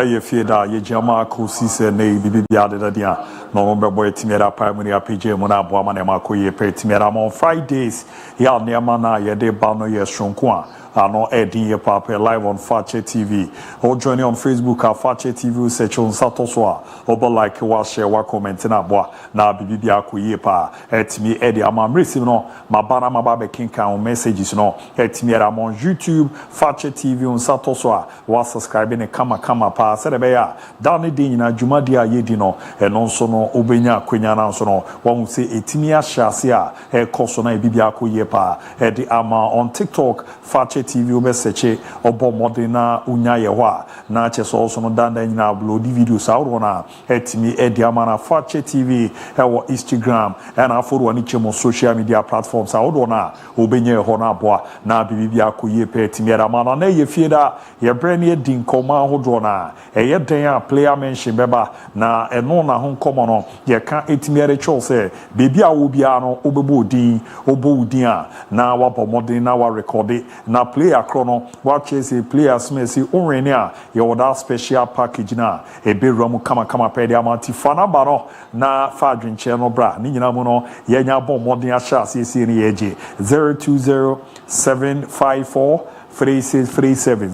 ye fieda ye jama ko sise ne bibia de dia no be boy timiera primary apj mu na boa ma na ma ko ye pe timiera on Fridays ya ne ma na ye de ba no ye sonko a ano edin ye papa live on Fakye TV or join on Facebook at Fakye TV search on Satoso or like wa share wa comment na boa na bibia ko ye pa etimi edi ama receive no mabana mababe kinka on messages no etimiera on YouTube Fakye TV on Satoso wa subscribe ne kama pa serebe ya dani din na jumadi a yedi no eno nso no obenya kwenya na nso no won se etimi ahyase a ekoso na bibia ko ye pa edi ama on TikTok Fakye TV obeseche obo modena unya ye ho a na cheso so no danda nyina upload videos awro na etimi edi ama na Fakye TV ewo Instagram and aforo ani chemo social media platforms awro na obenya ho na aboa na bibia ko ye pa etimi era ma na ye fieda ye brand ye din koma hodro na eye den a player mention beba na eno na ho nkomo no ye ka etimiere chol se bebi a wo bia no obebo din obo udin a na wabo modern na wa record na player krono wa chase players mesi onrene a ye woda special package na eberum kama pede amanti fana ba no na fa adwenche no bra ni nyina mu no ye nya bom modern a sha se ni yeje 020754 3637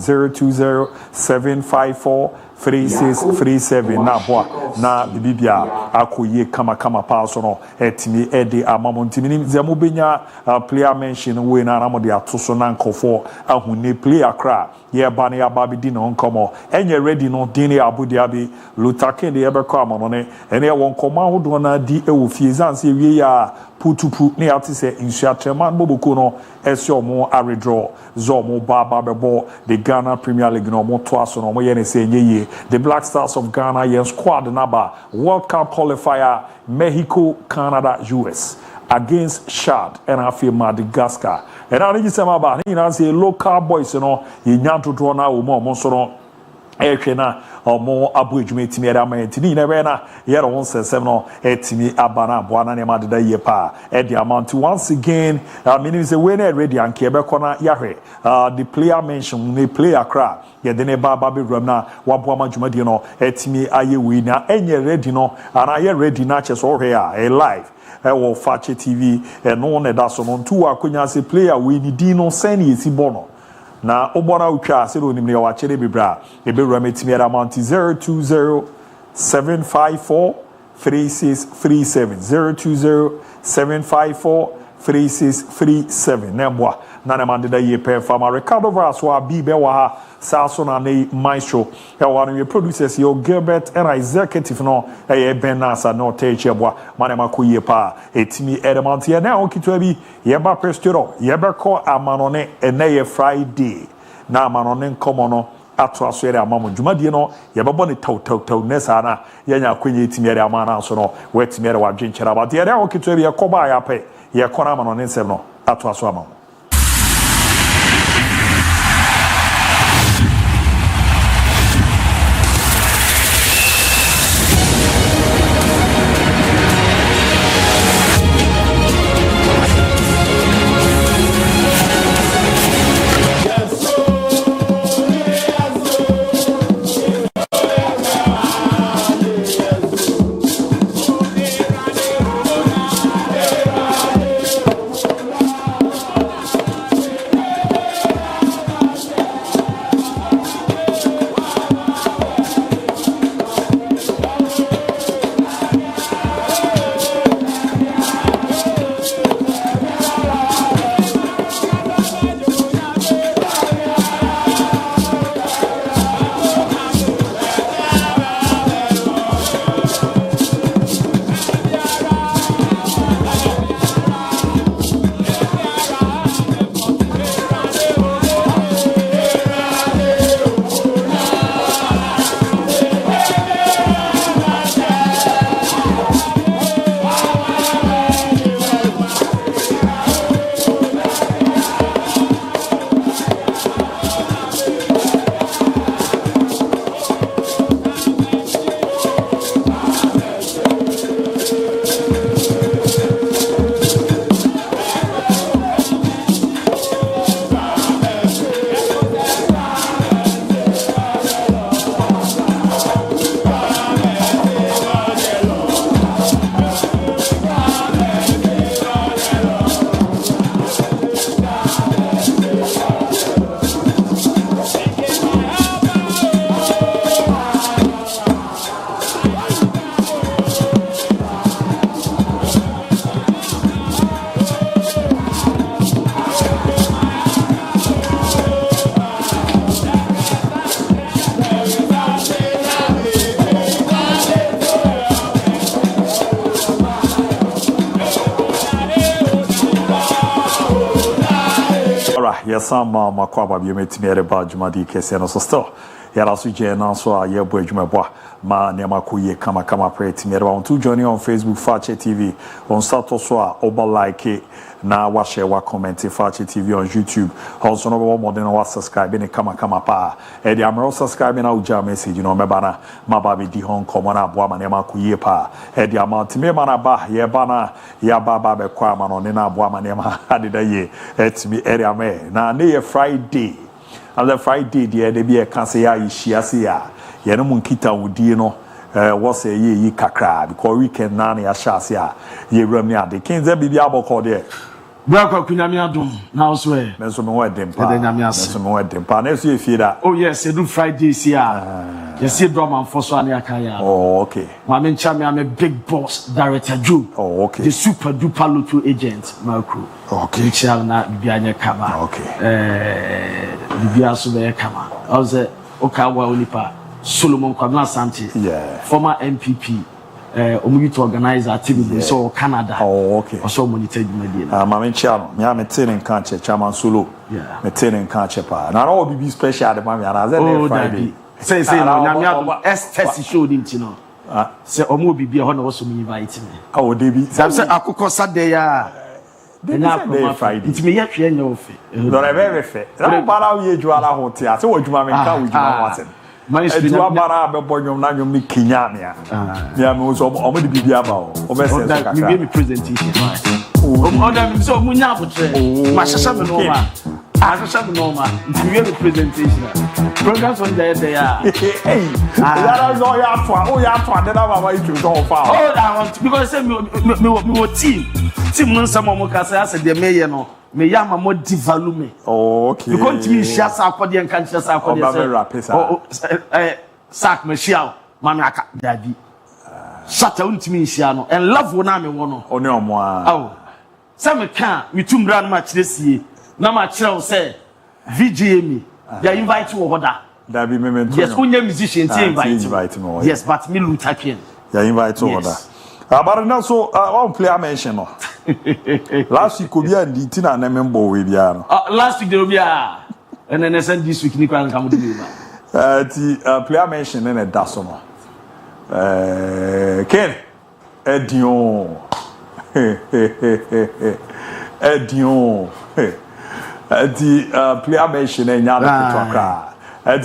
020754 3637 na boa na bibia akoye kama pa so no etimi edi amamontimi ni zemo benya player mention we na ramode atoso na nkofo ahune player kra ye ba na ababidi no nkomo enye ready no dini abudiabi lutake de yebekọ amono ne ene won koma hodo na di ewo fie zanse wie ya putupu ne atise insuatreman boboko no esio mo withdraw zo mo baba bebo the Ghana Premier League no mo to aso no mo ye ne se nyeye the Black Stars of Ghana yen squad number World Cup qualifier Mexico, Canada, US against Chad and after Madagascar. And I need to say about say local boys, you know, you nyanto to na mo so no ekena omo abuejuma etimi era ma entini na be na yero won sesem no etimi abana boana ne ma deda ye pa e the amount once again meaning say we na ready anke be kona yahwe the player mention the player cra ye de ne baba be ram na wabo ma dwuma die no etimi aye we na enye ready no ana ye ready na che so hwe a live wo Fakye TV no ne da so no ntu akonya se player we ni di no sen ye si bono na obona utwa se ro nimne ya wachere bibra ebewura metimi era amount 020754 3637 020754 3637 nembwa na na mandeda ye pe fama Ricardo Vaso abi be wa ha saso na nei maestro e wa no producers yo Gilbert and executive no e Ben Nasa no teche bwa mane makoye pa etimi element ye na okitwa bi ye ba prestoro ye be ko amanone ene ye Friday na amanone nkomo no ato aso ere amamo dwumadie no ye bebo ne taw nesa na ye nya kwenye etimi ere amana so no wetimi ere wadwenkyera ba de ere okitwa bi ye koba ya pe ye kona amanone nsem no ato aso amamo. dia sama makwaba bi metimi ba jumadi kese no so still yara so je na so a ye bo adwuma bo ma ne makoye kama pray timi re want to join on Facebook Fakye TV on status so a oba like na wa share wa comment Fakye TV on YouTube also no more than wa subscribe ne kama pa e dia amro subscribe na uja message no meba na ma ba be di hon komo na abo ma ne makoye pa e dia ma timi ma na ba ye ba na ya ba be kwa ma no ne na abo ma ne ma adeda ye etimi area me na ne ye Friday on the Friday they be a cancer ya ishia ya ye no munkita wudi no was a ye kakra because weekend na ya shase ya ye rami ade kinze bibia aboko de Brako kunyame adom now swear menso me wedem pa menso me wedem pa na so ye fie da oh yes edu Fridays here you see drama for so ane akaya oh okay mama ncha me am a big boss director Joe oh okay the super duper lotto agent Marco okay ncha na bibia anya kama okay bibia so be kama oze okawa onipa Solomon Kwabena Asante yeah former MPP omugi to organize activity so Canada oh okay also monitor jumadi na mama ncha no me am tene kan che chairman solo yeah me tene kan che pa na no bibi special de mama na ze ne Friday say no nyamia test show din ti no say omo bibi ho na wo so me invite me oh debi say akukọ Saturday ya na Friday it me ya hwe nya ofe no na be fe na bara wo ye juala ho te ase wo juma me kan wo juma waten Edua bara be bonyom na nyom ni Kenya mea. Mea me so omo de bibia ba o. Obe se kakra. Me give me presentation. Oda me so munya abotre. Ma shasha me no ma. Shasha me no ma. Me give me presentation. Programs on there ya. Hey. Yara zo ya twa. O ya twa de na baba itu so fa. Oh, I want because say me team. Team no some mo ka say as de meye no. Me yama mo devalue me. Oh, okay. You continue share sa akode en kan share sa akode. Oh, sack me share. Mama aka daddy. Shata untimi share no. En love wo na me wo no. Oni omo a. Oh. Say me kan we tum brand ma kire sie. Na ma kire wo say VGA me. They invite you over That be me. Yes, only musician invite me. Yes, but me Lutakian. Yeah, invite over that. But now so one player mention no. Last week obi and tina na member we bia no. Last week there be and then send this week ni kwan come do me ba. Player mention na da so no. Ken Edion. Edion. Player mention na nya na kitwa kra.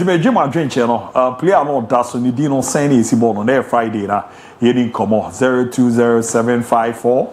Me djuma dwenche no. Player no da so ni di no send isi ball no na Friday na. Yedi komo 020754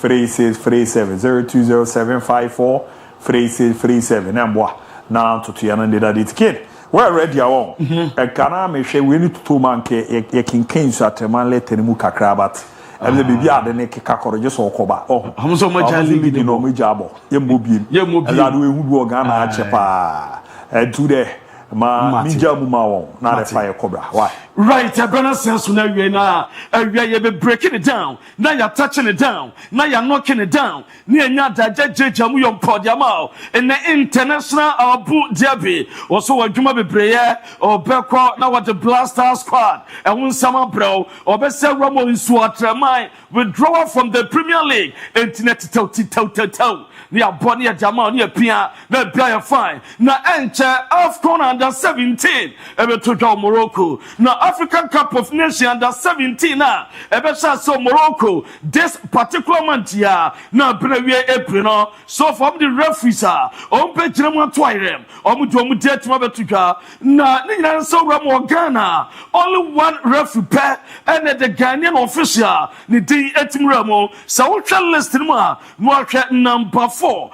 3637 020754 3637 nambwa na tutu ya nande da kid we ready awon e kana me hwe we ni tutu man ke ye kinkan su ateman letter ni mu kakra bat e be bibia ade ne keka koroje so okoba hom so ma jali bi no mu jabo ye mobiem adu ehu du oga na ache pa e do de ma ninja mu ma won na the fire cobra why right brother sense na we na we be breaking it down now you're touching it down now you're knocking it down ni enya dajejeja mu yom podiama in the international ABOU DIABY also wadwuma bebreye obekọ na what the blaster squad and won sama bro obese ramo nsu atreman withdrawal from the Premier League internet tau ni aboni ya jamaa ni pia na bia fine na enche AFCON under 17 ebe to Morocco na African Cup of Nations under 17 na ebe so Morocco this particular month ya na prewie April no so from the referees on pe jiremu atoirem omu date ma betuka na ni nyina so ramo Ghana only one referee per and the Ghanaian official ni din etimramo so wo hwe list mu a mo hwe number 4 oh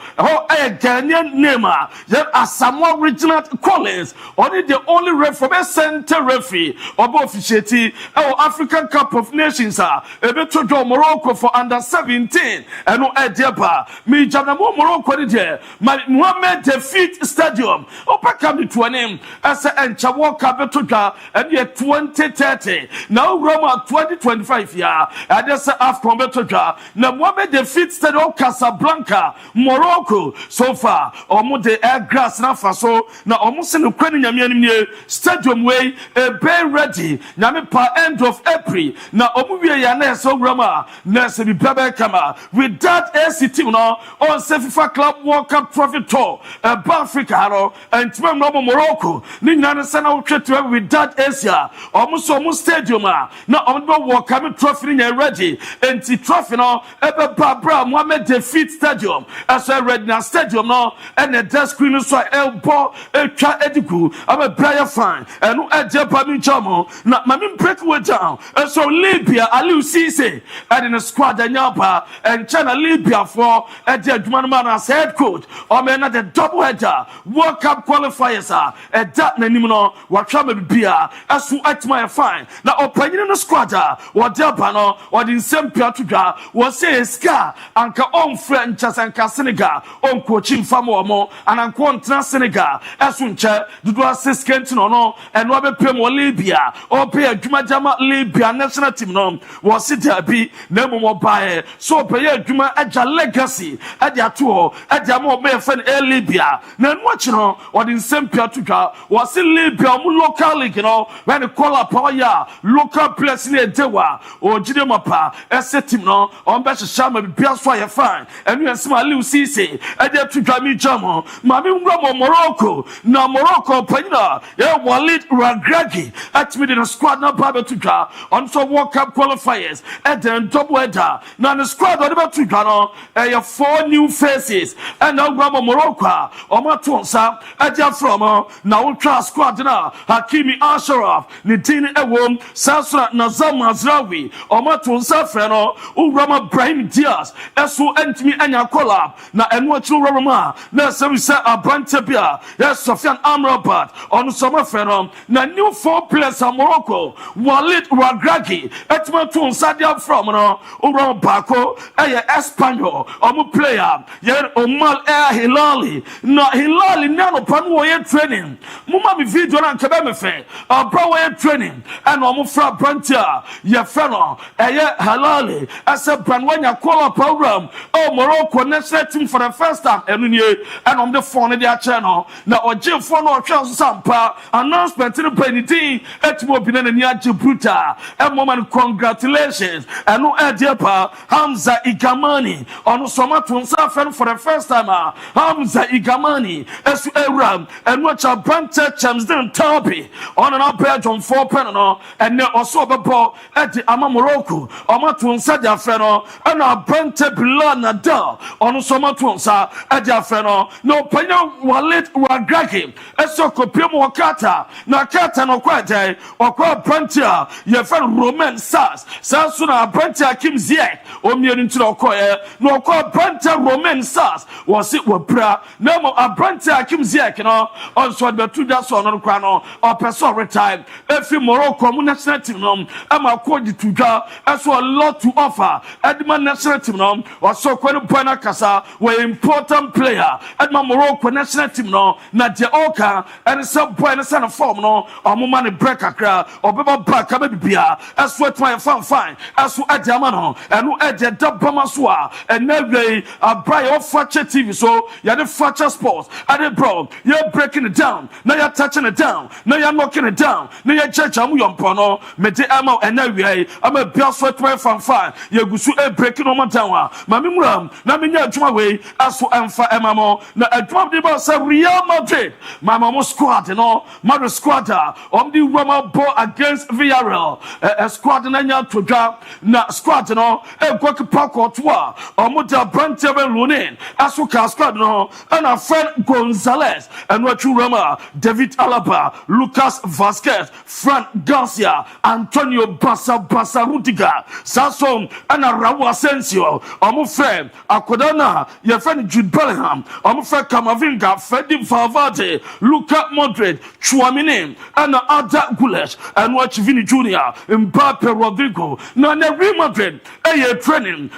a Ghanaian name there are some original callers only the only referee from a center referee obo officiating African Cup of Nations ebe to Morocco for under 17 and no edeba me janamo Morocco dey Mohammed defeat stadium opaka me to name as encha walka beto and 2030 now Roma 2025 ya adese AFCON beto na Mohammed defeat stadium Casablanca Morocco so far omo de air grass na faso na omo se no kwani nyame stadium way be ready nyame pa end of April na omuwie ya na so grama na se bi bebe kama with that AC team no on FIFA Club World Cup Trophy Tour Africa no and team no Morocco ni nyana sana wotweto with that Asia omuso stadium na omdo World Cup Trophy ni ready enti trophy no ebe bra Mohamed defeat stadium as a red na stadium no and the desk screen so elbow etwa ediku aba prayer fine enu eje pa mi chamo na mami break way down so Libya Aliou Cisse and in the squad anyapa and China Libya for eje adwuma man as head coach o me na the double header World Cup qualifiers that nanim no watwa me bia asu atma fine na opanyine no squad wo de ba no wo de nsempia tudwa wo say ska anka on French asanka Senegal on coaching famo mo ananko ntra Senegal asu nche dudu assistant no and wo be pem wo Libya o pe adwuma jama Libya national team no wo sit DIABY na mo bae so pe adwuma aja legacy ade ato ade mo be fan Libya na nwachi no wo de nsempia tudwa wo say Libya mo local league no when the call up ya local players ni edewa o jide mapa ese team no on be shama bia so ya fine and you see Aliou Cisse ade tudwa mi jamo ma mi ngwa mo Morocco na Morocco panyina ya Walid Regragui at me in a squad na ba tudwa on so World Cup qualifiers and then double header na the squad on be tudwa no 4 new faces and now ngwa mo Morocco o ma tonsa ade from na ultra squad na Hakimi Ashraf Nidine Ewom Sasra Nazam Mazraoui o ma tonsa fe no Urama Brahim Diaz eso entimi anya collab na enu achu Roma na se abante bia yes Sofiane Amrabat on some fe no na new 4 players of Morocco Walid Regragui etma tonsa dia from no Urama Bako Espanyol o player ye Omal Hilali na Hilali nano panu ye training muma mi video na nkebe me fe bro we training and MON-FRI brantia ye fellow Hilali as a brand when you call a program Morocco national team for the first time and the phone their channel na oje phone no sampa announcement in penity etmo bi na nia Djibouti and moment congratulations and no Edepa Hamza Igamani on Somato Safen for the first time Hamza Igamani esu Abraham and watch a brancher chams den Tabi on an up John 4 penano and now also the ball at the Ama Morocco Omato Sadia Feno and a brancher below Nadal on Somatonsa at the Feno no Panya Walid Regragui eso kopiem wakata na kata no kwate okwa brancher ye fan Roman Sars Sansuna brancher Kim Ziyech o mienu ntiro okoye no okwa brancher Roman Sars was it wabra na mo a brancher Kim Ziyech no on so be to that so no kwa no o person retire efi Morocco mu national team no ama ko di tudwa eso a lot to offer edman national team no o so ko no pana kasa we important player edman Morocco national team no na de oka and some boy na sana form no o mo man break akra o beba back ka bibia eso twan fine eso adama no enu ede dabama so a enwe abrai of Fakye TV so ya the Fakye Sports ade bro you breaking it down now you touching it down now you knocking it down now you church am yompo no me de ama enwe am a bia so twan fine you gusu e breaking on down ma me muram na me nya adwuma we aso emfa emamo na adwuma de ba say Real Madrid mama mo squad no Madrid squad the Roma ball against Villarreal a squad na nya todwa na squad no e goalkeeper Courtois da Brante Lunin asuka squad no and a friend Gonzalez and what you Roma David Alaba Lucas Vazquez Frank Garcia Antonio Bassa Rudiger Sasson and a Raul Asensio friend Akodana your friend Jude Bellingham friend Camavinga Fede Valverde Luka Modric Chouamini and Arda Güler and watch Vini Jr. Mbappe Rodrigo na Real Madrid training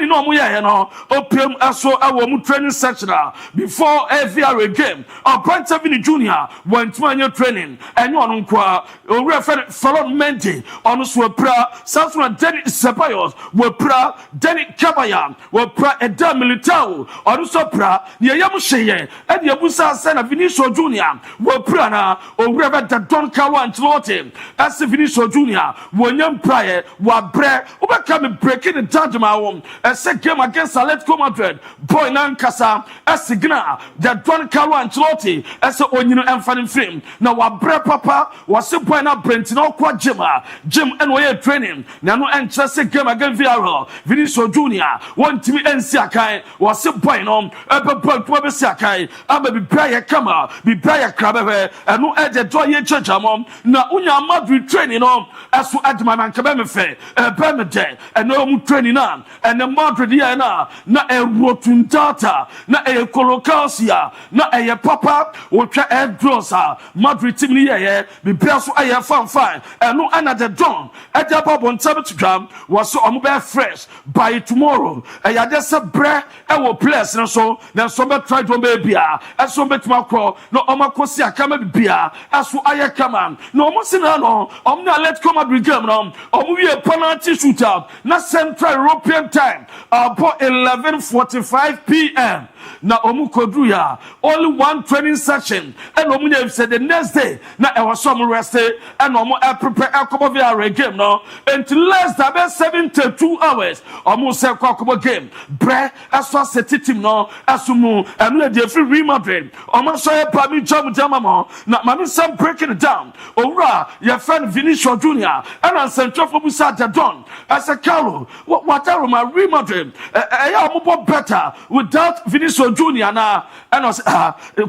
no mo ya no opium aso awo mu training section before every game Brante Vini Jr. went to training and you on kwa o refer Ferland Mendy on so pra Samson Denny Ceballos we pra Denny Caballero we pra Eder Militao on so pra ye yam sheye and ye busa sana Vinicius Jr. Waprana, or Reverend Don Carlo Ancelotti, as the Vinicius Junior, William Pryor, Wabre, overcome breaking the judgment, a second game against Atletico Madrid, Boy Nankasa, as Signa, the Don Carlo Ancelotti, as the Onion and Fanning Film. Now, Wabre Papa was a point of Brentino Quajima, Jim and Way training, Nano and Chelsea game against Villarreal, Vinicius Junior, one team and Siakai was a point on Upper Sakai, Abba Prayer Kama, be Prayer Crabbe, and no at the Joy Churchamon, now Unya Madrid training on, as to add my man Kabemefe, a Bermede, and no training on, and the Madrid Diana, not a Rotundata, not a Colocasia, not a Papa, or Air Grosser, Madrid Timnia, be Brasso Air Fan Fine, and no another John, at the Bob on Sabatam was so mobile fresh by tomorrow. I had a bread, I will place, and so then somebody tried to be beer, as so bet macro, no Omacosia come beer, as to Aya Kaman, no Mosinano, Omna let come up with German, or we a penalty shootout, not Central European time, about 11:45 p.m. Now Omukodruya, only one training session, and Omunia said the next day, now I was some rested, and Omo prepare a couple of game now, until less than 72 hours, almost a couple game. Bre, as far as the team now, Asumu, and let the free Real Madrid, almost so a Pami Jamamo, not Mammy Sam breaking it down. Ora, your friend Vinicius Junior, and I'm Central for Musata Don, as a Carol, whatever my Real Madrid, I am better without Vinicius Junior now, and I was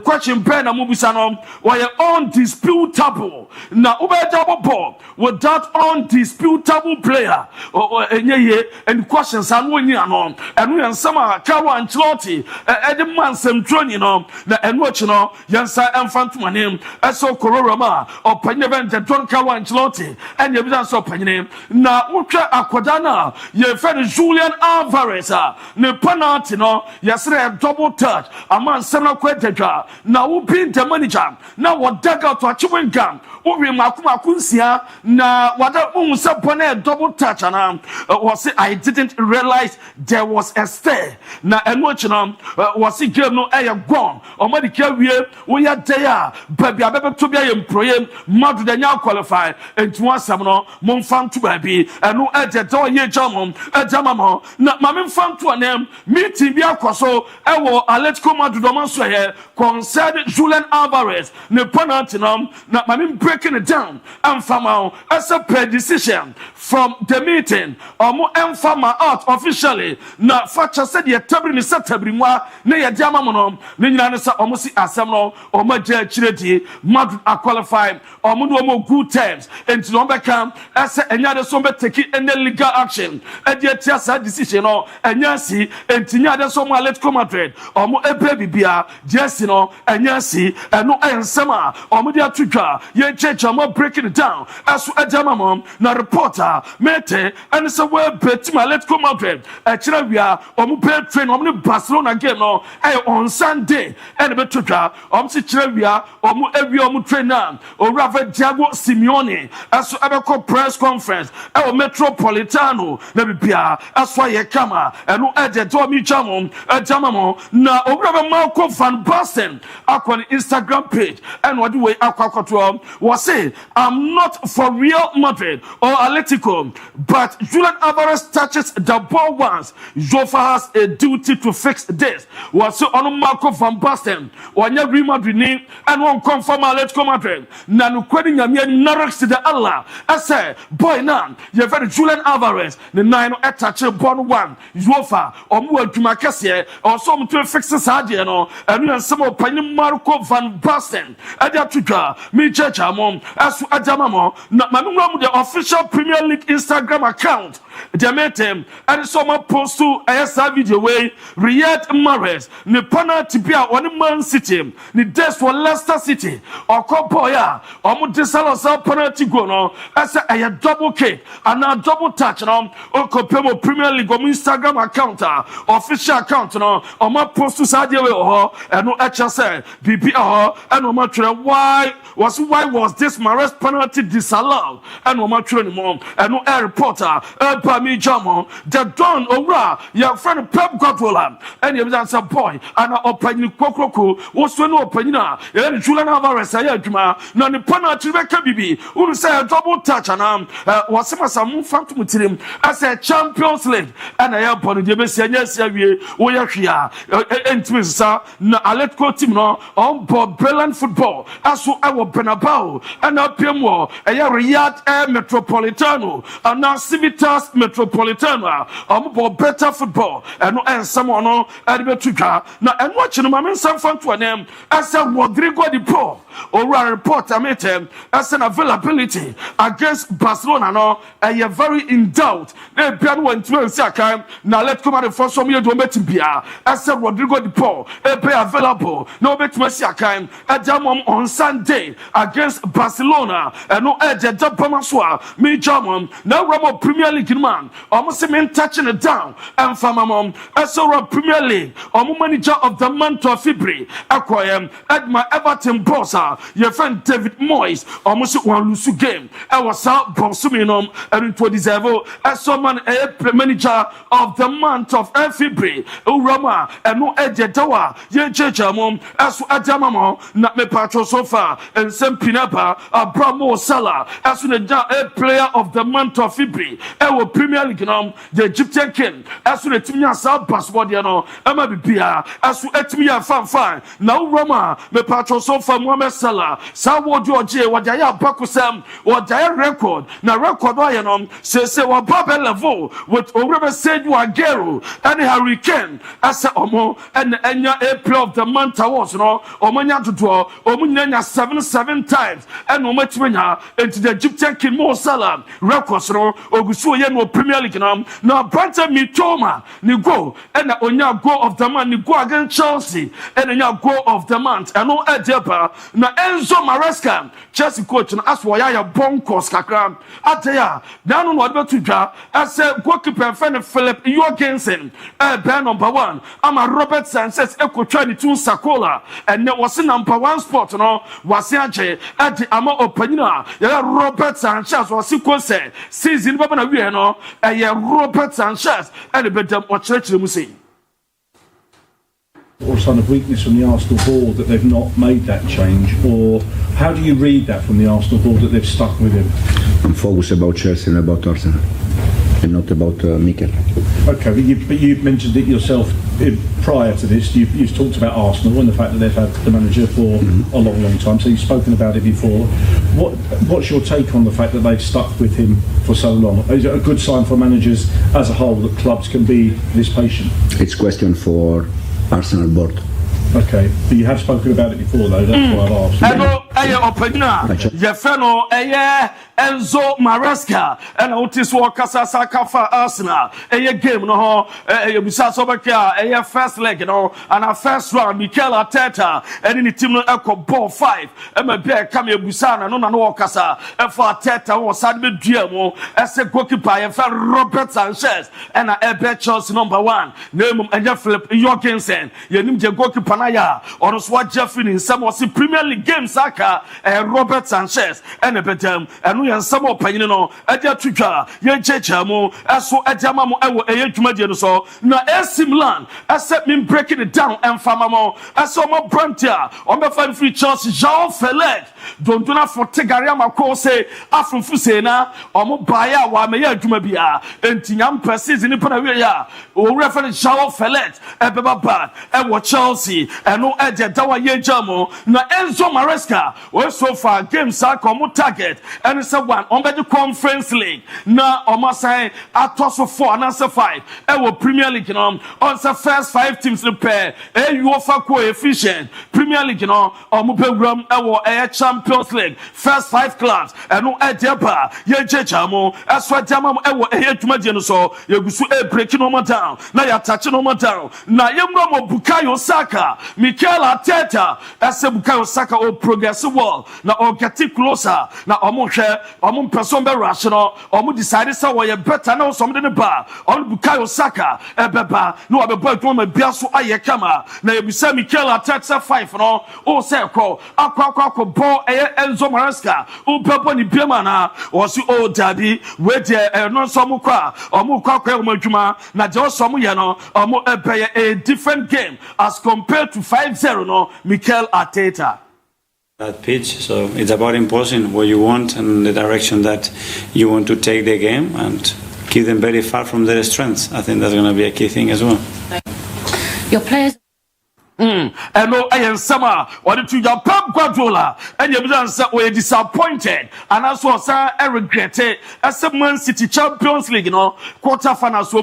question Ben and Mubisano, why undisputable. Now, over double ball, without undisputable player, and questions and winning on, and we and some Carlo Ancelotti, and the man some training on, and watching on, Yansa and Phantom name, as so Cororama, or Penyavan, the Don Carlo Ancelotti, and the evidence of Penny. Now, Ucha Aquadana, your friend Julian Alvarez, ne penalty, no, yesterday double touch, a man seven queteja, now who been the manager, now what dug out to a chewing gum, who we Makuma Kunsia, now what a double touch, and was it I didn't realize there was a stay. Now, and watching was it give no air gone, or medical we are there, baby, I better to be employed, Madrid and now qualified, and to one summoner, Monfan to baby, and no at the door ye jamon, a jamamo, not Mammy Fan to a name, meeting Biacoso, Ewo, Atletico Madrid, Monsoye, concerned Julian Alvarez, ne penaltinum, not Mammy breaking it down, and Famao, as a per decision from the meeting, or more Fama out officially, not Fatcha said ye tabrini satabrinwa, ne ya diamamonom, Ninanasa almost Asamno, or Major Chireti, Madrid are qualified, or Mudomo good terms, and to Lombacam, as another somber take it in the legal action, and yet Tiasa decision, or and Yancy, and Tinyada Soma Atletico Madrid, or more a baby beer, Jessino, and Yancy, and no iron summer, or Mudia Tuka, ye church are more breaking it down, as to a jamamom, na reporter, Mete, and it's a word bet my Atletico Madrid, a Chiravia, or Mupe train on Barcelona game, no, on Sunday, and a betuka, Chiravia, or Mu every trainer, or rather Diago Simeone, as to Abaco press conference, our Metropolitano, Nebia, as why ye come, and no edit to me jamon, a jamamo, na or rather Malcolm van Basten, Aquan Instagram page, and what do we Aquacotuam was say, I'm not for Real Madrid or Atletico, but Julian Alvarez touches the ball once. Jofa has a duty to fix this. Was so on Marco van Basten, or Real Madrid name, and won't come from Atletico Madrid. Nanu quitting a mere Norwich to the Allah. I say, boy, now, you're very Julian Alvarez, the 9 attach a born one, Jofa, or more to Macassier, or some to fix the Sadiano, and we have some opinion Marco van Basten. Adatuka, me church, as to Adamamo, not my mum, the official Premier League Instagram account. They met him, and someone post to a video way, Riyad Mahrez, the penalty be on Man City, the death for Leicester City, or Copoya, or Mudisala penalty go as a double kick, and a double touch, or Copemo Premier League or Instagram account, official account, or my post to Sadio, and no HSL, BPR, and no matter why was this Mahrez penalty disallowed, and no matter anymore, and no air reporter, me Jamon, the Don Ora, your friend Pep Guardiola, and you answer boy, and opinion Kokoko, was to no opinion, adwuma ye Julian Alvarez ya adwuma na ne penalty be ka bibi unu say double touch na wasema sam fantom tirim as a Champions League ana ya bonu de be sia nya sia wie wo ya hwea entimis sa na Atletico team no on board brilliant football aso ewo Bernabeu ana pem wo Riyadh Metropolitano and now Civitas Metropolitano on board better football and no someone no Tuka now and watching my man some fun to name as a Rodrigo de Paul or a report I made him as an availability against Barcelona no a very in doubt they plan went to Saka now let's come out the first from you to meet Bia as a Rodrigo de Paul a be available no bet Messiaka at Jamon on Sunday against Barcelona and no Japamaswa, me German, now Ramo Premier League man, almost men touching it down, and Famamom, as a Premier League, or manager of the month of February, Aquam, at my Everton bosser, your friend David Moyes, almost one loose game. I was out Bonsuminum, and it was deserve as someone a manager of the month of February, Urama, and no Edjetawa, Yejamom, as Adamamo, not me patro so far, and Sam Pinapa, Abramo Salah. As soon as a player of the month of February, our Premier League, the Egyptian king, as soon as Timia South Paswadiano, Emma Bia, as soon as Timia Fan, now Roma, me patro so far, Mohamed Salah, Sawo George, what Jaya Bakusam, or Jaya record, now record Ryanom, says, what Baba Levo, what Oreba said you are Gero, and Hurricane, as a Omo, and a player of the month was no, Omania to draw, Omunia 7 times, and Ometmania, into the Egyptian king Mo Salah records no Ogusu ye no Premier League now Branta Mitoma ni go and onya go of the man ni go against Chelsea and onya go of the month and no Edepa na Enzo Maresca Chelsea coach na aswo ya bonkos kakra ataya dan no odbe tudwa as goalkeeper fan Philip Jorgensen ben number 1 ama Robert Sanchez ekotwa ni tun Sakola and ne was number 1 spot no wase age at the ama opanyina Robert Sanchez was sequence season baba na wie no Robert Sanchez and the bedam o church mu say or sign of weakness from the Arsenal board that they've not made that change, or how do you read that from the Arsenal board that they've stuck with him? I'm focused about Chelsea and about Arsenal and not about Mikel. Okay, but you've mentioned it yourself prior to this. You've talked about Arsenal and the fact that they've had the manager for a long time, so you've spoken about it before. What's your take on the fact that they've stuck with him for so long? Is it a good sign for managers as a whole that clubs can be this patient? It's a question for Arsenal board. Okay, but you have spoken about it before though, that's why I've asked. Hello, Enzo Maresca and Otis Walker Sakafa Arsenal. Game no bisa so beka first leg no and a first round Mikel Arteta and in the team no echo ball 5 e ma be come ebusa na no Wakasa e for Arteta was sad be dua mo as a goalkeeper e for Robert Sanchez and a Chelsea number 1 name and Philip Jorgensen ye nim je goalkeeper na ya ono so Jeffrey in some was Premier League game Saka Robert Sanchez and a betem and yan some opanyine no adia twitwa ye chechamu eso adiama mo ewo eyedwumadie no so na AC Milan accept me breaking it down and famamo eso mo Brantia on be fan free Chelsea João Felix don't do not for Tegaria Mako say afunfu say na omo baya wa me adwuma bia entinyam pieces ni pana we ya o reference João Felix ebeba bad ewo Chelsea eno edia dawa ye jamo na Enzo Maresca we so far game Saka mo target and say one on the Conference League na omasan atoso 4 and answer 5 ewo Premier League no on the first 5 teams no pair UEFA coefficient Premier League no omo program ewo Champions League first 5 clubs eno edepa ye jejamo aswa jamam ewo edwumadie no so yegusu break no more down na ya touch no more down na yemro mo Bukayo Saka Mikel Arteta ase Bukayo Saka o progress wall na o get closer na omo hwe omo person be rational omo decide say we better na so mde ne ba omo Bukayo Saka ebeba na obebo adwuma bia so aye kama na yebisa Mikel Arteta 5 no o say akwa ball Enzo Maresca o bebo ni biama na o si o DIABY we de no so mo kwa omo kwa omo adwuma na je o so mo ye no omo ebeye a different game as compared to 5-0 no Mikel Arteta. that pitch, so it's about imposing what you want and the direction that you want to take the game and keep them very far from their strengths. I think that's going to be a key thing as well. Your players. And no, I am summer. What to your Pep Guardiola? And you were disappointed, and as was I regret it. As a Man City Champions League, quarterfinals,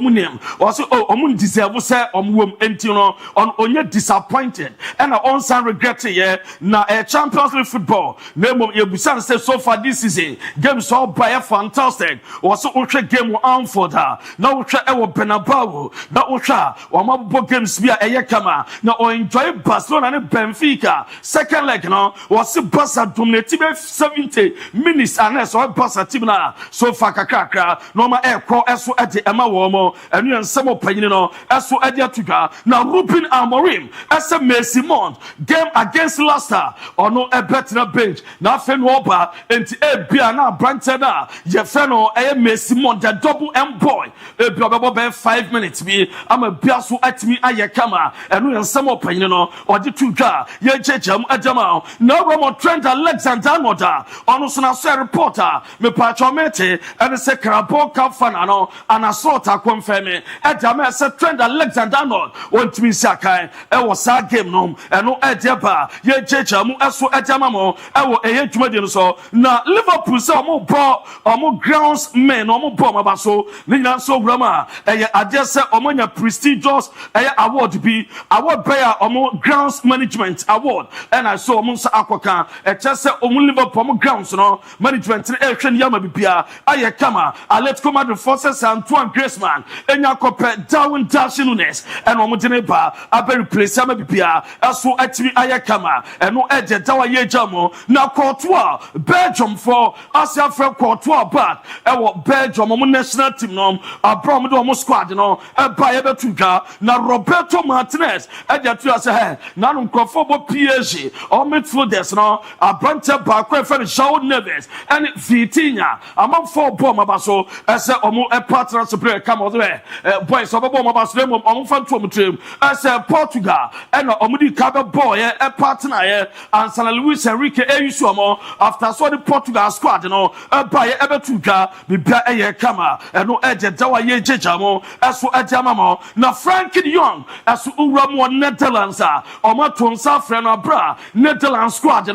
also Omun deserve say on you disappointed, and I also regret it. Now a Champions League football. Name of your Busan said so far this season. Games all by fantastic. Also, ultra game on for that. Now, ultra ever Benabao. Now, ultra one games be a yakama. Now, enjoy Barcelona and Benfica. Second leg was Barca dominated 70 minutes and so Barca team so far kakra normal air call as at the Emma Womo and you and some opinion as so at the now Ruben Amorim as a Messi Mont game against Leicester or no a better bench now Fen Woba and a Biana Brantana Jeffeno a Messi Mont the double M boy a 5 minutes be I'm a Biasu at me ayakama and you and some opinion or the two car, ye jam adama. No more Trent Alexander Moda, almost a reporter, me patronete, and a second Cup fanano, and a sort of confirm at the Trent Alexander Nod, want me Sakai, I was a game nom, and no Edeba, ye jam aso adamamo, I will a Jumadian so. Now Liverpool saw more ball or more grounds men or more bomb abaso, Nina so grammar, I just said Omonia prestigious award be award bear or grounds management award and I saw Monsa Aquacan a just Liverpool grounds management action Yama Bipia Ayakama I let come out the forces and Antoine Griezmann and Yakope Darwin Dashinunes and Omotineba I very place Yama Bipia as so actually Ayakama and no edge Dawa Yejamo now Courtois Belgium for Asia for Courtois but Belgium national team a Bromodo squad a Bayer Tuga now Roberto Martinez and say now uncomfortable PSG or midfielders a branch of back friend João Neves and Vitinha among 4 bomb abaso as a partner to come out there boys of a bomb abaso on fan team as Portugal and Omudi Cabo boy a partner and San Luis Enrique Eusamo after so the Portugal squad by Ebetuga be a kama and no edge Dawa Yejamo as for Ajamamo now Frankie de Jong as Uramo Netherlands Oma Tonsa Frena Bra Netherlands squad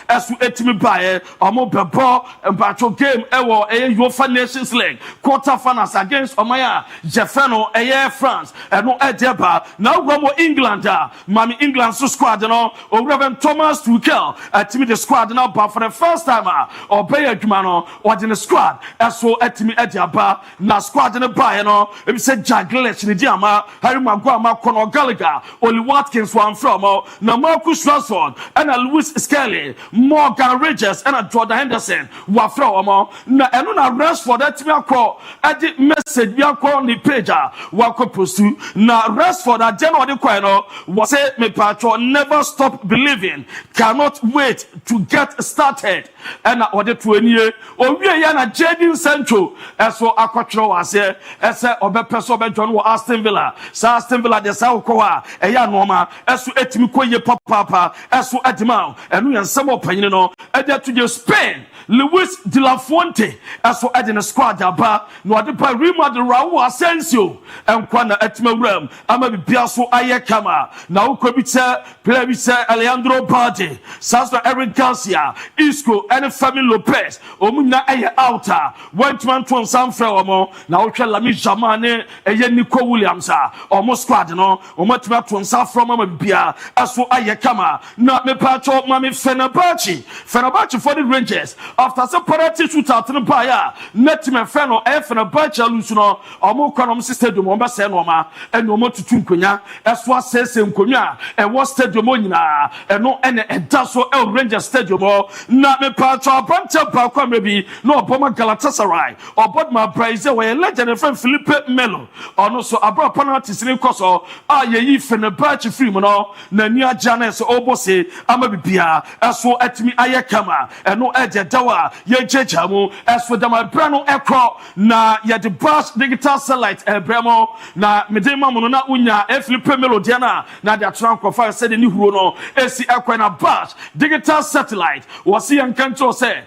as to etimi bae Omo Bebo and Battle game ewo UEFA Nations League quarterfinals against Omaya Jeffeno France and no Edeba now Romo England Mami England squad or Reverend Thomas Tuchel etimi the squad now but for the first time or Bayer Jumano or in the squad as so etimi Edeba na squad in the bae if said Jaglish ni diama Harry Maguire Conor Gallagher Oli Watkins one from now Marcus Rashford and Lewis Skelly Morgan Rogers and Jordan Henderson were from na eno na Rashford that me akọ edi message bi akọ on the page wako postu na Rashford a general de kwa was say me patro never stop believing cannot wait to get started and order to any owie ya na Jadon Sancho eso akwatro wase ese obepeso be John Aston Villa sa Aston Villa de sa ukwa eya normal eso etimi koye papa eso edima enu yansam opanyine no edia to Spain Luis de la Fuente eso edina squad aba no ade pa Real Madrid Raul Asensio enkwa na etima wram ama bibia so ayekama na ukobita player bi say Alejandro Balde Sasha Eric Garcia Isco and Femi Lopez omunya eye outer went man to San Frelmo na wohwe Lami Jamane eye Nico Williams omo squad no omatuma to San Frelmo bibia eso ayekama na me patcho mami Fenerbahce for the Rangers after some penalty shootout in the Bayer net me Feno Fenerbahce lose no omo kwanom stadium omba se no ma eno omo tutu nkonya eso asese nkonya e wo stadium onyina eno ene edaso El Rangers stadium na me patcho abante ba kwa mebi no oboma Galatasaray obodma Brazil we legend friend Felipe Melo ono so abro penalty sini koso ayeyi Fenerbahce free mo no na ni agya na so obose ama bibia eso atimi ayekama eno eje Yawa, Yajamu, as for the my brano echo, na ya the brush digital satellite, Bremo, na Medema Monona Unya, Flip Melodiana, na the trunk of fire said in Hurono, Esi Aquana brush digital satellite, was he and Canto say,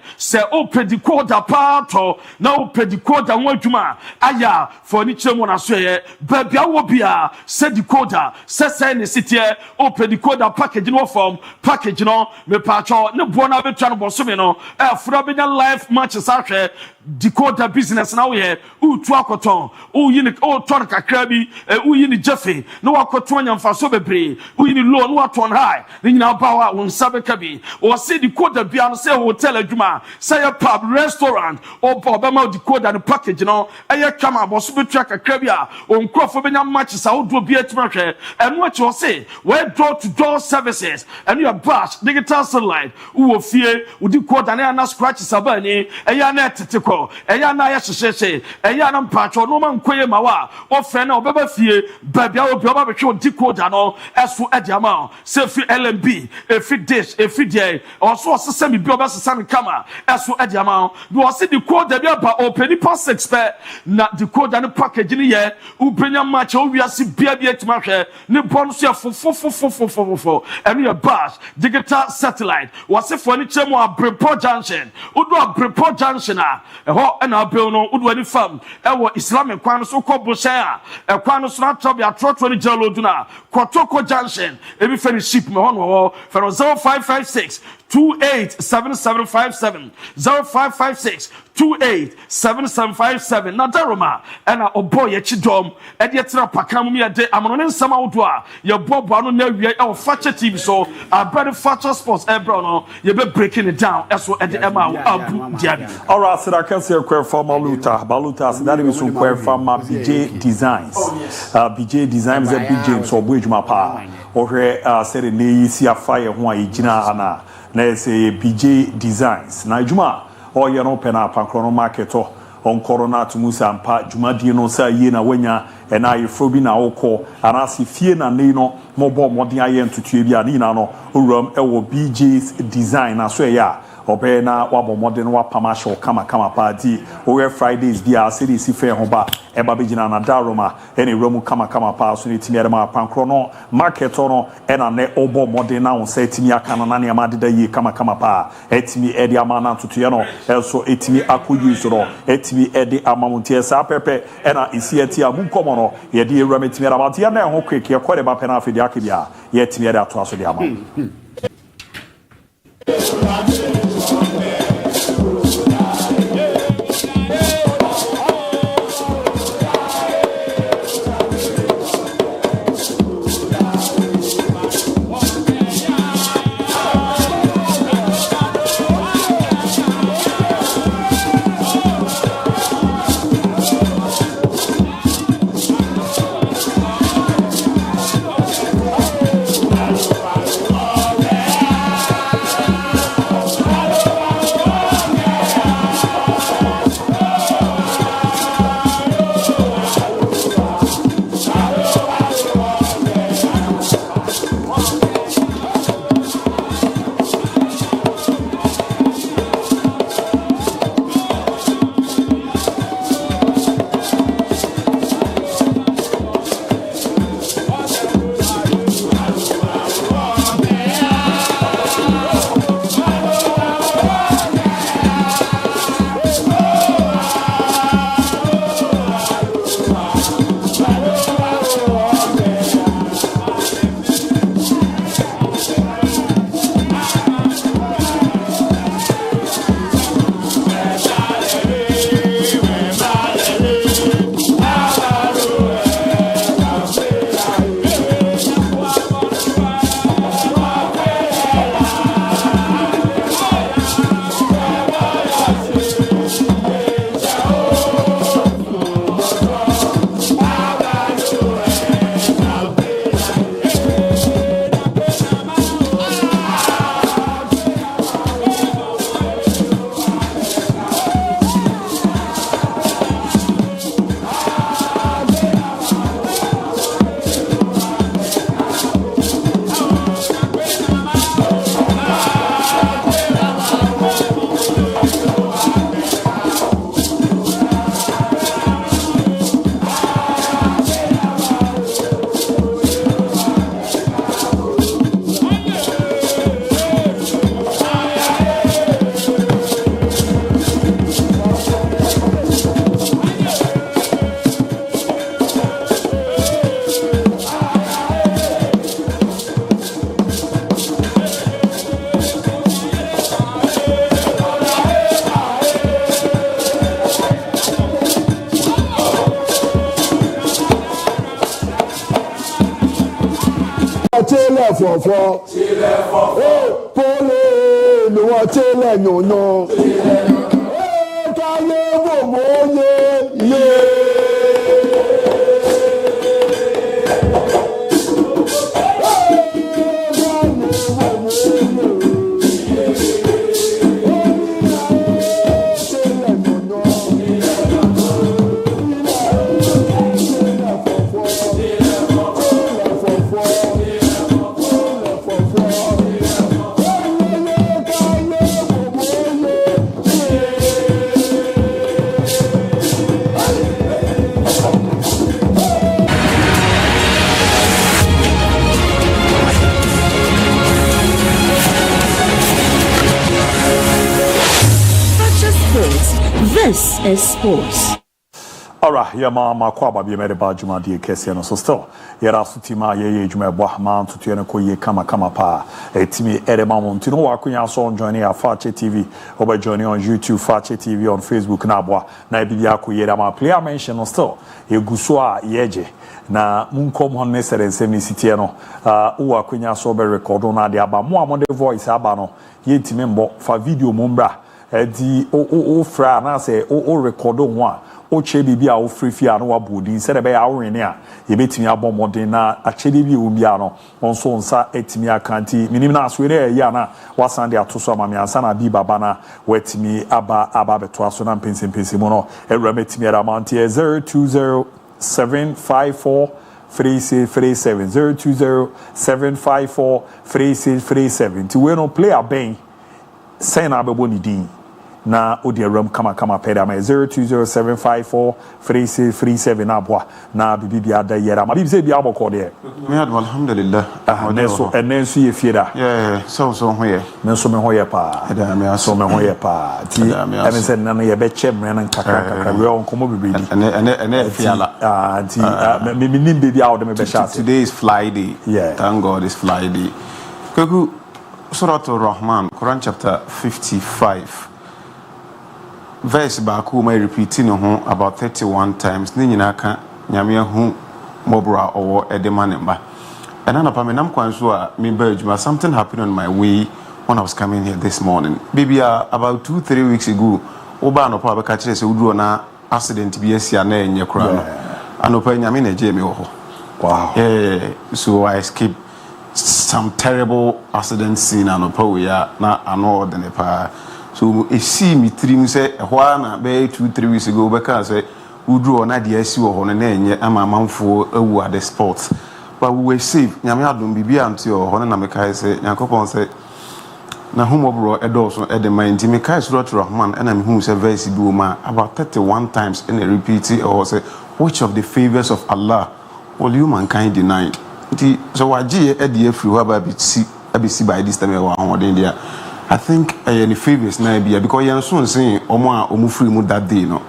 open the quarter part, now open the quarter one juma, aya, for Niche Monasway, Babia Wobia, said the quarter, says in the city, open the quarter package no form, package no, me pacho, no bona veteran bosumino, Frabina life matches out here. Decoder business now here. Twakoton, yini tonka krabi, yini Jeffy, no akoton and faso bebre, yini low, no aton high, then now power on Sabekabi, or say decoder beyond say hotel juma, say a pub, restaurant, or Bobama decoder and package, a come up or super track a crabia, on Crawfordina matches out to be at market, and what you say, where door to door services, and your brush, digital sunlight, who will fear, would you quote an air scratches a bunny, a yanet to eya na ya hyehyehye eya na mpacho no man koye mawa o fe na obeba fie babia obi oba behwe decoder no eso ediama se fi LMB efi dish efi die oso osese mi bi oba sesa ne kama eso ediama no se decoder bi aba openi pass expert na decoder ne package ni ye ubenya match o wiase bia bi etima hwe ne bon so fo enu ye bash digital satellite wase fo ni chemu Abrepo junction udo Abrepo junction ho na apel no udu ani fam wo islamic kwan so ko boshan kwan so na top ya trotro ni jalo duna kotoko junction e bi fani ship me ho no 0556 287757 0556 287757 na daroma na obo ye chidom e de tira pakam mi ade amono ne nsama wodo a ye bobo anu na wie e Fakye TV so abred Fakye sports e bro no ye be breaking it down eso e de ema abu diabi. All right, so I can see a queer from Baluta, so that is some queer from BJ Designs. BJ Designs is a BJ, so Bridge Mapa, or said in the sea fire, one Gina Anna, let's say BJ Designs. Najuma, or you open up a chrono market on Corona to Musa and Pat, Juma Dino, Sa Yena Wenya, and I Frobina Oko, and I see Fiena Nino, Mobo Modian to Tibia Nina, Urum, BJ's Design, I swear, yeah. Obena wabo modern wa pamasho kama party owe Fridays dia city si fair hoba eba bejina na daroma ene romu kama pa so ne timi adama pankro no market no ena ne obo modern na on say timi aka na ne amadeda yi kama pa etimi edi amana tutu no elso etimi akoyi so no etimi edi amamuntie sa pepe ena isi eti amunkomo no ye di ewura metimi adama tie na ho kweke ye kore ba pe na afedi akebia ye etimi edi ato aso di ama fofo pole no wa tele nyono kaye wo moye ye This is sports. Alright, yeah, ma kwa ba bi me de ba juma de kese no so still. Yera so tima ye juma bo ma ntutu ne ko ye kama pa. Etimi edema mo ntino wa kunya so join ya Fakye TV. Oba join on YouTube, Fakye TV, on Facebook na boa. Na bibia ko yera ma player mention no still. Eguso a yeje. Na munkom hon ne sere nsem ni sitie no. Uwa kunya so be record na de aba mo amode voice aba no. Ye ntimi mbo fa video mo mbra. Di o fra na say o record ho a o che bibia o free fia no wabodi se de be ya wene a ye betimi abomodin na a che bibia o bia no onso nsa etimi akanti minim na so re ya na wasan de atoso amame ansa na bi baba na wetimi aba beto aso na pensempense mo no ewra metimi era mount 020 754 3637 020 754 3637 to we no play a bang say na abebo ni din na odi ram kama peda ma 0207543637 na boa na bibia da yera ma bibi se bia boko de me alhamdulillah enenso ye fieda so hoye menso me hoye pa so me hoye pa ti eme se na ye be che me na kaka we on komo bibi ene fiala ti me nim baby out me be sha today is Friday thank God it's Friday koku Surah Al-Rahman, Quran chapter 55. Verse baku may repeating about 31 times. Ninyina ka nyame hu mobra or edemanimba. And anapamenam kwansua me berjuma something happened on my way when I was coming here this morning. Baby about 2-3 weeks ago, oba no pa be ka kire se uduro na accident bi asia na enye kura no. Anopa nyame na je me ho. Wow. So I escaped some terrible accident scene and na ano de ne pa so e see me trim say ehwa na be 2-3 weeks ago be kan say udru na de asi wo ho no na enye amamanfo awu at the spot but we were safe nyame adom bibia anti ho no na me kai say yankopon say na humobro edoso e de mind me kai Surah Rahman and am hu say verse bi o ma about 31 times in a repeat or say which of the favors of Allah will humankind deny? So waji e de free ho ba bi si by this time we won there. I think any favors na bia because yen so nsen omo a omo free mu that day no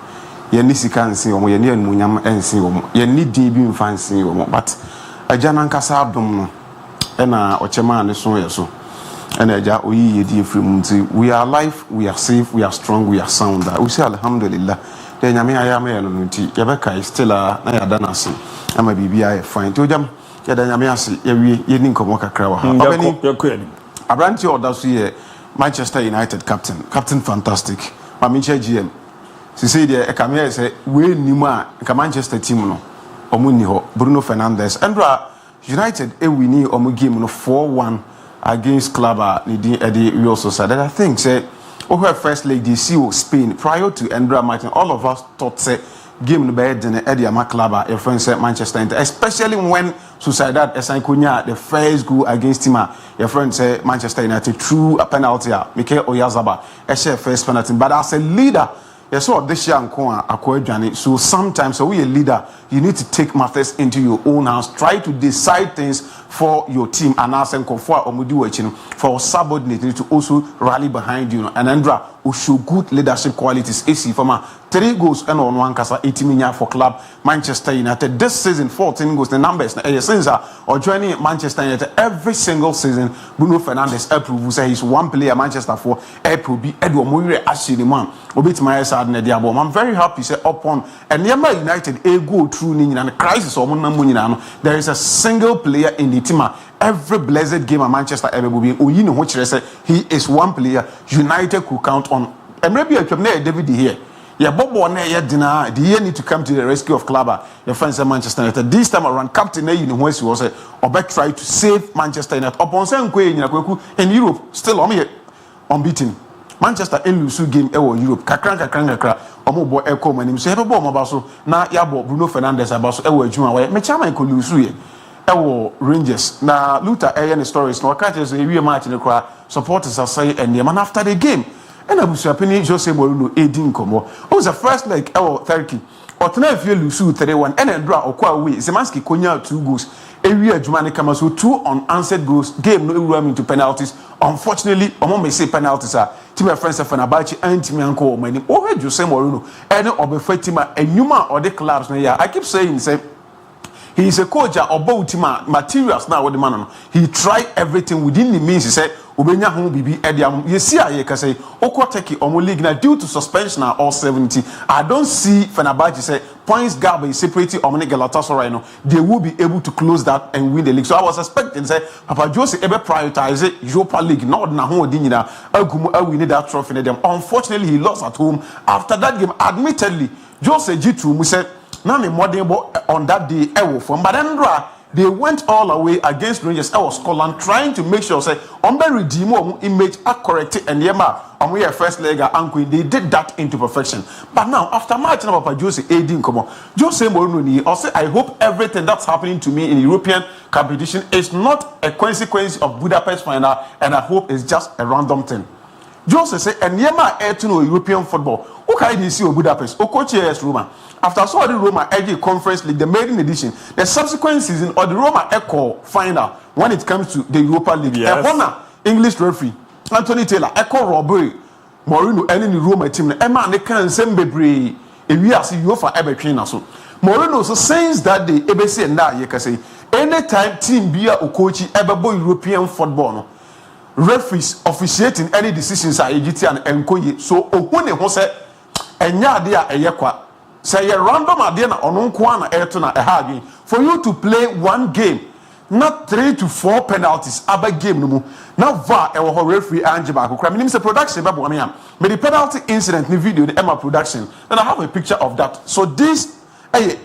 yen ni sika nsen omo yen ni anunyam ensen omo yen ni din bi mfa nsen omo but agana nkasa adom no e na ochema ne so ye so e na aja oyi ye di free mu nti we are alive, we are safe, we are strong, we are sound. We say alhamdulillah de nyame ayame no nti ye be kai still na ya dana se ama bibia e fine to jam ya da nyame ase ye wie ye ni nkomo kakra wa ha obani abranti order so ye Manchester United captain fantastic Mamiche GM she say there e come here say we nimu a ka Manchester team no omunni ho Bruno Fernandes Andra United e wini omu game no 4-1 against Club Eddie Real Sociedad. I think say over first leg the CEO Spain prior to Andra Martin all of us thought say game no be the Eddie Ama Club your friend said Manchester United especially when Sociedad Esankonya the first goal against him your friend say Manchester United through a penalty Mikel Oyarzabal share first penalty but as a leader yes so this year akwa so sometimes so we a leader you need to take matters into your own hands try to decide things for your team and ask them for for subordinates to also rally behind you and Andra who show good leadership qualities AC from 3 goals and on one kasa 80 million for club Manchester United this season 14 goals the numbers since or joining Manchester United every single season Bruno Fernandes approve say he's one player Manchester for approve be Edward Moire actually man obit my side na dia I'm very happy say upon and United a go through and crisis or there is a single player in the the team every blessed game at Manchester ABOU be oyi ne ho kire say he is one player United could count on. Emre bi atwam na David here. Yeah, Bobo na ye dina the year need to come to the rescue of Clubber. Your friends at Manchester United. This time around, captain na you know who was say Obek try to save Manchester United. Upon saying in Europe still unbeaten. Manchester lose game Europe. Kakra. Omo boy echo manim so ebe bo mo ba so na ya bo Bruno Fernandes abaso adwuma wa me chama ko lose ye Rangers na Luther the stories no catch say we match ne kra supporters are say and man after the game and abusuapeni Jose Mourinho edin komo it was the first leg Turkey otena if you lose 3-1 and endra okwa away Zemanski konya 2 goals ewi adwuma ne kama so 2 unanswered goals game no ewura into penalties unfortunately omo me say penalties are team friends of Fenerbahce anti-me anko mani o he Jose Mourinho ene obefa team enuma or the clubs na ya I keep saying say he is a coach about team materials now with the man he tried everything within the means he said obenya ho bibi ediam you see aye ka say okoteki omo league na due to suspension all 70 I don't see Fenerbahce say points gap is separating Omni Galatasaray no they will be able to close that and win the league so I was expecting say Papa Jose ebe prioritize Europa League not na ho odi nyina agumu win that trophy na them unfortunately he lost at home after that game admittedly Jose G2 mu said na me modern on that day from but then they went all the way against Rangers Scotland trying to make sure say on be redeem image correct and yema on we first leg anko they did that into perfection but now after match na Papa Jose edin come on Jose Mourinho ni or say I hope everything that's happening to me in European competition is not a consequence of Budapest final and I hope it's just a random thing. Jose say and yema to know European football who can you see Budapest o coach AS Roma after saw the Roma AG Conference League the maiden edition the subsequent season or the Roma Echo final when it comes to the Europa League yes. English referee Anthony Taylor Echo Robbery Mourinho any Roma team Emma ne kan sembebre ewi ase UEFA ebetwen na so Mourinho so since that day ebesi na ye ka say anytime team bia okochi ebebo European football no referees officiating any decisions are EGT and enkoye so ohune ho say enya ade a eyekwa say a random ade na ono nko na eto na ehagi for you to play one game not 3 to 4 penalties aba game no mu na va e wo referee anje ba kokra minim say production ba bo me the penalty incident ni video the Emma production and I have a picture of that so these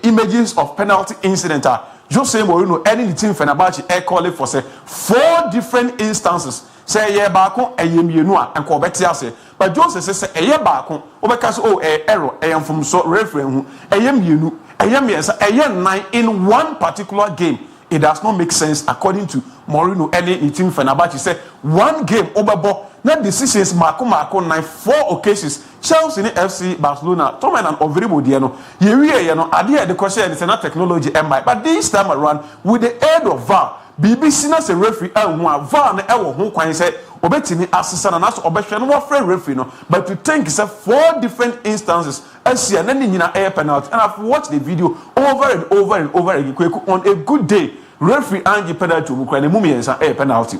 images of penalty incident are Jose Mourinho any team Fenerbahce call it for say 4 different instances say ye baako eyemienu a enko beti ase but Jose say eye baako obeka so error eyamfom so referee hu eyemienu eyemiesa eyen in one particular game it does not make sense according to Mourinho any team Fenerbahce say one game obebo na decisions mako 4 occasions Chelsea ni FC Barcelona Tomen and Overibo die no ye wie no ade e de question is na technology but this time around with the aid of VAR BBC na say referee hu a VAR na ewo ho kwan say obetimi asesa na so obehwe no wofre referee no but to think say 4 different instances asia na ni nyina air penalty and I've watched the video over and over again on a good day referee angi penalty mu kwan na mum yensa air penalty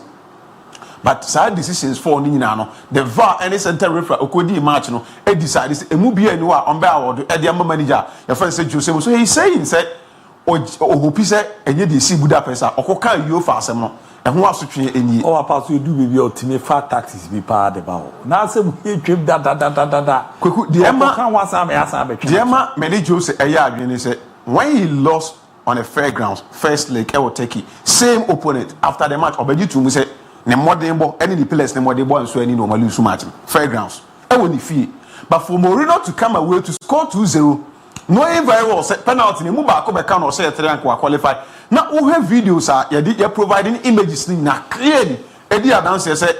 but side decisions for ni nyina no the VAR any center referee okodi match no e decide say emu bia ni wa on be award e de am manager your friend say Jose so he saying say hope say enye de si Budapest okoka UEFA asem no ehun asotwe eni o apa so edu bebi otime fa taxes bi pa de ba na asem e twem da kweku de ema kan wasa me asa betwe de ema manager say eya adwene say when he lost on a fairgrounds first leg e will take it same opponent after the match obeji tu mu say ne modern ball any the players ne modern ball so any no ma lose match fairgrounds e woni fie but for Mourinho to come away to score 2-0 knowing very well say penalty ne mu ba ko be kan o say 3 and qualify na wo have videos are you providing images na clearly e di advance say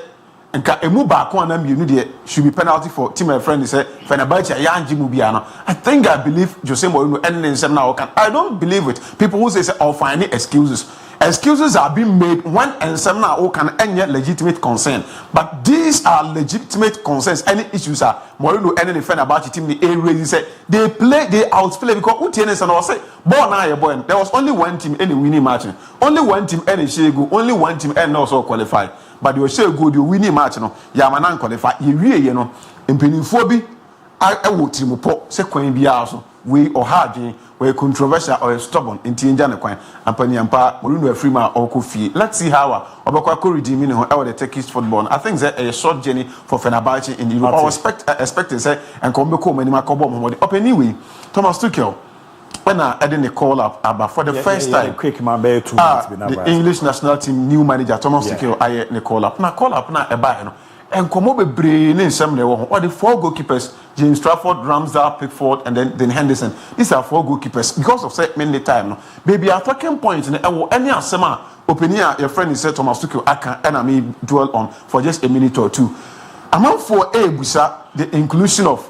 nka emu ba ko na mienu de should be penalty for team my friend say Fenerbahce ya anji mu bia no I believe Jose Mourinho and nsem na can I don't believe it people who say I'll find excuses are being made when nsem na o can any legitimate concern but these are legitimate concerns any issues are Mourinho and the Fenerbahce team the raise say they outplay because Utiene say ball na your boy there was only one team any winning match only one team any shego only one team and also qualify but you say good you winning match no ya manan qualify you wie no mpenimfo bi e wo team po se kwan bia so we or hard we controversial or stubborn in Tinjana Quine and Panyampa Mulu Freema or Kofi. Let's see how Obako redeeming how the Turkish football. I think that a short journey for Fenerbahce in Europe. I expect to say and come back home and Makobo. Up anyway, Thomas Tuchel. When I didn't call up about for the first time, quick man, the English national team new manager Thomas Tuchel, I call up. Now call up now a buy. And come over brain in some level. Or the 4 goalkeepers, James Trafford, Ramsdale, Pickford, and then Henderson. These are 4 goalkeepers because of set many time. No? Baby, our talking point in any asema opinion. Your friend is said Thomas Tuchel. I can enemy dwell on for just a minute or two. Among for Busa, the inclusion of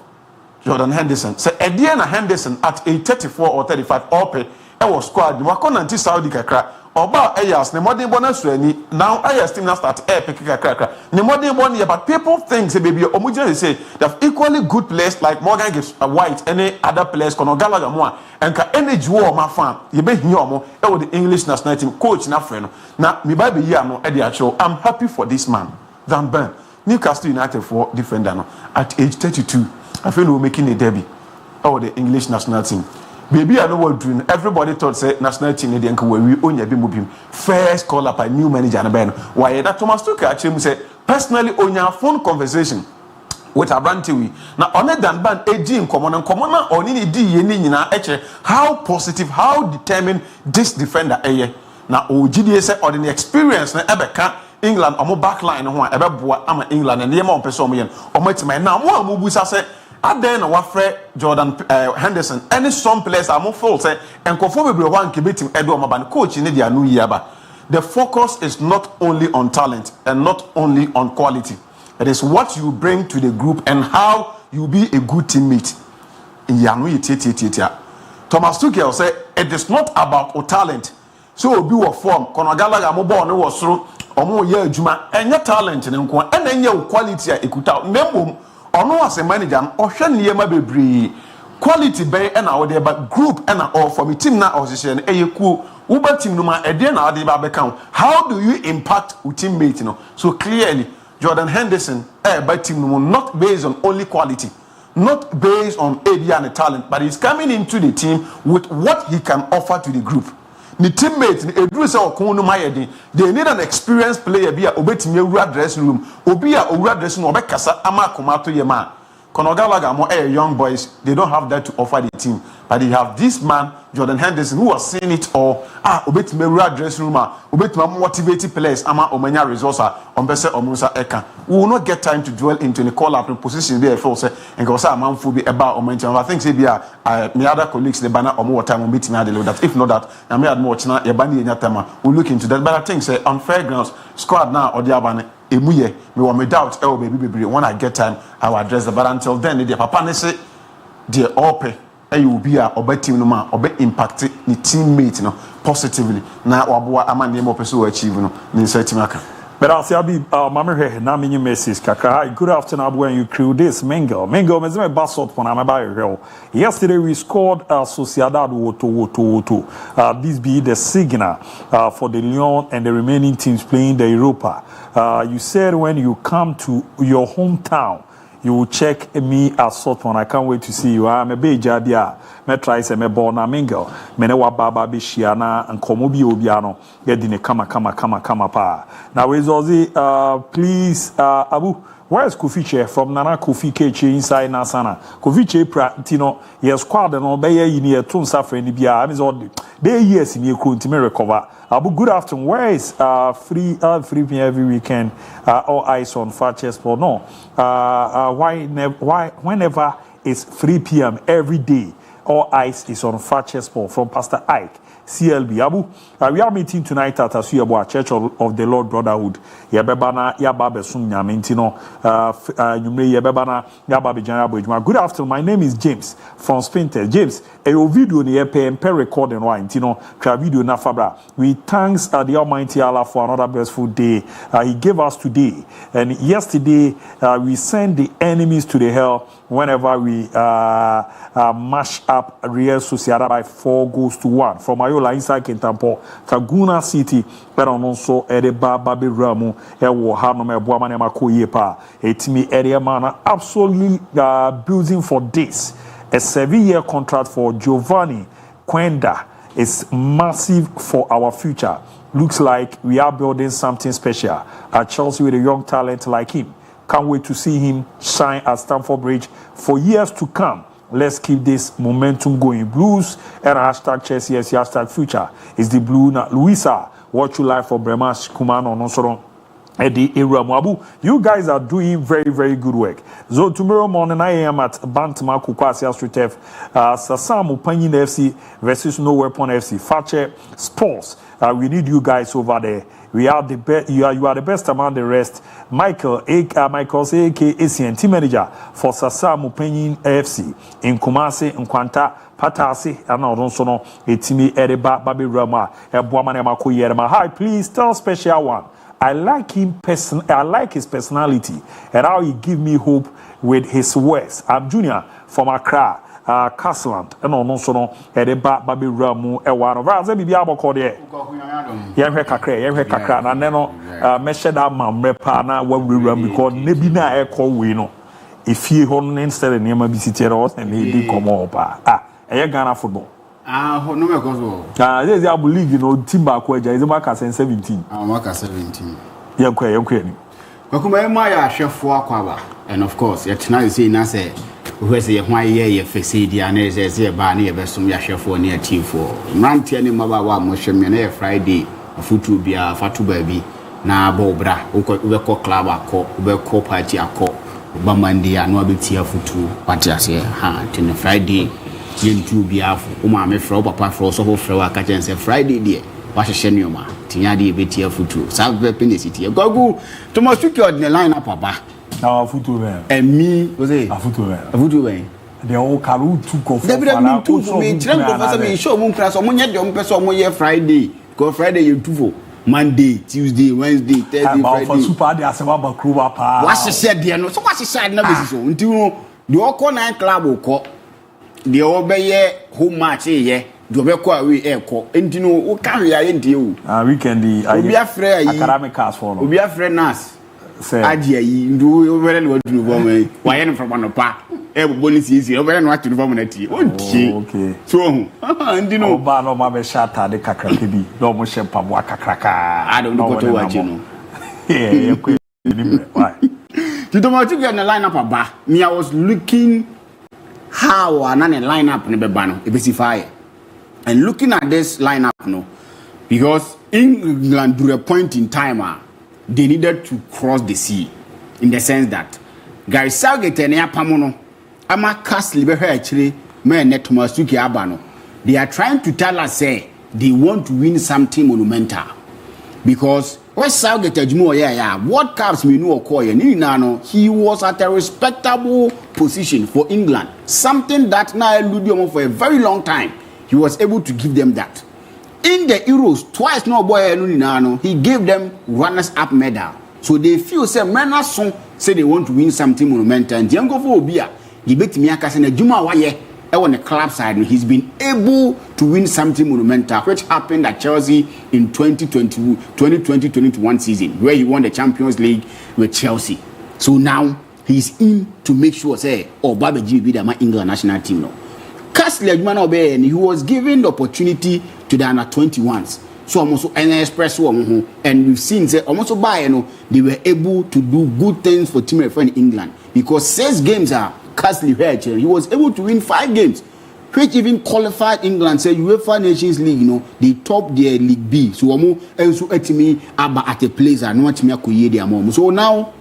Jordan Henderson. So Ediana Henderson at age 34 or 35 ope. I was squad. Wakon anti Saudi kakra. Oba ayas ne modern bonus ni now ayas team now start pick kakra. Ne modern one year, but people think say baby omuja say they have equally good players like Morgan Gibbs White, any other players kono Gallagher mo and ka energy war ma fan ye be hia omo e wo the English national team coach na friend na me ba be year no e dey actual. I'm happy for this man. Van Ben Newcastle United for defender no at age 32. I feel we're making a debut. Oh, the English national team. Baby, I know what doing. Everybody thought say national team they we only be moving. First call up a new manager and Ben. Why that Thomas Tuchel actually say personally on your phone conversation with Abrantewi. Now other than ban AG common or any D na how positive, how determined this defender now OGDA say or the experience na ebeka England omo backline ho ebeboa ama England and yema ompese omo yen omo tima now mo amubusa say aden na wafre Jordan Henderson any some players are more full say enkofo bebre ho anke betim edo omo ban coach ni dia no yia ba. The focus is not only on talent and not only on quality. It is what you bring to the group and how you be a good teammate. Thomas Tuchel said it is not about talent. So obi wo form kono Gallagher mo ball no wo soro omo ye adwuma enye talent ne nko enye quality a ekuta nembom ono as a manager ohwe niema bebre quality ben e na wo de ba group e na all for me team na opposition e ku uba team no ma e de na ade ba become. How do you impact your teammate no? So clearly Jordan Henderson by team no not based on only quality, not based on ABOU and talent, but he's coming into the team with what he can offer to the group. The teammates, they need an experienced player. Be a obetimi dressing room. Obia owura dressing room. Obekasa ama komato yema. Konogalaga mo young boys. They don't have that to offer the team. But they have this man, Jordan Henderson, who has seen it all. Obetimi dressing room. Obetimi motivated players. Ama omenya resources. Ombese omusa eka. We will not get time to dwell into the call-up position there. For say and go say man full be about omention. I think say be my other colleagues the banner or more time on meeting that. If not that, I may add more china yabani nyatama. We'll look into that. But I think say on fair grounds, squad now or the abane. Emuye, me want me doubt. Oh baby, when I get time, I will address the. But until then, the papa ne say, dear ope. You will be a team no man, obe impact the teammate no positively. Na waboa amane mo peso achieve no ni set maka. But I'll say Abi mama he na me message kaka. Good afternoon Abu and you crew this Mingo mezeme basot pon am ba real. Yesterday we scored Sociedad woto. This be the signal for the Lyon and the remaining teams playing the Europa. You said when you come to your hometown you will check me as sort one. I can't wait to see you. I'm a big jabia. Me try say me born a mingle. Me ne wa baba be shiana and komobi obiano. Get dine kama pa. Now is Ozzy please Abu, where is Kofi from Nana Kofi Keche inside Nasana? Kofi Pratino, yes squad and obey in here tun suffer in the bia. I'm all day years in your country recover. Abu, good afternoon. Where is free PM every weekend? All eyes on Fakye Sport. No. Whenever it's 3 p.m. every day, all eyes is on Fakye Sport from Pastor Ike. CLB Abu, we are meeting tonight at Asuyabo Church of the Lord Brotherhood. Yabebana Yababe Sunyamintino, Yumre Yabebana Yababe Janabojuma. Good afternoon. My name is James from Spinter. James, a video near PMP recording right, tra video na fabra. We thanks the Almighty Allah for another blessful day He gave us today. And yesterday we sent the enemies to the hell whenever we mash up Real Sociedad by 4-1 from Ayola inside Kentampo, Kaguna City, but also Edeba Babi Ramu, Ewo Hanome Buamanema Koyepa, Etimi area man absolutely building for this. A 7-year contract for Giovanni Quenda is massive for our future. Looks like we are building something special at Chelsea with a young talent like him. Can't wait to see him shine at Stamford Bridge for years to come. Let's keep this momentum going. Blues and hashtag Chelsea, hashtag future is the blue. Luisa, watch you live for Bremas Kumano Nosoro. Eddie Iramuabu, you guys are doing very, very good work. So tomorrow morning I am at Bantama Kukwasi Street F, Sasamu Panyin FC versus No Weapon FC. Fakye Sports. We need you guys over there. We are the best. You are the best among the rest. Michael's AK team manager for Sasamu Panyin FC in Kumasi, Nkwanta, Patasi, and also no Etimi Ereba Babi Rama, Ebuamane Yerma. Hi, please tell special one. I like him I like his personality and how he give me hope with his words. I'm Junior from Accra, Castleland, and also no Ereba Babi Ramu Ewano. Raza bibi aboko de. Yehwe kakra na neno meshe da mamrepa na wawura because nebi na ekọ we no. Ifie hon instead of name bi sitero and dey come up. Eye Ghana football. No me koso. This ABOU league, you know, team back where is Marcus 17. Marcus 17. Yeah, Kokuma ma ya hwefo akwaba. And of course, you tonight say na say we say why ye fese dia na say ba na ye besom ya hwefo na team for. Mrantie ne maba wa mo hweme na Friday afutu bia fatu ba bi na bobra we ko club akọ we ko party akọ ba mande anu abeti afutu party ase ha tin Friday yentu biafo o ma me fro papa fro so ho fro aka chen say Friday there wa hye nyoma tinya de beti afutu sa be penicity gogu Thomas Tuki on the line up papa na afutu be and me was it afutu be the all karu tu ko for na tu me tren go for me show mun kra so mun ye de on person mun ye Friday go Friday yentu fo Monday, Tuesday, Wednesday, Thursday, Friday. For super de asema ba kruba pa. What she said there no. So what she said na be so. Until no the Oko 9 club ko. The obeye home match ye. The obeko away e ko. Enti no o kan ya ye ntie o. Weekend obi afre ayi. Academics for no. Obi afre nas. Say adi ayi ndu obere no wadu no bomo. Wa ye no from anopa. E bo bonus easy. Obere no watu no bomo na tie. Okay. So enti no oba no ma be shata de kakraka bi. No mo she pabo kakraka. I don't know what to watch no. Yeah, why? The automatic get the lineup aba. Me I was looking how an lineup ne beba no ebesify. And looking at this lineup no because England drew a point in time they needed to cross the sea in the sense that Gary Southgate ne apamo no ama Castle be hwe akire me ne Thomas Tuchel aba no they are trying to tell us say they want to win something monumental because when Southgate adwuma ya World Cups me no okoye ni na no he was at a respectable position for England something that na elude for a very long time he was able to give them that in the Euros twice no boy no ni na no he gave them runners up medal so they feel say men say they want to win something monumental and dem go for obi a they betimi aka say na adwuma wa ye on the club side he's been able to win something monumental which happened at Chelsea in 2020-2021 season where he won the Champions League with Chelsea. So now he's in to make sure say Baba GB the England national team no. Castle and he was given the opportunity to the under 21s. So almost an express one and we've seen say almost by they were able to do good things for team in England because 6 games are Castle he was able to win 5 games, which even qualified England. Say UEFA Nations League, they top their League B. So also etimi aba at a place and no etimi akoye their mom. So now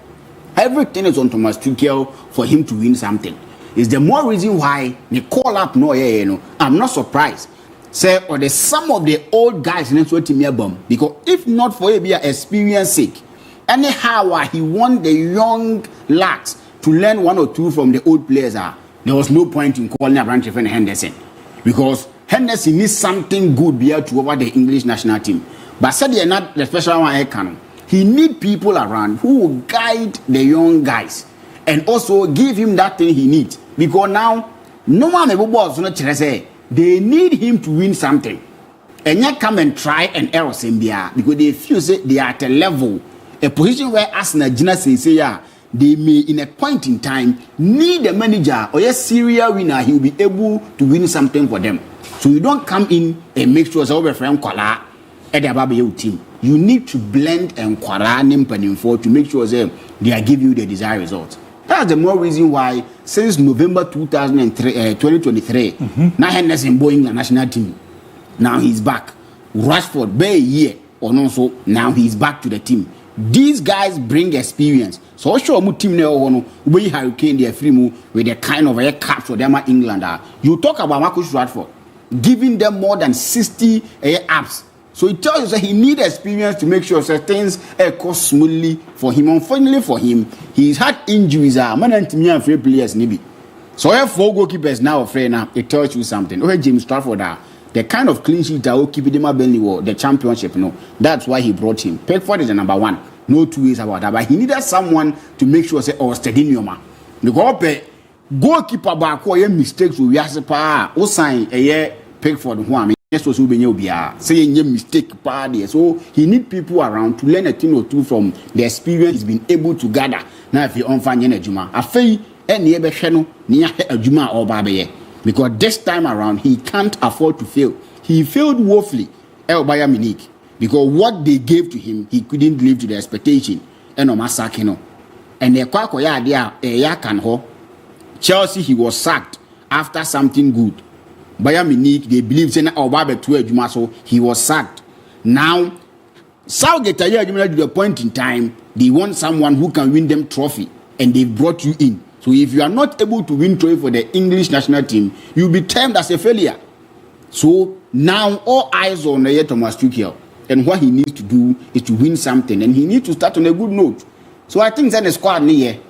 everything is on Thomas Tuchel for him to win something. Is the more reason why they call up I'm not surprised. Say or the some of the old guys in etimi abom because if not for experience sake, anyhow he want the young lads to learn 1 or 2 from the old players there was no point in calling a branch of Henderson because Henderson needs something good here to over the English national team. But said they're not the special one I can. He need people around who will guide the young guys and also give him that thing he needs. Because now no one say they need him to win something. And yet come and try and error because they feel say they are at a level, a position where Arsenal Gina say they may, in a point in time, need a manager or a serial winner. He will be able to win something for them. So you don't come in and make sure that friend Kwala at the ABOU team. You need to blend and Kwala and for to make sure that they are giving you the desired results. That's the more reason why since November 2023, now Henderson Boeing the national team. Now he's back. Rashford, by a year or no, so now he's back to the team. These guys bring experience. So show mu team now we Hurricane the free move with the kind of a cap for them England. You talk about Marcus Rashford giving them more than 60 apps. So it tells you that he needs experience to make sure that things go smoothly for him. Unfortunately for him, he's had injuries. Man and me and free players maybe. So I have 4 goalkeepers now afraid now. It tells you something. Okay, James Trafford the kind of clean sheet that will keep him at the championship. No, that's why he brought him. Pickford is the number 1. No 2 ways about that. But he needed someone to make sure say steady Nioma. Because goalkeeper back or mistakes we have to sign a year Pickford who I mean. So saying a mistake party. So he need people around to learn a thing or two from the experience he's been able to gather. Now if you unfind a Juma, I feel any ever channel near a Juma or Babaye. Because this time around he can't afford to fail. He failed woefully El Bayern Munich. Because what they gave to him, he couldn't live to the expectation. And no Masakino. And the Kwakoya there can ho. Chelsea he was sacked after something good. Bayern Munich, they believe saying so he was sacked. Now, Southgate to the point in time, they want someone who can win them trophy, and they brought you in. So if you are not able to win trophy for the English national team, you'll be termed as a failure. So now all eyes on Thomas Tuchel, and what he needs to do is to win something, and he needs to start on a good note. So I think that the squad near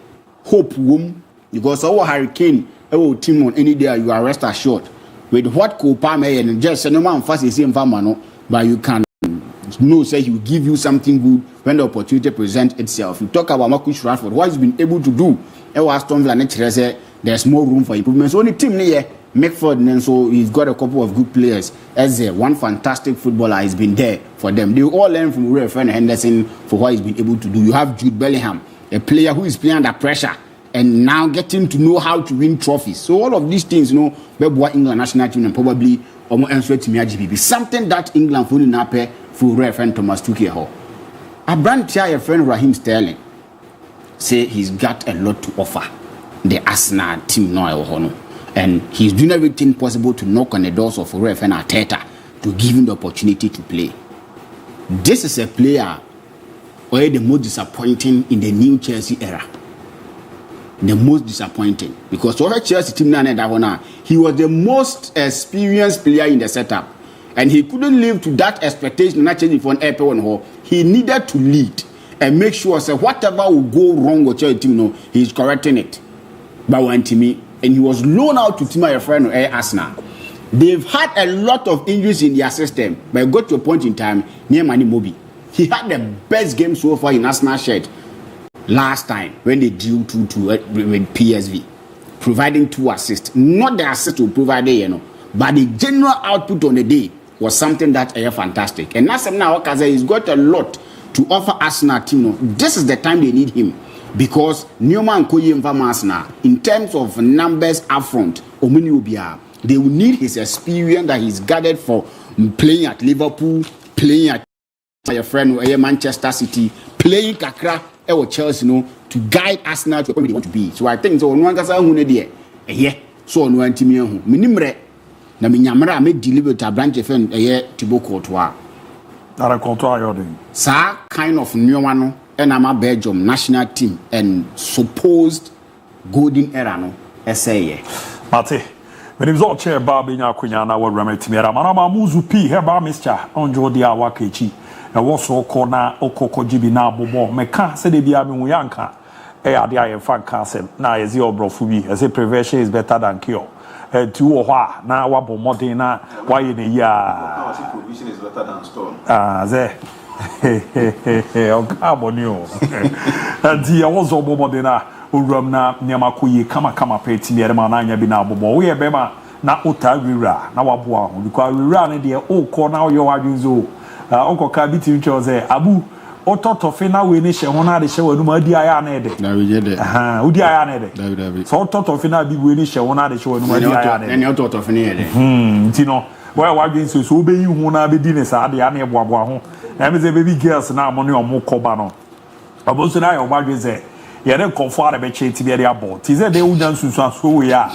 hope room because our Hurricane, our team on any day you are rest assured. With what Copa may and just no man fast is same famano, but you can know say he will give you something good when the opportunity presents itself. You talk about Marcus Rashford, what he's been able to do. There's more room for improvement. So only team here, McFord, and so he's got a couple of good players. As one fantastic footballer has been there for them. They all learn from Ray and Henderson for what he's been able to do. You have Jude Bellingham, a player who is playing under pressure. And now getting to know how to win trophies. So all of these things, what England national team and probably almost to me GBB. Something that England for the for reference Thomas Tuchel. A brand your friend Raheem Sterling say he's got a lot to offer the Arsenal team now, and he's doing everything possible to knock on the doors of reference Arteta to give him the opportunity to play. This is a player where the most disappointing in the new Chelsea era. The most disappointing because for Chelsea team he was the most experienced player in the setup, and he couldn't live to that expectation. Not changing for an airport. He needed to lead and make sure that whatever will go wrong with Chelsea team, he's correcting it. But when Timmy and he was loaned out to Timmy, your friend Arsenal. They've had a lot of injuries in their system, but got to a point in time near Mani Mobi. He had the best game so far in Arsenal shirt. Last time when they drew 2-2 with PSV, providing 2 assists, not the assist to provide but the general output on the day was something that is fantastic. And that's now he's got a lot to offer Arsenal team. This is the time they need him because Newman Koye and Arsenal in terms of numbers up front, they will need his experience that he's gathered for playing at Liverpool, playing at your friend Manchester City, playing Kakra. Chelsea, to guide Arsenal to where they want to be. So I think so. One can say who there, so no antimia who minimre na minyamra make deliver to branch defend Thibaut Courtois. That Courtois yoding. Sir, kind of new one and I'm a Belgium national team and supposed golden era no essay. Mate, when it was all chair Barbie Kunyana were remittimera, Manama Muzu P, Herba Mr. Onjo dia Wakechi. And what's so called now, Okoko Jibi na Bobo, Meka, said the Biamu Yanka, Adia and Fan Castle, now is your brofubi, as a prevention is better than cure. 2 or what, now Wabo Modena, why in a year? Provision is better than stone. There. Carbonio. And the was Obo Modena, Uramna, Nyamakuyi, Kama Peti, Yermana, Bina Bobo, we are Bema, na Utavira, now Abua, because we ran in the old corner, your Aguzo. Uncle Kabiti chose ABOU Ototofina we ni she wona de she wanu ma di aya na ede. Na we de. Udi aya na ede. David. So ototofina bi we ni she wona de she wanu ma di aya na ede. Eni ototofina ede. Nti no, boy wadwen so obeyi hu na be di ne sa de ya na eboaboa ho. Na me say baby girls na mo ne omo koba no. Aboso na ya wadwen say yere nkofo ara be che ti be de abo. Ti say de unya nsusu aso we ya.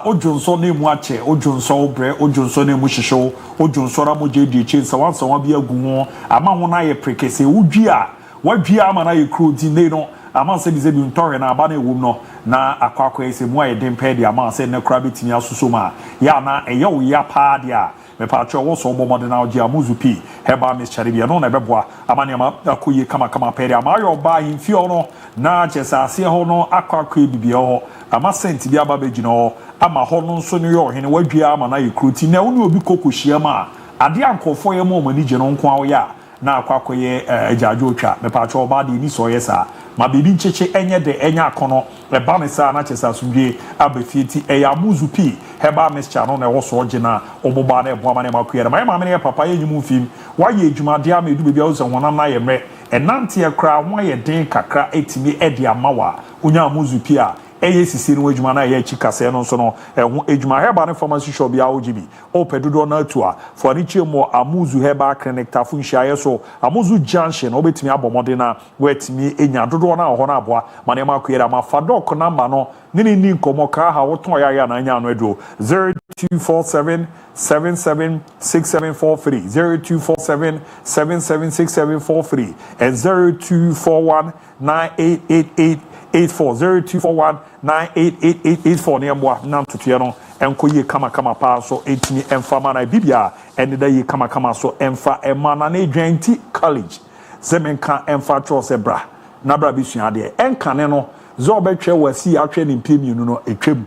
Ojonso na mu ache, ojonso obre, ojonso na mu hihyew, ojonso ra mo je di che nsa wansa wa bi agu ho. Ama ho na ye prekese udwi a, wadwi ama na ye kro di ne no. Ama se bi ntore na aba na ewum no na akwakwa ese mu aye dempe de ama se ne kra betimi asuso ma ya na eye wo ya pa de a me pa twa wo so bomo de na oji amuzu pi heba miss charibia no na beboa ama ne ma akoye kama pere ama yo ba himfi ono na chesa ase ho no akwakwa bibia ho ama senti bi aba begina ho ama ho no nso ne yo hene wadua ama na ye kruti na wo ne obi kokohia ma ade ankofo ye mo mani je no nko awo ya na akwakoye ejajo otwa me pa twa oba de ni so yesa ma bibi ncheche enye de enya akono eba ne sa na chesa sumdwe abefieti eya muzupi heba mescha no na wo so ogina oboba na ebo ma ne makuye ma ma ne papa ye nyimu fim wa ye adwuma de amedu bibia wo so wona na ye mre enante ye kra wa ye den kakra etimi ede amawa onya muzupi a eye sisi no adwuma na ye chikase no so no eho adwuma heba ne pharmacy shop ya ogibi o pedodo na atua for ni chemo amuzu heba clinic tafu nhia so amuzu junction obetimi abomode na wetimi enya dodo na ho na aboa mane makuye ma fadok number no ni nkomo ka ha woton ya na anya no edo 0247 776743 0247 776743 and 0241 9888 0241988884 ne mboa nam tutuye no enko ye kama pa so etimi emfa na bibia ene da ye kama so emfa emana na adwanti college zemenka emfa trose bra na bra bisua de enka ne no zo betwe wasi atwe ne mpemiunu no etwem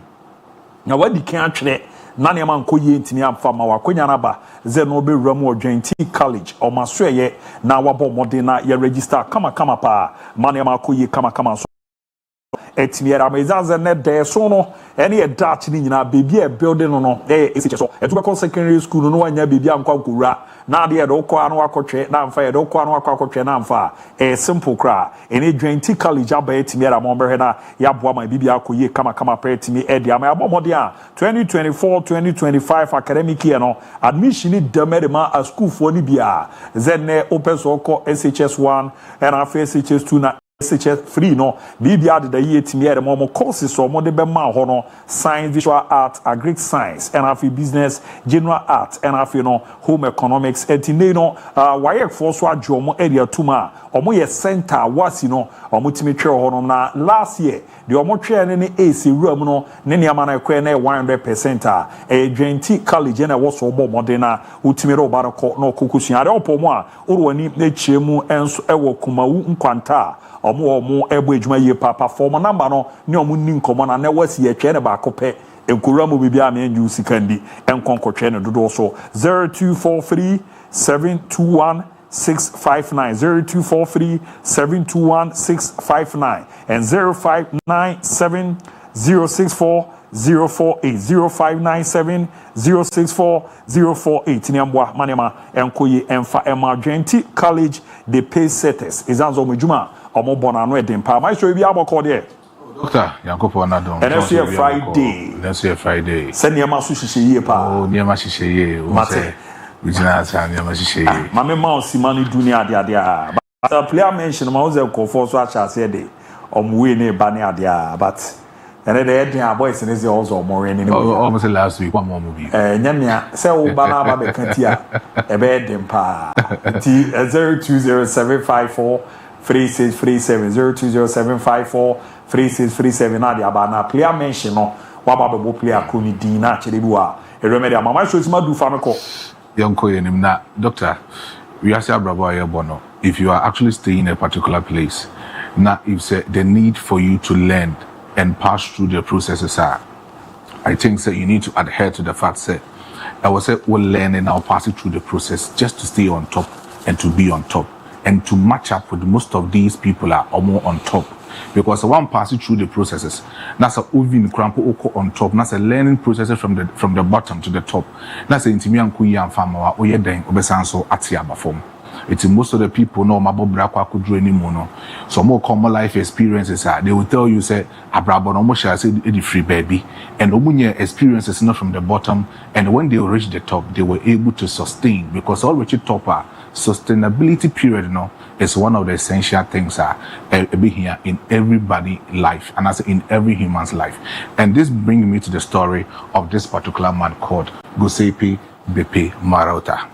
na wadi kan atwe na ne ma nko ye ntimi amfa ma wakonya na ba ze no be wram adwanti college o maso ye na wabo modern na ye register kama pa ma ne ma ko ye kama so etimiera mezaze ne de so no ene e dach ni nyina baby e building no esiche so etuko secondary school no wanya baby ankwa nkura na de do ko anu akotwe na mfa e do ko anu akotwe na mfa simple kra ene dwanti college aba etimiera mo berhe na ya boa ma baby akoye kama pa etimi e de ama abomode a 2024-2025 academic year no admission ni demerema a school for ni bia zenne open so ko SHS1 and SHS2 na SHS free no bibia de ye timiere mo courses so mo de be ma ho no science, visual art, agric science and afi business, general art and afi no home economics etine no wire for so adwo mo area tuma omo ye center wasi no omo timi twe ho no na last year de omo twe ne AC room no ne ne ama na ekwe na 100% a Dwenti college na wo so bo modern na utimi ro ba no kokusua de opomo a orwani na chiemu enso ewo kumawu nkwanta omo ebo adwuma ye papa form number no ne omo ni nkomo na wasi etwe ne ba kope enkura mo bibia me nyu sikandi enkonkotwe ne dodo so 0243 721 659 0243 721 659 and 0597 064 048 0597 064 048 Niambwa manema enkoye emfa emergency college the pay setters izanzo mejuma omo bona no edempa my show bi aboko de Doctor Yankopo Nadon and that's your Friday send your masu hihye pa oh niam hihye o say Ujina sa niam hihye mame ma osimani dunia ade but player mention ma oze ko so acha se de omwe ne ba ne ade but and the boys in this also more in almost last week one more movie nyanya say o ba na ba be katia e be dem pa t 020754 3637 020754 3637 na dia ba na player mention no wa ba be player ko ni din na kire bi wa e remedy mama so ma du fa me ko yonko yenim na doctor we are say brabo aye bono if you are actually staying in a particular place now if say the need for you to learn and pass through the processes are I think that you need to adhere to the fact that I was say we'll learn and I'll pass it through the process just to stay on top and to be on top and to match up with most of these people are more on top because one passing through the processes that's a uvin crampo on top that's a learning process from the bottom to the top that's a intimian kuya farmer or ye den obesanso atiaba form It's most of the people know about Brakwa could do anymore. No? So more common life experiences they will tell you say Abrabo no more shall say the free baby. And Omunye experiences not from the bottom, and when they reach the top, they were able to sustain because already topper sustainability period is one of the essential things be here in everybody's life, and as in every human's life. And this brings me to the story of this particular man called Giuseppe Beppe Marotta.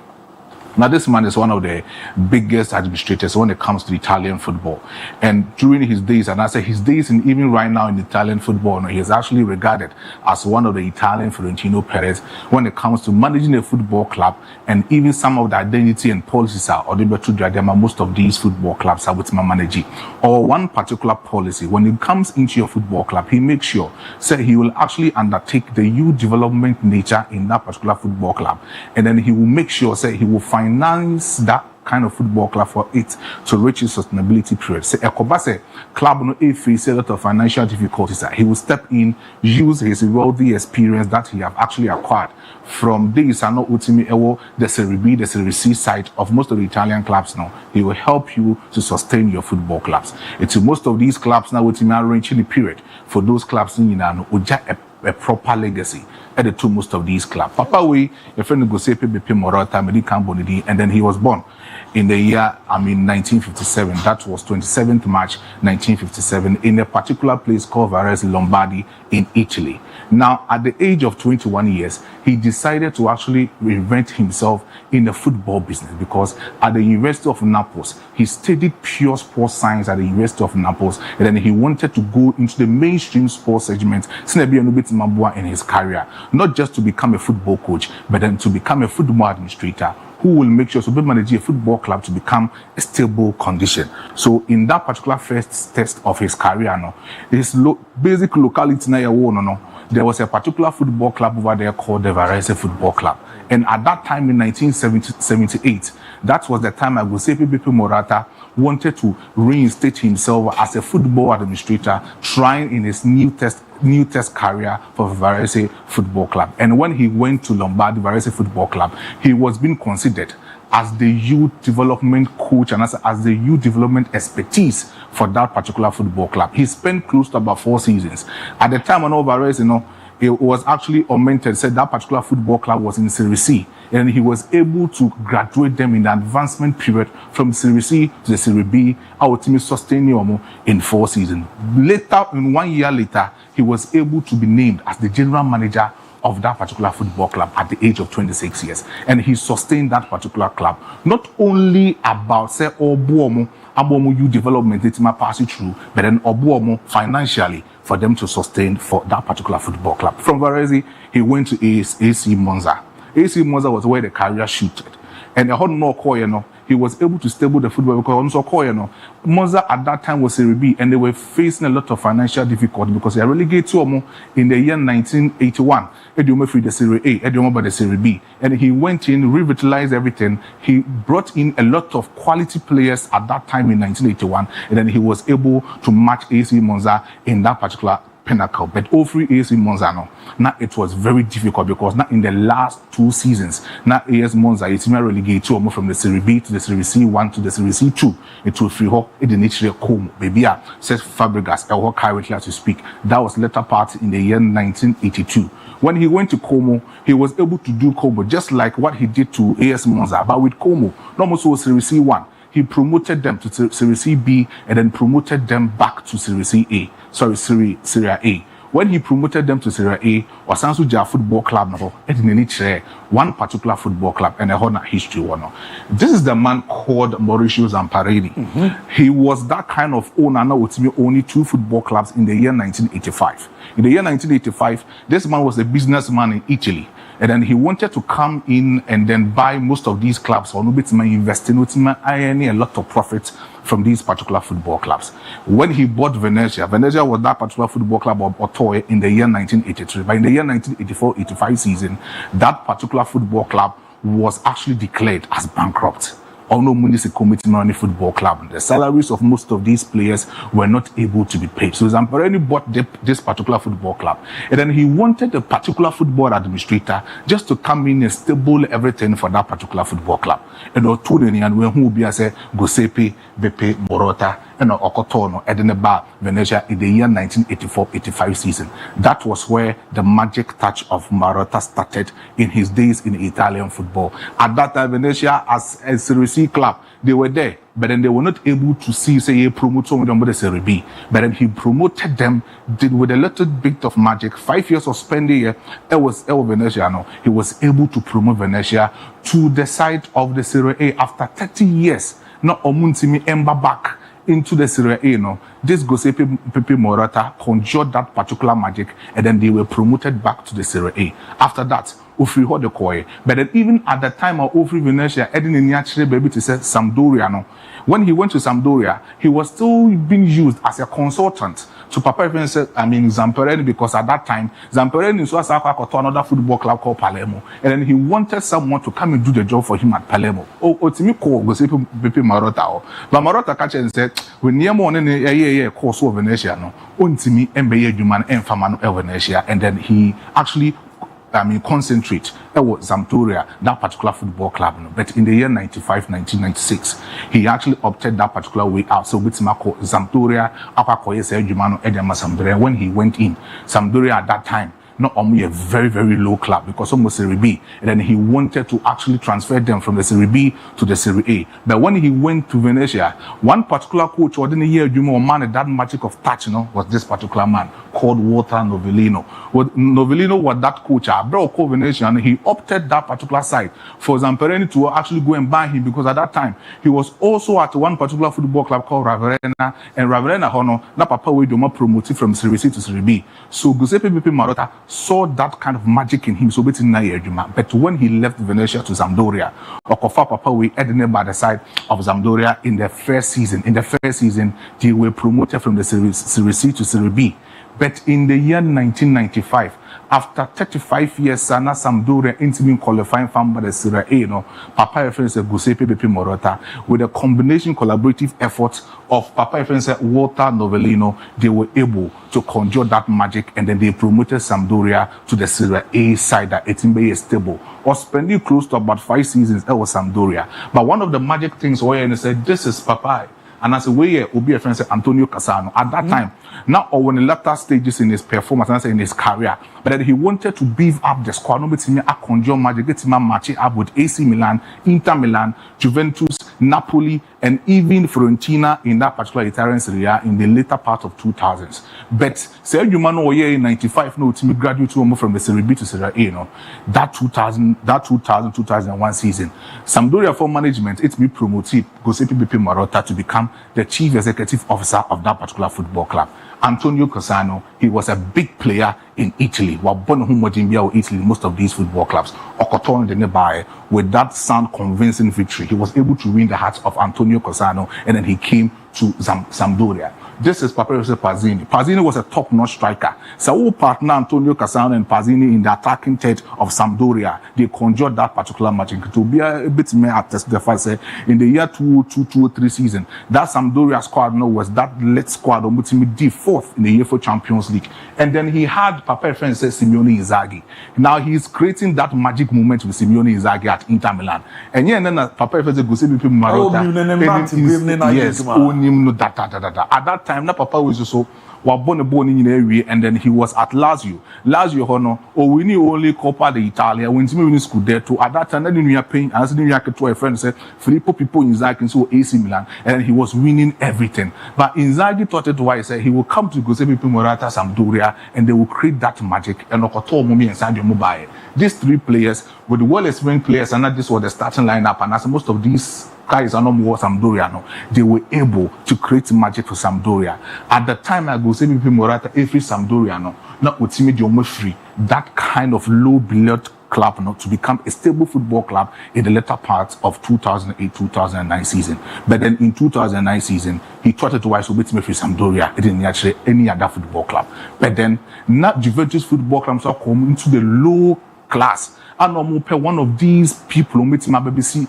Now, this man is one of the biggest administrators when it comes to Italian football. And during his days, and I say his days, and even right now in Italian football, he is actually regarded as one of the Italian Florentino Perez when it comes to managing a football club, and even some of the identity and policies are most of these football clubs are with my manager. Or one particular policy, when it comes into your football club, he makes sure say he will actually undertake the youth development nature in that particular football club. And then he will make sure say he will finance that kind of football club for it to reach its sustainability period. Say Ekobase club no face a lot of financial difficulties. He will step in, use his wealthy experience that he have actually acquired from this and not ultimately the Serie B, the Serie C side of most of the Italian clubs now. He will help you to sustain your football clubs. It's most of these clubs now ultimately arranging the period for those clubs in a proper legacy at the two most of these clubs. Papa we a friend Giuseppe Beppe Marotta, and then he was born in the year 1957. That was 27th March 1957 in a particular place called Varese, Lombardy in Italy. Now, at the age of 21 years, he decided to actually reinvent himself in the football business because at the University of Naples, he studied pure sports science at the University of Naples, and then he wanted to go into the mainstream sports segment in his career, not just to become a football coach, but then to become a football administrator who will make sure to be manage a football club to become a stable condition. So in that particular first test of his career, his basic locality there was a particular football club over there called the Varese Football Club. And at that time in 1978, that was the time Giuseppe Beppe Marotta wanted to reinstate himself as a football administrator, trying in his new test career for Varese Football Club. And when he went to Lombardy Varese Football Club, he was being considered as the youth development coach and as the youth development expertise for that particular football club. He spent close to about 4 seasons. At the time when Varese, it was actually augmented, said that particular football club was in Serie C, and he was able to graduate them in the advancement period from Serie C to the Serie B, ultimately sustaining in 4 seasons. Later, in 1 year later, he was able to be named as the general manager of that particular football club at the age of 26 years. And he sustained that particular club. Not only about, say, Obuomo youth development, it's my pass it through, but then Obuomo financially for them to sustain for that particular football club. From Varese, he went to AC Monza. AC Monza was where the career shooted. And the whole no he was able to stable the football because Monza at that time was Serie B, and they were facing a lot of financial difficulty because they relegated to in the year 1981. Edioma free the Serie A, Edioma by the Serie B, and he went in, revitalized everything. He brought in a lot of quality players at that time in 1981, and then he was able to match AC Monza in that particular pinnacle. But all three AC Monza now it was very difficult because now in the last 2 seasons, now AS Monza it's relegated from the Serie B to the Serie C1 to the Serie C2. It was free in the nature Como. Baby, says Fabregas, currently as we speak. That was later part in the year 1982. When he went to Como, he was able to do Como just like what he did to AS Monza, but with Como, not so Serie C1. He promoted them to Serie C B and then promoted them back to Serie Serie A. When he promoted them to Serie A, Wasansu Ja Football Club, one particular football club, and a whole history. This is the man called Mauricio Zamparelli. He was that kind of owner, now with me only 2 football clubs in the year 1985. In the year 1985, this man was a businessman in Italy. And then he wanted to come in and then buy most of these clubs or investing with a lot of profits from these particular football clubs. When he bought Venezia was that particular football club of Otoe in the year 1983. But in the year 1984-85 season, that particular football club was actually declared as bankrupt. or no municipal committee money football club. The salaries of most of these players were not able to be paid. So Zamperoni bought this particular football club, and then he wanted a particular football administrator just to come in and stable everything for that particular football club. And to the and when who be say Giuseppe Beppe Morota and Okotono Edeneba Venezia in the year 1984-85 season. That was where the magic touch of Marotta started in his days in Italian football. At that time, Venezia as a Serie C club, they were there, but then they were not able to see, say, promote some of them with the Serie B. But then he promoted them, did with a little bit of magic. 5 years of spending here, it was Venezia. No, he was able to promote Venezia to the side of the Serie A after 30 years. Now, Omuntimi Emba back into the Serie A, this Giuseppe Pepe Morata conjured that particular magic, and then they were promoted back to the Serie A. After that, Ofri had the Koye. But then even at the time of Ofri Venezia, Edin Inyachire baby to say Sampdoria, when he went to Sampdoria, he was still being used as a consultant to Papa Zamperoni, because at that time, Zamperoni was to another football club called Palermo. And then he wanted someone to come and do the job for him at Palermo. Otimi called Giuseppe Pepe Marotta. But Marotta catch and said, when near morning, course of Venezia, Ontimi Mbeye Juman and Famano Venezia. And then he actually concentrate with Sampdoria, that particular football club. But in the year 1996, he actually opted that particular way out. So with Marco Sampdoria, when he went in, Sampdoria at that time, not only a very, very low club because almost Serie B, and then he wanted to actually transfer them from the Serie B to the Serie A. But when he went to Venezia, one particular coach or didn't hear man that magic of touch, was this particular man called Walter Novellino. Novellino was that coach, called Venezia, and he opted that particular side for Zamperoni to actually go and buy him, because at that time he was also at one particular football club called Ravenna, and Ravenna na papa we do more promoted from Serie C to Serie B. So Giuseppe Pepe Marotta saw that kind of magic in him, so but when he left Venezia to Sampdoria, Okofa Papa we Edine by the side of Sampdoria in the first season. In the first season, they were promoted from the Serie C to Serie B. But in the year 1995, after 35 years, Sana Sampdoria intimate qualifying from the Serie A, Papa reference Giuseppe Pepe Marotta, with a combination collaborative effort of Papa reference Walter Novellino, they were able to conjure that magic, and then they promoted Sampdoria to the Serie A side that Etimbe is stable. Or spending close to about 5 seasons, it was Sampdoria. But one of the magic things where he said, this is Papa. And as a way, will be a friend Antonio Cassano. At that time, now or when the latter stages in his performance, and in his career, but then he wanted to beef up the squad. No, a conjure magic, get him matching up with AC Milan, Inter Milan, Juventus, Napoli, and even Fiorentina in that particular Italian Serie A in the later part of 2000s. But say you man in 95, no, to graduate from the Serie B to Serie A, that 2001 season, Sampdoria for management, it's me promoted Giuseppe Pepe Marotta to become the chief executive officer of that particular football club. Antonio Cassano, he was a big player in Italy. Italy, most of these football clubs. Okoton the nearby, with that sound convincing victory, he was able to win the hearts of Antonio Cassano, and then he came to Sampdoria. This is Papa Pazzini. Pazzini was a top-notch striker. So partner Antonio Cassano and Pazzini in the attacking third of Sampdoria, they conjured that particular magic. To be a bit more attest the fact that in the year 2002-2003 season, that Sampdoria squad was that late squad on D fourth in the UEFA Champions League. And then he had Papa Francis Simeone Inzaghi. Now he's creating that magic moment with Simeone Inzaghi at Inter Milan. And yeah, then Papa Francis Giuseppe Marotta. Yes, at that time, na Papa was also and then he was at Lazio. Lazio hono we need only Coppa d'Italia when we win Scudetto. At that time, then we are paying as we are to a friend said Filippo Pippo Inzaghi so AC Milan, and he was winning everything. But Inzaghi thought it wise, he will come to Giuseppe Marotta Sampdoria, and they will create that magic and Okoto Mumi and Sadio Mobile. These three players with the well-experienced players, and not this was the starting lineup, and as most of these guys are no more Sampdoria, they were able to create magic for Sampdoria. At the time, I go say Marotta every Sampdoria, not with MON-FRI, that kind of low-below club to become a stable football club in the later part of 2008-2009 season. But then in 2009 season, he thought it was with me for Sampdoria. It didn't actually any other football club. But then, not Juventus football clubs are coming into the low class. and one of these people BBC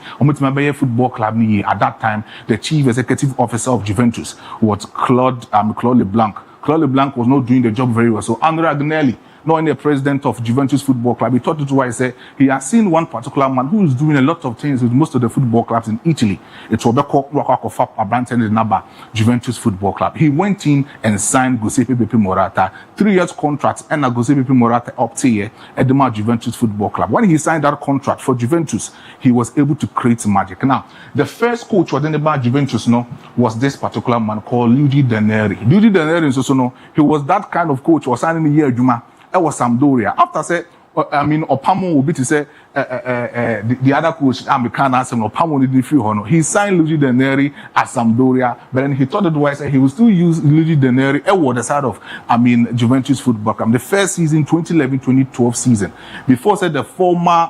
football club at that time. The chief executive officer of Juventus was Claude Leblanc. Claude Leblanc was not doing the job very well. So Andrea Agnelli, not the president of Juventus Football Club, he thought it was he has seen one particular man who is doing a lot of things with most of the football clubs in Italy. It's Roberto Naba, Juventus Football Club. He went in and signed Giuseppe Pepe Morata, 3 years contract, and Giuseppe Pepe Morata up to here at the Juventus Football Club. When he signed that contract for Juventus, he was able to create magic. Now, the first coach within the Juventus was this particular man called Luigi Deneri. Luigi Deneri, he was that kind of coach, was signing a year Juma. It was Sampdoria. After Opamo will be to say the other coach, Opamo didn't free honor. He signed Luigi Deneri at Sampdoria, but then he thought it was he would still use Luigi Deneri at the side of Juventus Football Club. The first season, 2011-2012 season, before the former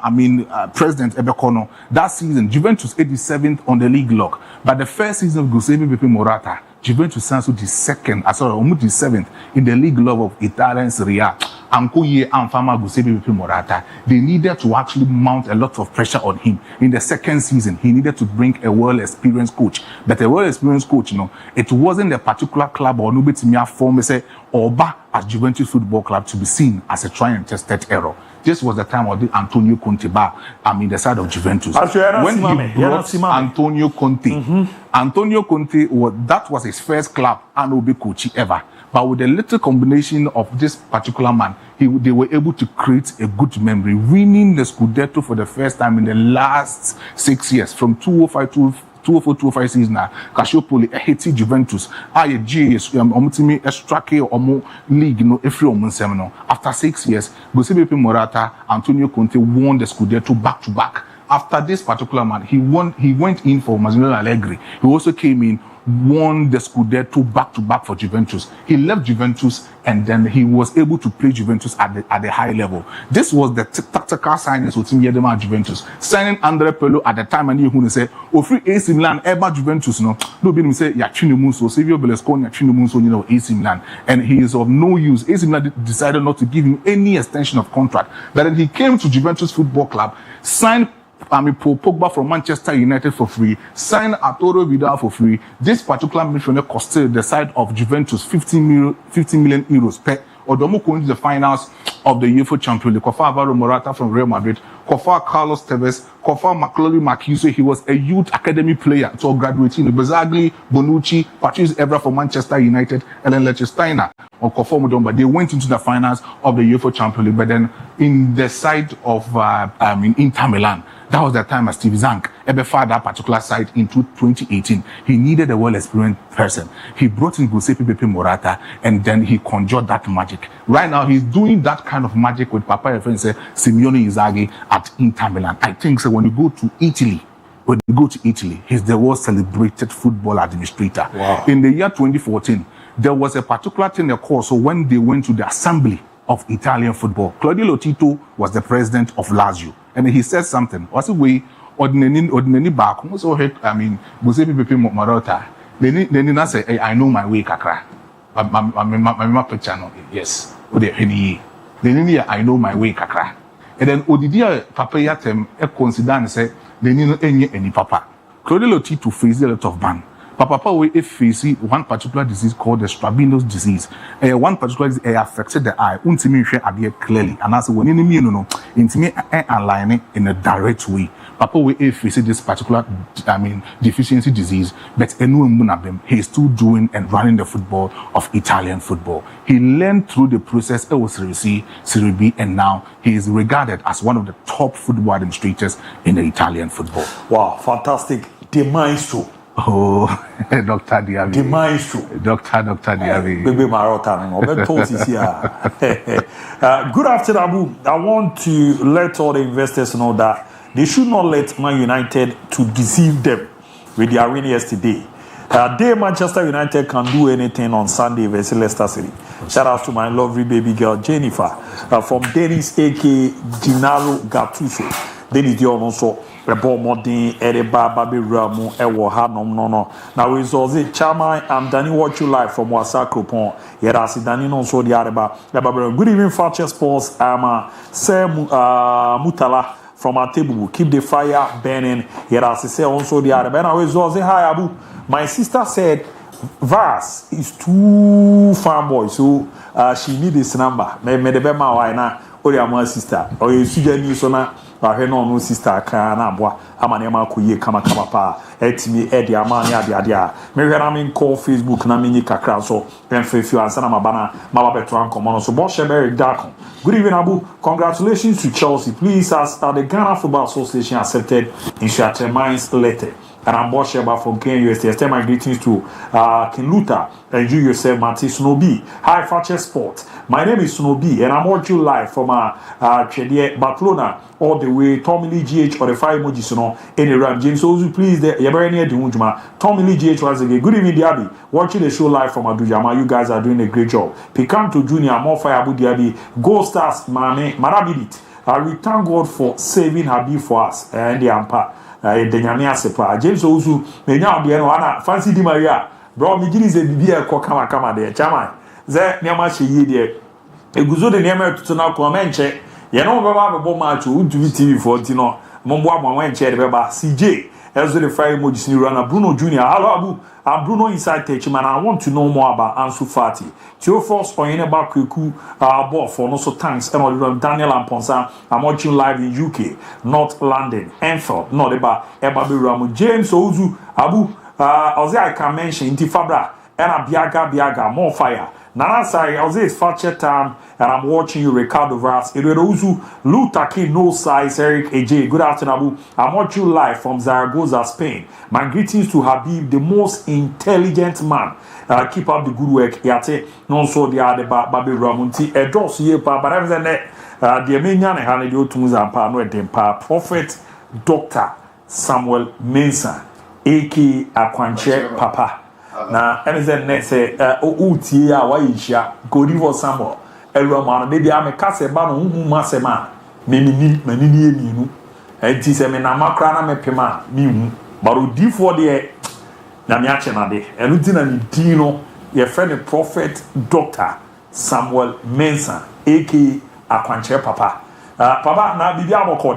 president Ebekono, that season Juventus 87th on the league log, but the first season of Giuseppe Pepe Morata, Juventus signed the second, almost the 7th in the league log of Italian Serie A. Ankoye and Fama Giuseppe Pepe Morata, they needed to actually mount a lot of pressure on him. In the second season, he needed to bring a well-experienced coach. But a well-experienced coach, it wasn't a particular club or Nubitimia form, Oba as Juventus Football Club to be seen as a tried and tested error. This was the time of the Antonio Conte the side of Juventus. When he brought Antonio Conte, Antonio Conte, that was his first club and will be coach ever. But with a little combination of this particular man, they were able to create a good memory, winning the Scudetto for the first time in the last 6 years, from 2004-2005 season. Casciopoli, Haiti Juventus, GS, Strake or league, after 6 years, Giuseppe Morata, Antonio Conte won the Scudetto back to back. After this particular man, he went in for Massimiliano Allegri. He also came in, won the Scudetto back-to-back for Juventus. He left Juventus and then he was able to play Juventus at the high level. This was the tactical signings with Yedema Juventus. Signing Andre Pirlo at the time, and you say, free AC Milan, ever Juventus, nobody say, Yachinimuso, Silvio Berlusconi, Yachinimuso, AC Milan. And he is of no use. AC Milan decided not to give him any extension of contract. But then he came to Juventus Football Club, signed Paul Pogba from Manchester United for free, signed Arturo Vidal for free. This particular midfielder costed the side of Juventus 50 million euros per. Odomo going to the finals of the UEFA Champions League. Kofa Alvaro Morata from Real Madrid, Kofa Carlos Tevez, Kofa Macaulay Macuse. He was a youth academy player, so graduating. Bazagli, Bonucci, Patrice Evra from Manchester United, and then Liechtensteiner or Kofa Mudomba. They went into the finals of the UEFA Champions League, but then in the side of Inter Milan. That was the time as Steve Zank ever fired that particular side in 2018. He needed a well-experienced person. He brought in Giuseppe Pepe Morata, and then he conjured that magic. Right now, he's doing that kind of magic with Papa Efense, Simeone Inzaghi at Inter Milan. I think so. When you go to Italy, he's the world celebrated football administrator. Wow. In the year 2014, there was a particular thing occurred. So when they went to the assembly of Italian football, Claudio Lotito was the president of Lazio. And he said something. What's the way? Ordinary back. Giuseppe Pepe Morata. Then I say, I know my way, Kakra. My picture, yes. Then I know my way, Kakra. And then Odidia Papa Yatem consider and say, they need any papa. Claudio Lotito faced a lot of ban. Papa we face one particular disease called the Strabino's disease. One particular disease affected the eye. Untimate clearly. And as when you intimate aligning in a direct way. Papa we face this particular deficiency disease, but he is still doing and running the football of Italian football. He learned through the process of Serie C, Serie B, and now he is regarded as one of the top football administrators in the Italian football. Wow, fantastic. The maestro. Oh, Dr. Diaby. The maestro. Dr. Diaby. Baby Marota. Good afternoon, Abu. I want to let all the investors know that they should not let Man United to deceive them with their win yesterday. Manchester United can do anything on Sunday versus Leicester City. Shout out to my lovely baby girl Jennifer from Dennis A.K. Gennaro Gattuso. then is the also a bomb modern Edeba Baby Ramu Ewo Hanom no. Now we saw the Chama and Danny watch you live from Wasako Pon. Yerasi Danny no so the Areba. Good evening, Fakye Sports. Sam Mutala from our table. Keep the fire burning. Yerasi say also the Areba. And I was say hi Abu. My sister said Vas is too fanboy, so she need this number. Me the bema why na or my sister or you see the so na no sister can abwa amanema kuye kama pa etimi edi amani adia me hwe na me call Facebook na me ni kakra so penfefu ansa na mabana mababeto ankomo no so bo shebe dark. Good evening Abu, congratulations to Chelsea. Please as the Ghana Football Association accepted in Shattermines letter. And I'm Bosheba from KUST. Extend my greetings to King Luther. Enjoy yourself, Marty Snowbee. Hi, Fakye Sport. My name is Snowbee, and I'm watching you live from Barcelona all the way. Tommy Lee GH or the 5 emojis, in the Ram. James Ozu, please, there. You're very near the Unjuma. Tommy Lee GH once again. Good evening, DIABY. Watching the show live from Adujama. You guys are doing a great job. Picanto Junior, MON-FRI Abu DIABY. Gold Stars, Mane, Marabidit. We thank God for saving Habib for us and the Ampa. Denyamia sepa James Ozu menya de no ana fancy di Maria bro me giri ze bibia ko kama de chama ze niama hye de eguzo de niama tutu na ko menche ye no baba bebo match udu TV 40 no mombo amwa enche de beba CJ Elzo the fire emojis ni runner Bruno Junior. Hello Abu, I'm Bruno inside Tech man. I want to know more about Ansu Fati. Theophilus Oyineba Kweku ball for no so thanks and all Daniel Amponsa. I'm watching live in UK, North London, Enfield, not about Ebabe Ramu, James Ozu, Abu. I can mention Intifabra and Biaga more fire. Nana sorry, I was it's Fakye time and I'm watching you, Ricardo Vaz, Uzu, Lutaki, no size, Eric AJ. Good afternoon, Abu. I'm watching you live from Zaragoza, Spain. My greetings to Habib, the most intelligent man. Keep up the good work. Yate, non so the other Baby Ramunti, a dos ye pa, but I was in there. The Armenian and Hanadio Tumuzampa, no Dempa, Prophet Dr. Samuel Mensah, A.K. Akwanche Papa. Na MZ net say utie a wayisha godi for sambo elu ma no maybe am kase ba no hu masema menini enienu enti se me na makra na mepema mi hu baro D4 de na me ache na de enu ti na ni din no ye friend Prophet Dr. Samuel Mensah aka Akwanche Papa. Papa na bibi aboko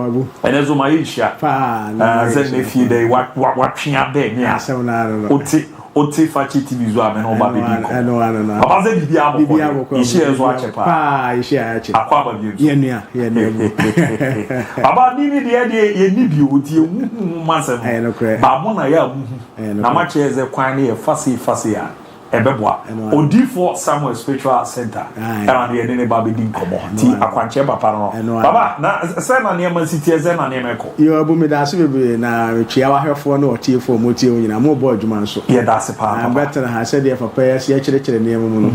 abu enezo ma yisha zen me fi dey what twia dey me asem na oti Fakye TV zo ame no ba bibi ko no papa ze bibi aboko ishi enzo achepa ishi ache akwa ba bibi ye nua baba ni de ye ni bi oti ehu masem ba mo na ya hu na ma cheze kwan ne ye fasi ya ebeboa Odifo Samuel Spiritual Center and the ene ba be din komo ti Akwanche papa no baba na say na niam city ze na niam ko yo abu me da se bebe na twia wa hwefo na otiefo mo tie onyina mo bo adwuma nso ye da se pa papa better ha say de papa ya se kire niam mu no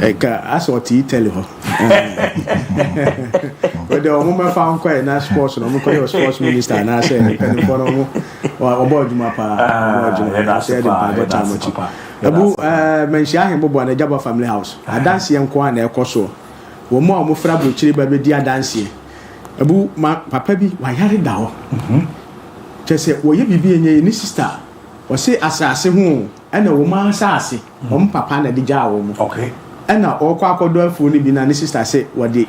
e ka aso ti tell ho we de o mo fa nko na sports no mo ko yo sports minister na say pe no mo o bo adwuma pa o adwuma na say de pa mo chi Abu menshia him bobo na Jaba family house adanse enko na ekoso wo mo a mo fra brochiri ba be di adanse Abu papa bi wa yare da ho chese wo ye bibi enye ni sister wo se asase ho ena wo ma asase wo papa na di ja wo mo okay ena o kwa akodo afu ni bi na ni sister se wo de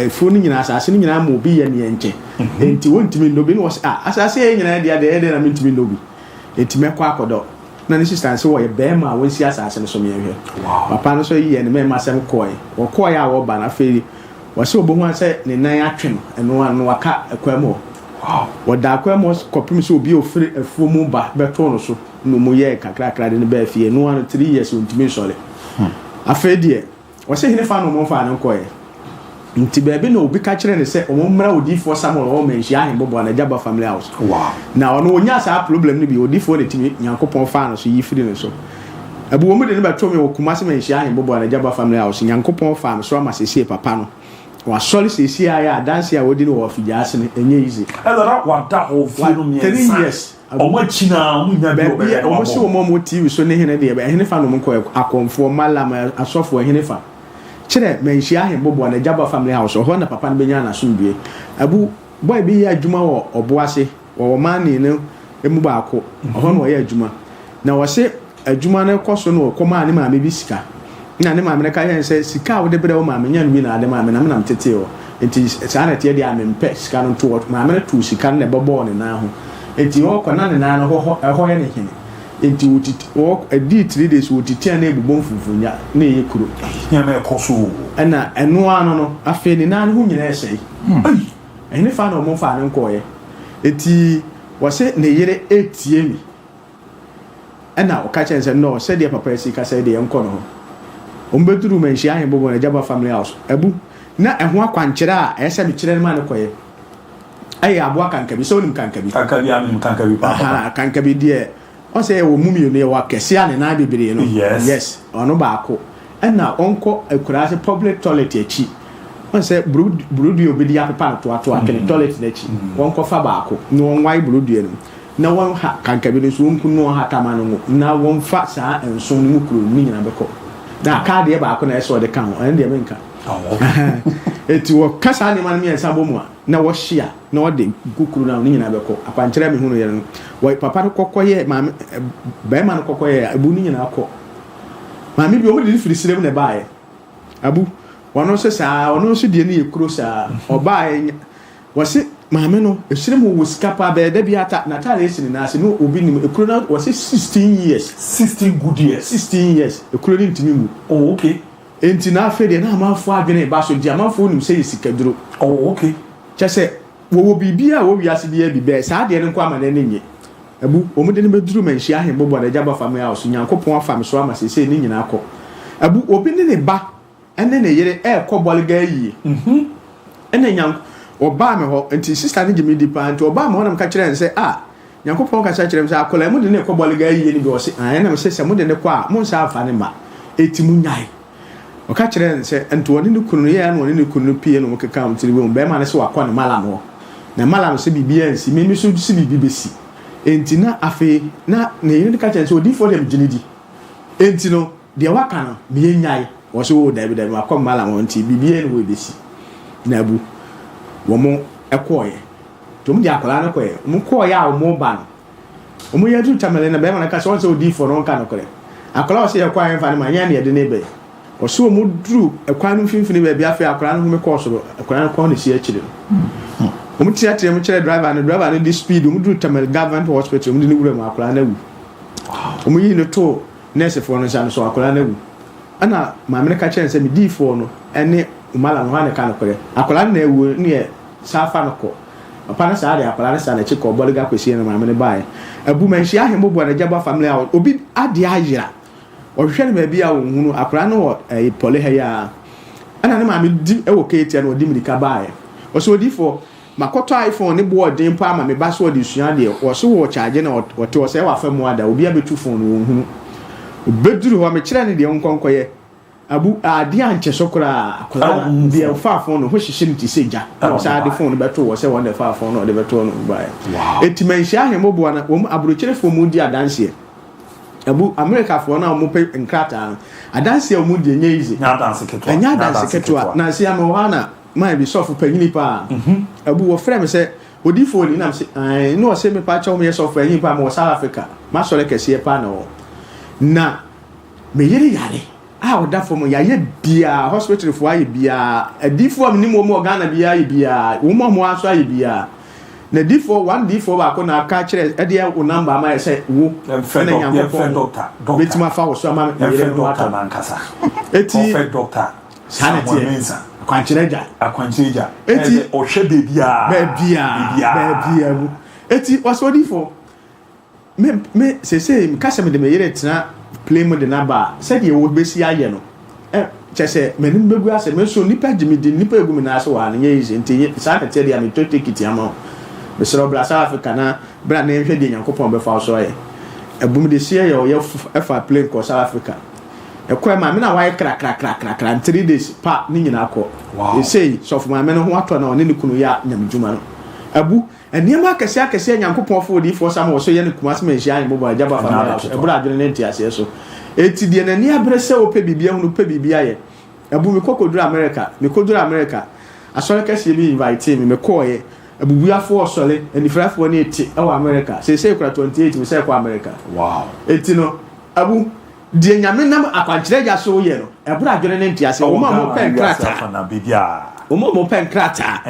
afu ni nyina asase ni nyina mo bi ye ne enche enti wontimi no bi no wo asase ye nyina dia de na mentimi no bi enti me kwa akodo na ni sister say wo ye bema won si asase no so me hwe papa no so yi ne me masem koy wo koy a wo ba na fe wo se obo hu say ne nan atwe no eno waka akwamo wo da akwamo kopim so obi ofiri afuo mu ba beto no so no mu ye kakra de ne ba fie no 3 years untimi sole afa die wo se hine fa no mo fa ne koy nti bebe no obi ka kire ne se o mmra Odifo Samuel o menhia ahembo bo na Jaba family house na ono onya sa problem ni bi Odifo ne timi Nyankopon fa no so yi firi ne so abu wo mu de ne ba to me okuma se menhia ahembo bo na Jaba family house Nyankopon fa no so amasese papa no wa soli sesi aya dance ya wodi no wo fija ase ne enye easy elora wanta ho fi no me 3 years omo china mu nya bi omo se omo TV so ne hene de ba hene fa no mo ko akonfo malam asofo hene fa chere menhia hembobo na Jaba family house ho na papa no benya na sombie abu boy bi ya adwuma wo oboase wo mani ne emu baako ho no ye adwuma na wo se adwuma na koso no koma ne maame bi sika na ne maame ne ka yen se sika wo de bere wo maame nya no bi na de maame na nam tete wo enti sana tie de amempe sika no to maame ne tu sika ne bebo ne na ho enti wo kona ne na no ho ye ne hene enti wotiti wo adi 3 days wotiti na ebubon fufunya na ye kuro nya na ekoso na eno ano no afi ne na ho nyina esei ene fa no mo fa ne nkoye enti wo se ne yere etie mi na o ka chense no se de papa esi ka se de enko no ombeduru menhia he bobo na Jaba family house abu na eho akwankyere a ese mi kyere ma ne koye ayi abo akankabi so nim kankabi kankabi pa kankabi de o se wo mumio ne wa kese ane na bibire no yes ono baako na onko akura se public toilet echi on se brudi obedi apepa to akene toilet na echi onko fa baako no onwai brudi no na won ha kankabi no so onku no ha tama no na won fa saa enso no mukuru ni nyina beko na ka de baako na eso de kan o ende menka eti wo kasa ni man mi ensa bomu na wo hia na wo de kukuru na ni nyina beko akwankyere me hunu ye no wo papa no kokoye maame be ma no kokoye abu ni nyina akọ maame bi o mo de firi sirem na baaye abu wono se saa wono se de ne yekuro saa obaaye wo se maame no esirem wo skapa be de biata na tare esi ni na ase no obi ni ekuro na wo se 16 years ekuro ni ntimi mu oh okay enti na afede na amafo adwene ba so di amafo nim se yisikaduro oh okay chese wo bibia wo wiase bia bi be saa de ne kwa amane ne nye abu omude ne beduru menhia he bobo na Jaba family house nyankopon afam so ama sese ni nyina akọ abu obi ne ba ene ne yere ekọ ga yi ene nyank oba me ho enti sister ne gimi di pa enti oba me ho na mka kire nse nyankopon ka kire nse akola mu de ne ekọ ga yi ni bi o se na me sese mu de ne kwa mu nsa afa ne ma eti mu nyai o ka kire nse enti woni ne kunu ye na woni ne kunu pie no mo keka am tiri bo be ma ne se wakọ ne mala no na mala no se bibia nsi me so se bibi besi enti na afi na ne yiri ka kire nse odi for dem jinidi enti no de waka no me nyai wo se wo David akọ mala mo nti bibia no we besi na bu wo mo ekoye to mo di akola na koye mo koye a mo ba no o mo yedu tamale na be ma na ka so odi for no ka no kore akola o se yakwa en fa ne ma nya ne de ne be o so mo duru ekwa no finfini be bia fa akola no me ko so akola no ko ne si akire o mo tiatre mo kire driver no di speed o mo duru tamale government hospital mo di ne wura mo akola na wu o mo yi no to nurse for no sha so akola na wu ana ma me ka kire se me di for no ene umala no hane kana kore akola na ewu ne safa no ko papa na sa akola na sa na chiko boliga kwesi na maame ne bae abu menhia hembobo na Jaba family house obi ade ayira o hwehwe ne ba bia wo hunu akola no pole ha ya ana ne maame di ewo ketia no odi mirika bae o so odi for makoto iPhone ne bo odin pa ma me ba so odi sua de o so wo charge na o te o se wa fa mu ada obi abetu phone wo hunu obeduru ho me kire ne de nkonkoye abu adi anche sokora akola de fa phone ho hihye nti seja o sa de phone beto wo se won de fa phone no de beto no bai eti menhia hembobo na wo abrochire fo mu di adanse abu America fo na mo pe nkrata adanse o mu di enye izi nya adanse ketwa na se am ho na mai bi sofu panyini pa abu wo frem se odi phone na se no se me pa cha o me sofu panyini pa mo South Africa ma so le kese pa na me yiri yare oda for mo ya ye bia hospital for aye bia D4 am ni mo Ghana bia ye bia wo mo aso aye bia na D4 1D4 ba ko na ka kire e de o number ma say wo na nya ko doctor betima fa wo so ama ye doctor na nkasa eti doctor sanity akwancheja eti o hwe bia bu eti waso D4 me se kasa me de me yere tena play mode na ba said ye wo besi aye no chese menim begu ase me so nipa jimidi nipa egumi na ase wa na ye ise nti sa ka tell ya me to take it ama me so bra South Africa na bra na ehwe de Nyankopon be fa so ye ebum de sie ye o ye fa play ko South Africa e ko ma me na wa kra 3 days pa ni nyina akọ e say so for ma me no ho ato na one ne kunu ya nyamjuma no abu eniema akese Nyankopon fo di fo sam wo so ye ne kuma sem ehia Bobo Jaba family e bra adwene ne nti ase so eti de nani abrese o pe bibia hunu pe bibia ye Ebu me kokodura America asɔre kɛse bi invite me call ye abubuafo ɔsɔre anifrafo ne eti ɛwɔ America say kura 28 me say kɔ America wow eti no abu die nyame nam akwankyerɛ gya so ye no ɛbura adwene ne ntiase wo ma mo pen krata na bibia wo ma mo pen krata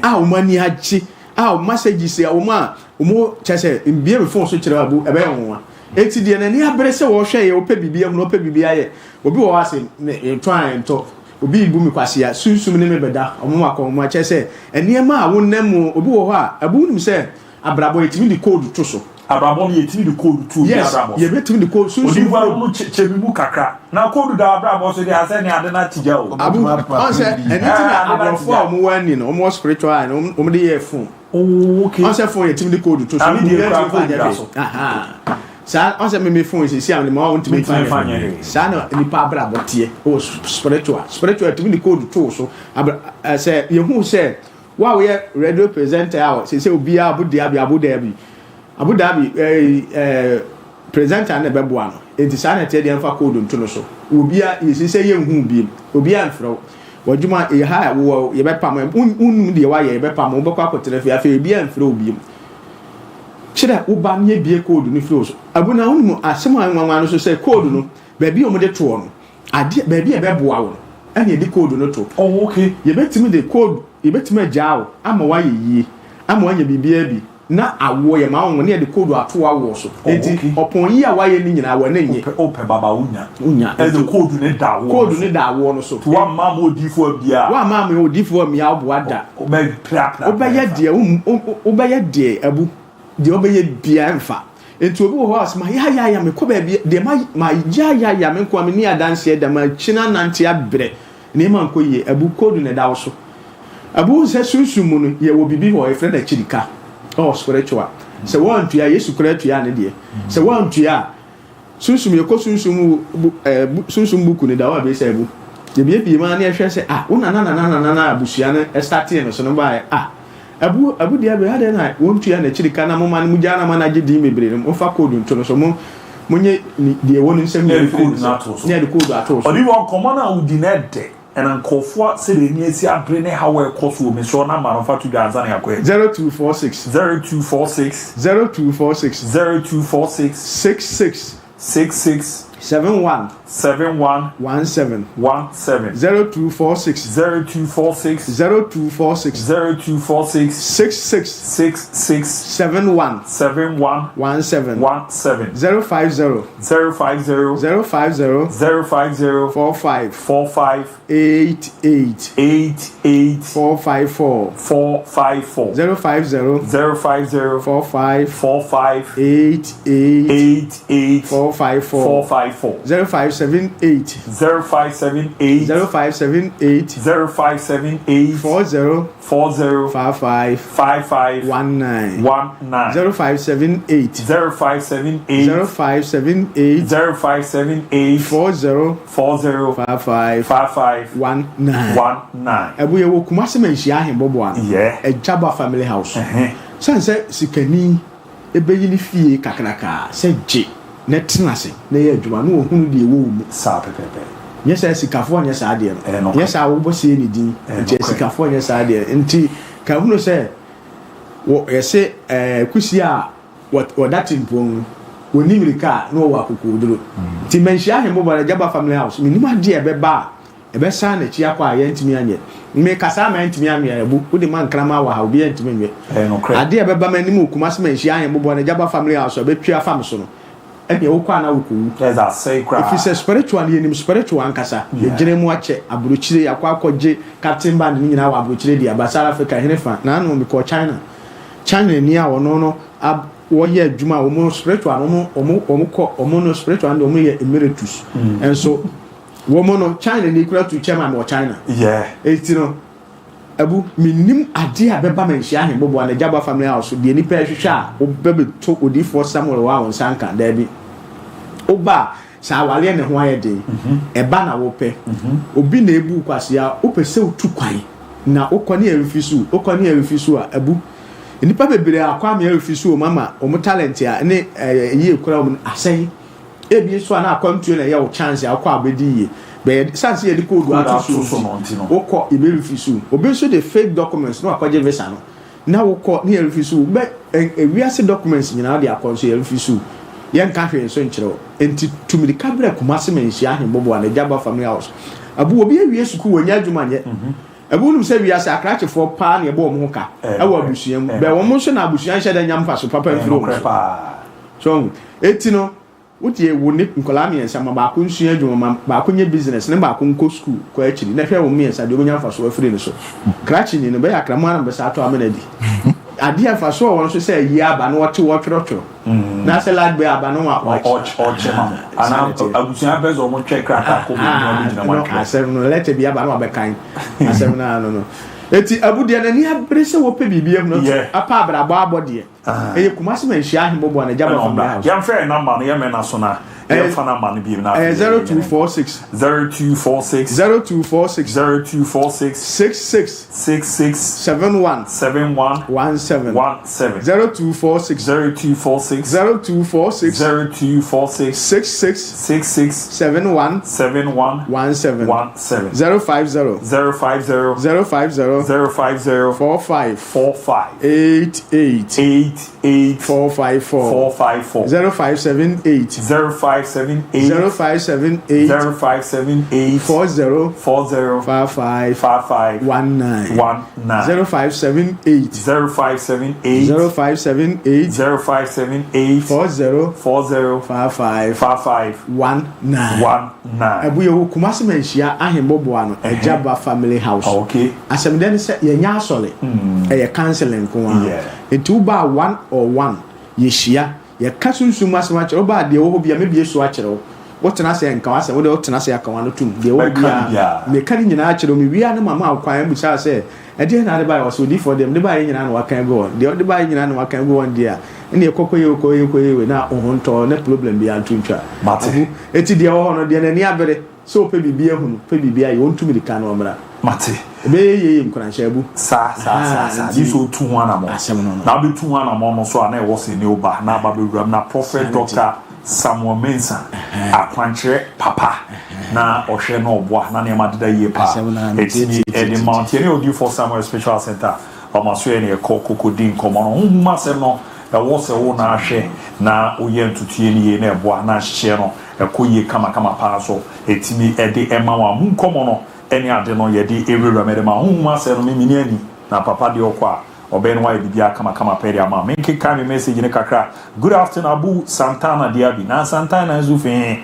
a wo mani agye a wo message say wo ma wo kyese mbie me phone so kyerɛ abu ɛbɛ yɛ eti die na ni abere se wo hwɛ ye wo pɛ bibia mu no pɛ bibia ye obi wo ase ne try nto obi ibu mi kwase ya sunsum ne me beda omo akoma kyese eniema a wonam obi wo ho a abu nim se abrabo etimi di code to so abrabo ye etimi di code to yes ye betimi di code sunsum obi wa no chebimu kakra na code da abrabo so dey ase ne ade na tigya o abu on se enitima abrafo a omo wani no omo spiritual and omo dey here phone okay on se phone etimi di code to so aha sa on se me phone si am le ma won timi fanya sa no ni pa abra botie o spiritual timi ni code to so say ye hu say wa we radio presenter out say obi Abu Dhabi presenter na bebo ano enti sa na te de enfa code to no so obi a ye say ye hu bi obi a mfro wajuma e ha wo ye be pam un de wa ye be pam wo be kwa kotere fi afi obi a mfro obi chira uba nye bie code ni flows abuna hunu asema nwanwa no so say code no baabi o mo de to no ade baabi e be boa wo ene de code no to oh okay ye betimi de code ye betimi agyawo ama wa ye ama wanya bibia bi na awo ye ma won ne de code ato awo so enti opon yi a wa ye ni nyina wa na nye open baba unya e de code ne da wo no so to wa ma mo difo bia wa ma mo difo mi a bo ada o be trap na o be ye de o be ye de abu de obeye bia mfa enti obi wo ho asema ya me ko ba bia de ma ya me ko me ni adanse da ma china nante abre ne ma nko ye abu code ne dawo so abu se sunsumu no ye wo bibi ho e friend a chirika oh spiritual se won tua yesu kreatua ne de se won tua sunsum ye ko sunsum buku ne dawo be se abu de bia ma na ehwe se una na abusua ne starting no so no ba abu DIABY hade na wontu ya na chirika na moma mu jana manager di mebre no fa code nto no so monye de wonu nsem ne code na to so ne de code ato so odi won common na udinede and nkofo se de ni esi abre ne how e koso me so na ma fa to ganza na yakwe 0246 71 17 0246 66 71 17 050 45 88 454 050 45 88 454 0578 40 55 19 0578 40 55 19 Abuye wo kumase menhia ahembobo an Ejaba family house sanse sikani ebeyi ni fie kakraka se je netinase na ye adwuma no ohunu de ewo mu sa pepepe nyesa sikafo nyesa ade no nyesa wo bo se ni din je sikafo nyesa ade nti ka hunu se wo yese kusi a what that impon woni mirika no wa kokoduro ti menhia ahembobo na Ejaba family house minima de ebeba ebe sa na chi akwa ya ntimi anye me kasa ma ntimi ame abu wo de man krama wa ha obi ntimi nwe ade ebeba manim okumase menhia ahembobo na Ejaba family house obetwa fam so no ene wo kwa na wo ku there's a sacred if it's spiritual yenim spiritual ankasa ye gire mu ache aburochire yakwa akọje captain band ni nyina wa aburochire di abasara Africa henefa na anu me ko China ni a wono no wo ye adwuma wo mo spiritual no omo no spiritual and omo ye emeritus and so wo mo no China ni kura to chairman of China no abu minim ade abeba menhia ahembobo na Ejaba family house de ni pa hwehwe a obebe to odifo Samuel wa won sanka da bi oba sa wale ne ho ayede eba na wo pe obi na ebu kwase a opese otu kwan na okoni erefisu a abu nipa bebere akwa me erefisu o mama o mo talent a ne yi ekura o asai ebi so na akwantu na ye o chance akwa abedi ye But since you code what to so oko e be refuse obi so the fake documents no akwaje visa no na oko na refuse but we are documents nyina dey akon so refuse yen ka hwe so nkyerɛ enti tumiri kabra kumase menhia ahembobo na jaba family house abu obi awie suku wonya adwuma nye abu num say we are sakrachefo pa na ebo omo ka awu abusuam be wo mo so na abusuan hye da nyamfa so papa mfiro so eti no wotie wo ne nkola miensa ma ba ko nsua adwuma ba ko nye business ne ba ko nko school ko akiri na hwe wo miensa de onya fa so afiri ne so krachi ni no be akramo na be sa to amenadi ade afa so won so say yi aba no wote wotwerotwero na say lad be aba no wa ana abusuan be zo mo twe kraka ko no asem no let be aba no be kan asem na no eti abudia na ni abre se wo pe bibia no apa abrabo abode e kumase menhia ahembobo na jaba from house yam fair number no yam na so na yam fa number no bi na 0246 71 17 0246 66 71 17 050 45 88 454 0578 40 55 19 0578 40 55 19 abu ye kumase menhia ahembobo ano ejaba family house okay asemden se ye nya asole ye counseling ko etu ba 1 or 1 ye hia ye kasunsun masema kire oba de wo bia mebie so akire wo tena se nka wase wo de wo tena se akawa no tum de wo bia me kan nyina akire me wia no mama akwan bu sha se e de na de ba wo so di for them de ba nyina no wakan be won de ba nyina no wakan be won dia ene ekokoye na ohonto na problem bia ntwntwa mate eti de wo no de na ni abere so pe bibia hunu pe bibia ye ontumi de kan omra mate be ye nkranhya abu sa di so tu ho anamo na be tu ho anamo no so ana e wo se ne oba na ba be wura na prophet doctor Samuel Mensa akwanche papa na ohwe na oboa na ne madeda ye pa etini edi mountain e odi for Samuel Special Center omaso ye ne kokodi nkomo no huma se no e wo se wo na ahwe na oye ntutie ni ye na eboa na hye no e koye kama pa so etini edi ema wa mu nkomo no eni ade no ye di ewura medema huma se no mimi ni ani na papa de okwa Oben why bibia kama peri ama menke kami message ne kakra. Good afternoon Abu Santana DIABY. Na Santana Zufe.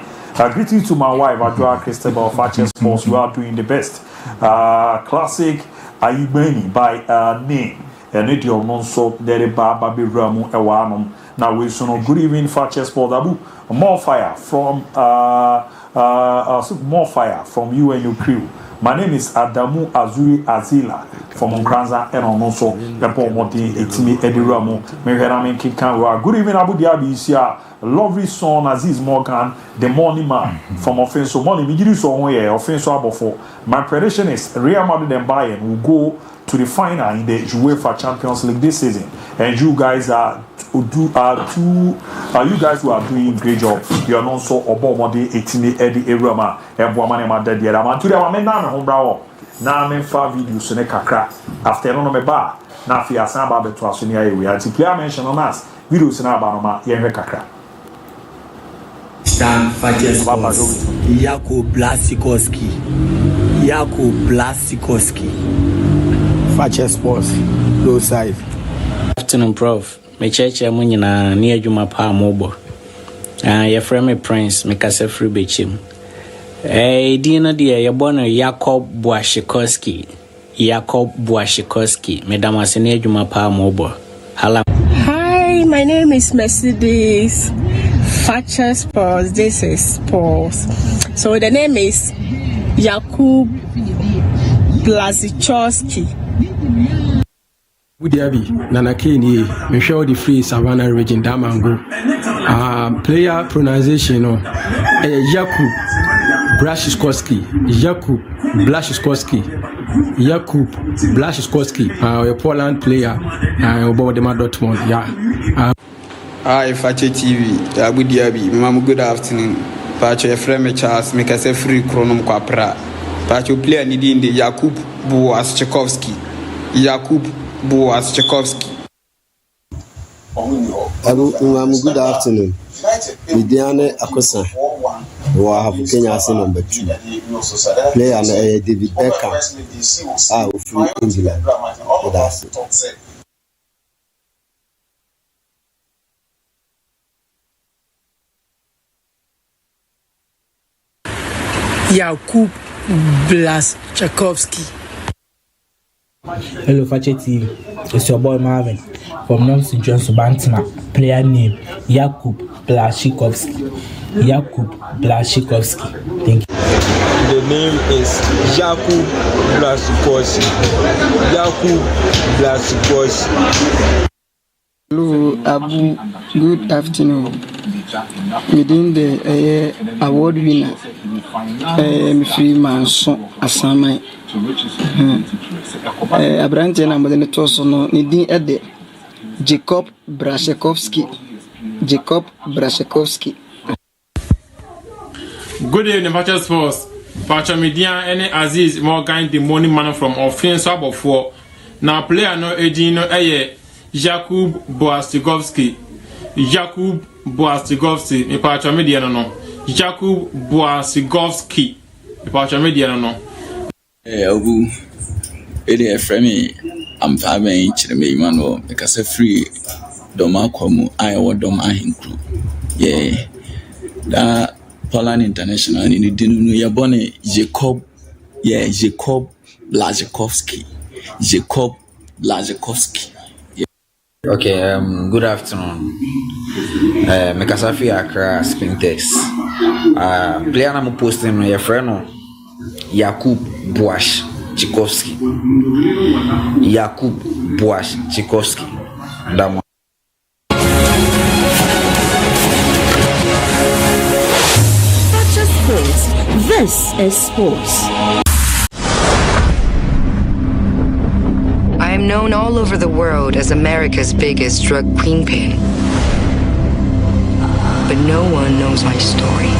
Greetings to my wife Adwa Christabel Fakye Sports. You are doing the best. Classic Ayibeni by name. And it your non so there baby ramu ewanom. Now we so good evening Fakye Sports Abu. More fire from you and your crew. My name is Adamu Azuri Azila from Nkranza and also the Pomodi Etimi Ediramu. Meheramin Kikanwa. Good evening, Abu Dhabi is here. Lovely son Aziz Morgan, the morning man from Offenso Money. Mijiri so on here, Offenso Abofo. My prediction is Real Madrid and Bayern will go to the final in the UEFA Champions League this season. And you guys you guys who are doing great job. You are not so obomodi etini edi erama and boamane madedi erama. Today I made na home brawo. Na me fa videos ne kakra. After no me ba na fi asan ba beto aso ni ayewe. Anti player mention on us. Videos na ba no ma yenhwe kakra. Dan Fakye Sports. Jakub Blasikoski. Fakye Sports. Low side. Afternoon, Prof. Me cheche mu nyina ni adwuma pa mobo. Ye frame me Prince, me kase free bechim. Di na de ye bono Jakub Blasikoski. Me damase ni adwuma pa mobo. Hala. Hi, my name is Mercedes. Fakye Sports. This is Sports. So the name is Jakub Blasikoski. DIABY Nana Kini, me show the free Savannah region Damango. Player pronunciation Jakub Blasikoski. A Poland player. About them at Dortmund. Yeah. Hi, Fakye TV. ABOU DIABY. Mama, good afternoon. Pacho Efreme Charles make us a free chronom quapra. Pacho player needing the Jakub Boas-Chekovsky. Jakub Boas-Chekovsky. Good afternoon. Vidiane Akosa. We have Kenya number 2. Player David Beckham. From England. That's it. Jakub Boas-Chekovsky. Hello, Fakye TV. It's your boy Marvin from North St. John's Bantima. Player name Jakub Boas-Chekovsky. Jakub Boas-Chekovsky. Thank you. The name is Jakub Boas-Chekovsky. Jakub Boas-Chekovsky. Hello, Abu. Good afternoon. Within the award winner, MON-FRI Manson Asamai. Abrante na modene toso no nidin ede Jakub Boas-Chekovsky. Jakub Boas-Chekovsky. Good evening, Fakye Sports. Pacha Media any Aziz Morgan the money man from offense about 4. Now player no edino Jakub Boas-Chekovsky. Jakub Boas-Chekovsky. Me Pacha Media no. Jakub Boas-Chekovsky. Me Pacha Media no. ABOU. It is frame. I'm having chile mano because a free doma kwamu I wa doma hinkru. Yeah. That Poland International in the dinu yabone Jakub Boas-Chekovsky. Jakub Boas-Chekovsky. Okay, good afternoon. Mekasafi Accra Spintex. Player na mo posting no your friend Jakub Boas-Chekovsky. Jakub Boas-Chekovsky. Ndamo. This is sports. I am known all over the world as America's biggest drug queenpin. But no one knows my story.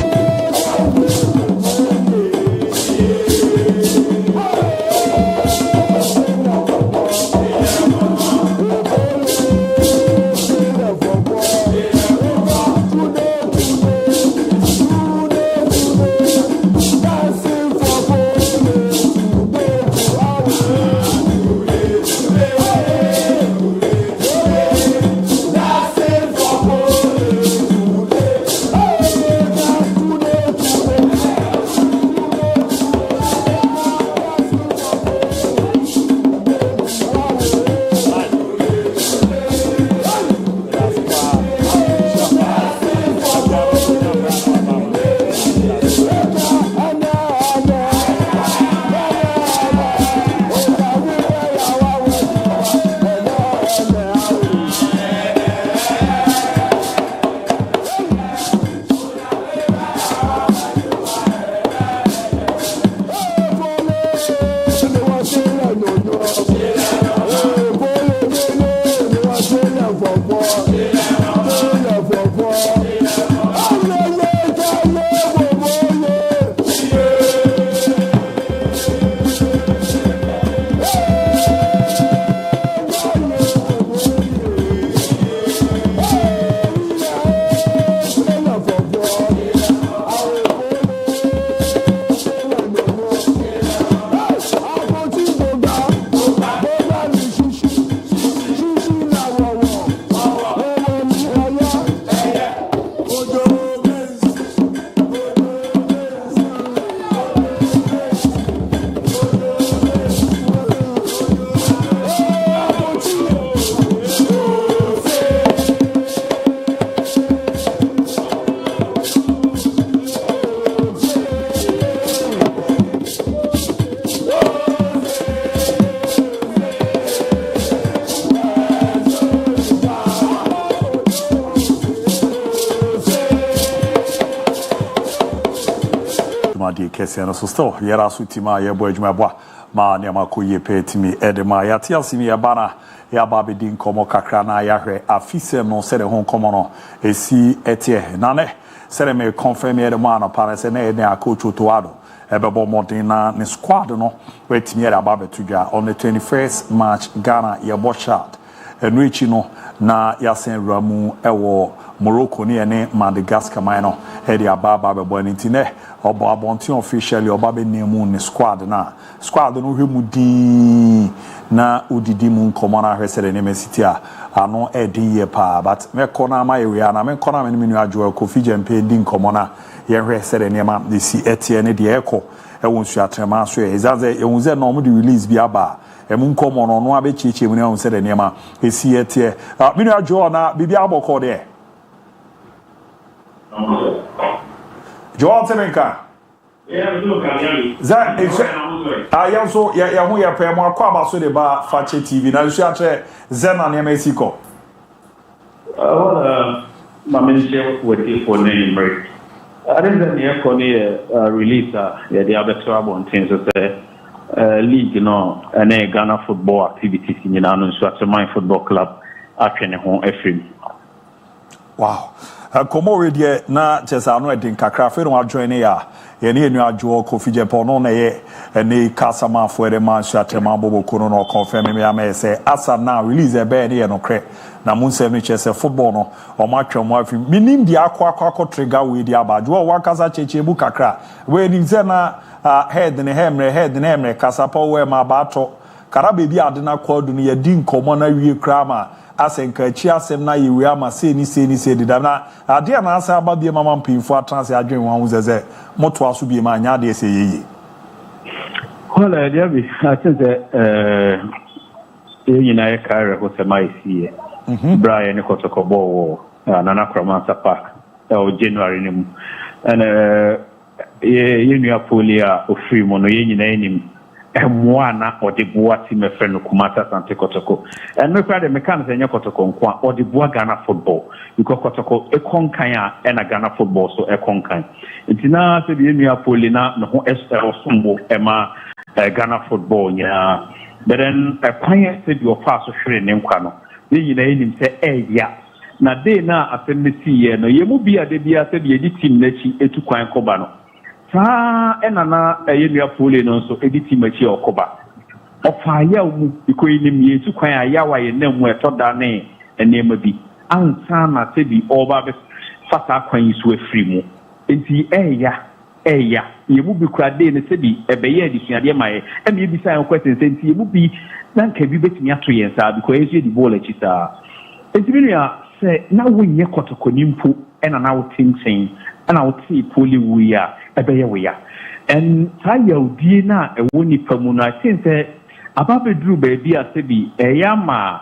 Kesiano so still yera so tima ye bo adwuma boa ma ne makoye petimi edema ya tiasimi ya bana ya babedi nkomo kakra na ya hwe afisem no se de ho nkomo no esi etie na ne say me confirm here the man upon say na coach Otoado ebebo modern na ne squad no wetimi here ababe tudwa on the 21st March Ghana ye bo shot enrichi no na yasen ramu ewo Morocco ne Madagascar man no e dia baba be bo ntine obo abontin officially obabe nemu ne squad no hwemu din na udidi mu nkomo na hwesere ne mesiti a ano edin ye pa but me kona ma ye na me kona me menu adwo Kofi Jempe din nkomo na ye hwesere ne ma de si etie ne de eko e wonsu atrema so e zaze e wonze no mo de release bi aba e mu nkomo no no abechiche mu ne wonse ne ma esi etie menu adwo na bibia aboko de Joel Temenka. Yeah, look, That is I also ya hu ya pe mo akwa ba so de ba Fakye TV na so atre Zena na Mexico. My minister with it for name break. I think that the economy release the other trouble things that league and Ghana football activities in the my football club actually home FM. Wow. Komo de na chesa no edin kakra fe no adjoin ya ye ne enu adwo Kofi Jempe no na ye ene kasama fo ere man shatema bobo kono no confirm me am say asa now release e be ne ye no kre na mun se me chese football no o ma twem afi minim dia akwa trigger we dia badwo wa kasa cheche bu kakra we ni ze na head ne hemre kasapa we ma bato kara bebi ade na kwadu no ye din komo na wie krama asenka chi asem na yewe ama se ni dida na ade na asa ababie mama mpinfo atranse adwen wan wo zeze moto aso bie ma nya de ese yeye hola DIABY I think that na e kare ko se mai sie Brian Kotoko bo nana Kramansa Park o January nim and you polia o free mono na enim Mwana or the Boati me friend Kumata Sante Kotoko. And me father mechanics and Kotoko or the Boa Ghana football. Because Kotoko a konkaya and a Ghana football so a konkai. It's now to be near Polina no Esther Sumbo Emma Ghana football, yeah. But then a pioneer said your fast free name Kano. Then you know him say, yeah. Na de na afemisi no yemu bia de bia said ye team nechi etu kwan kobano. Enana Ayemia Pole no so editi machi okoba. Ofa ya mu iko inim yesu kwan ayawa ye na mu etoda ne enema bi. Ansa na se bi oba be fata kwan isu afri mu. Enti eya yemu bi kura de ne se bi ebeye adisuade maye. Emi e bi sai question se enti yemu bi na nka bi betimi ato yen sa because yesu di ball achi sa. Enti bi no se na wo nye kotokonimpo enana wo tinsen ana wo ti poli wuya ebeye we ya and tayo die na ewo nipa mu na tin se ababedru ba bi asebi eya ma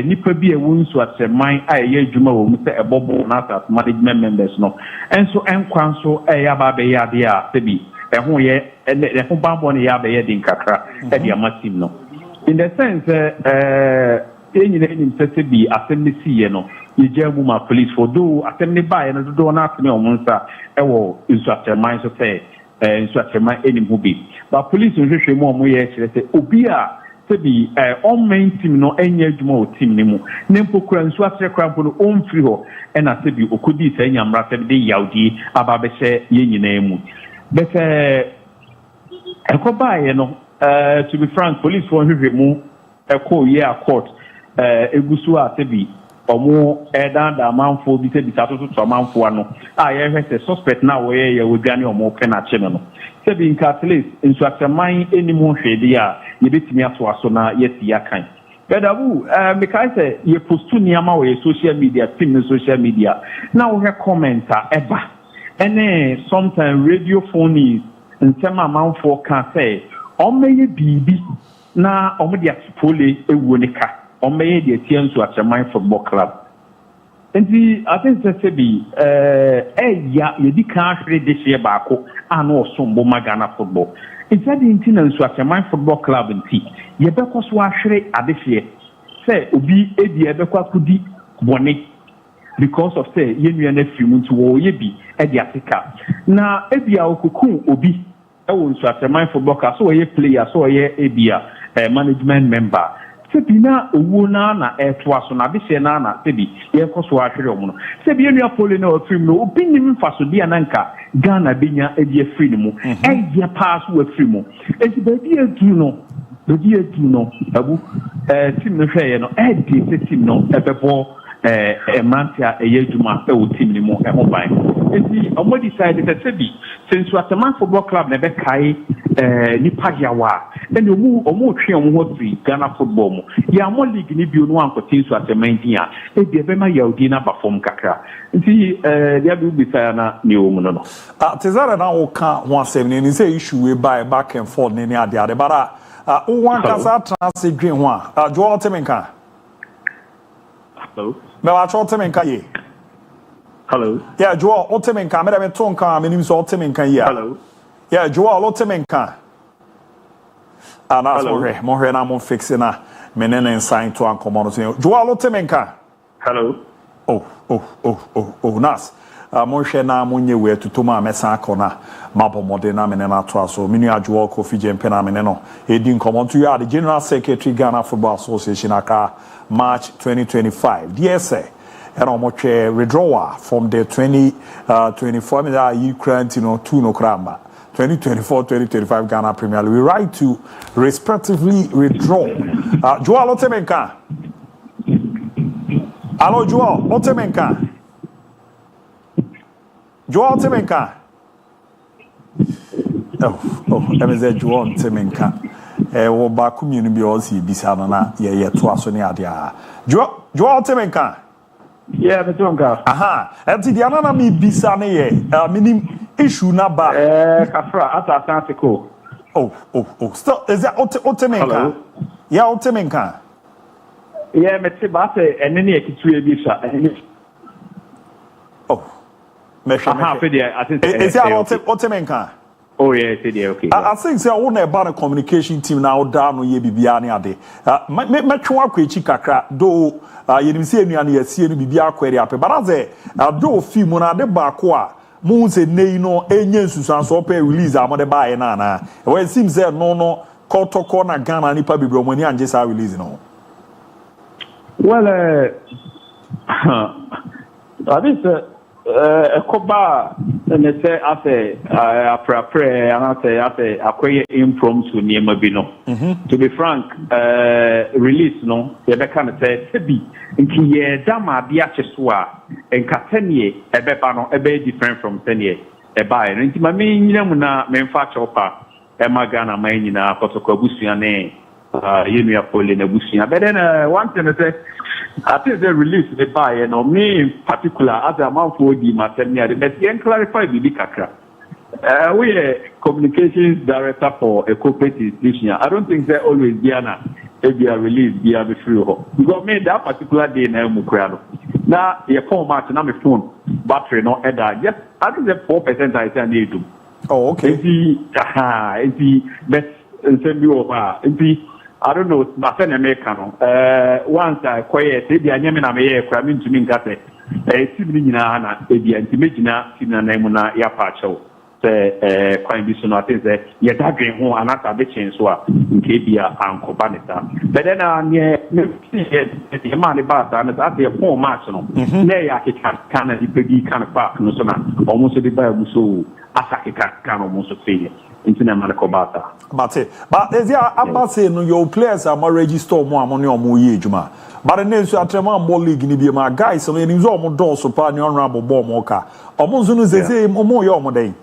nipa bi ewo nso aseman aye adwuma wo mu se ebobo na as management members no enso enkwan so eya ba be ya de asebi eho ye eho bambo ne ya be ye din kakra e dia matim no in the sense enyina enim se bi asemisi ye no yejabu ma police for do atemne ba ye no do na atme omunsa ewo insuaterman so say insuaterman enim hu bi but police nhwehwe mu omo ye kire se obi a se bi on main team no enya adwuma o team ne mu ne mpokura insuater krampo no on free ho e na se bi okodi se nyamra se de yaudi aba be se ye nyina mu but ekoba ye no to be frank police for nhwehwe mu eko ye a court egusu a se bi omo da manfo bi se bi tatoto to manfo ano ye hwese suspect na wo ye wodwane omo penache no se bi nka at least insuaterman enimu hwede a ye betimi ato aso na yesi yakan but ABOU me kai se ye postu niama wo ye social media team no social media na wo he commenter eba ene sometimes radio phone ntema manfo kan say omeye bibi na omo dia pole ewo ne ka omeye de tienso achaman football club enti I think say be ya yedi kan hwere de hye baako ano osombo magana football enti de ntinanso achaman football club enti ye bekọ so ahwere ade hye say obi edi ebekọ akudi bone because of say yenua na fimu nti wo ye bi edi atika na ebia okukun obi ewo nso achaman football club so ye player so ye ebia management member sebi na owu na etwa so na de hye na sebi ye koso ahwere omo no sebi enu apole na ofrim no obini mfaso dia na nka Ghana benya edi afri ni mu eje pass wo afri mu enti baby edu no abu team no hweye no edi se team no ebebo mantia eyeduma e wo team ni mu e ho ban enti omo decide that sebi since Waterman Football Club na be kai nipa yawa and omo twe omo ho free Ghana football mu ya mo league ni bio no ankotin so Waterman dia e de be ma yaudi na perform kakra nti dia bi bisa na ni omo no tezara na wo ka ho asem ni say issue we buy back and forth ni ade bara o wan kasa transit dream ho a Joel Temenka hello me wa Temenka ye hello yeah Joel Temenka me to nka me nim so Temenka ye hello yeah Joel Temenka ana mo hwe na mo fix na me ne sign to an common so Joel Temenka hello oh nas mo hwe na mo nye we tutu ma mesa akona mabo modern na me na to aso minu Joel Kofi Jempe na me no edi common to you the General Secretary Ghana Football Association aka March 2025 DSA and almost withdrawal from the 2024 year current, 2 no kramba 2024-2025 Ghana Premier League. We right to respectively withdraw. Joel Otemenka. Hello, Joel Otemenka. Joel Otemenka. Let me say Joel Otemenka. Wo ba community bi osi bisana na ye to aso ne ade a. Joel Otemenka. Yeah, but don't go. Enti dia na mi bisa ne ye. Minim issue na ba. Kafra ata Santico. Still is that Otemenka? Yeah, Otemenka. Yeah, me te ba se enene ekitu e bi sha. I think is that Otemenka? Oh yeah, okay. I think say we na about the communication team now down no ye bibia ne ade. Me twa akwachi kakra do yenim se enua ne yasie no bibia akwari ape. But as do film na de ba ko a mu se nei no enye nsusan so pe release amode ba ye na na. It seems say no kotoko na Ghana nipa bibro mani anje sa release no. Well I think Koba and say after after acquire impromptu niema bi no. To be frank, release no, you be kind of say be nti ye dama bi acheso a enka 10 year ebeba no ebe different from 10 year eba e nti ma me nyina mu na me mfa chopa e magana ma nyina kotoko busua ne yenu ya pole na busua but then one thing I say I think they release the buy and me in particular as a man for the maternity but then clarify the kakra we a communications director for a corporate institution. I don't think they always Diana if they are released they are free because me that particular day na mukrano now your phone match na my phone battery no either just I think the 4% I say need to okay but send you over I don't know, but then American. Once I quiet, the Anyamina may cram into me got a Sibina, the Antimagina, Sinamuna, Yapacho. Say, quite be soon, I think that you're talking who are not a bit changed in Kabia and Cobanita. But then I'm the money bath and at the 4 March. Nay, I can be kind of back, no sooner, almost the Bible so Asaki can almost fail. But is there about saying your players are more registered more money or more ejuma. But the names are Tremont Ball League in the guys, so in all doors so pan your ramble ball mocha. Almost soon as they say more your day.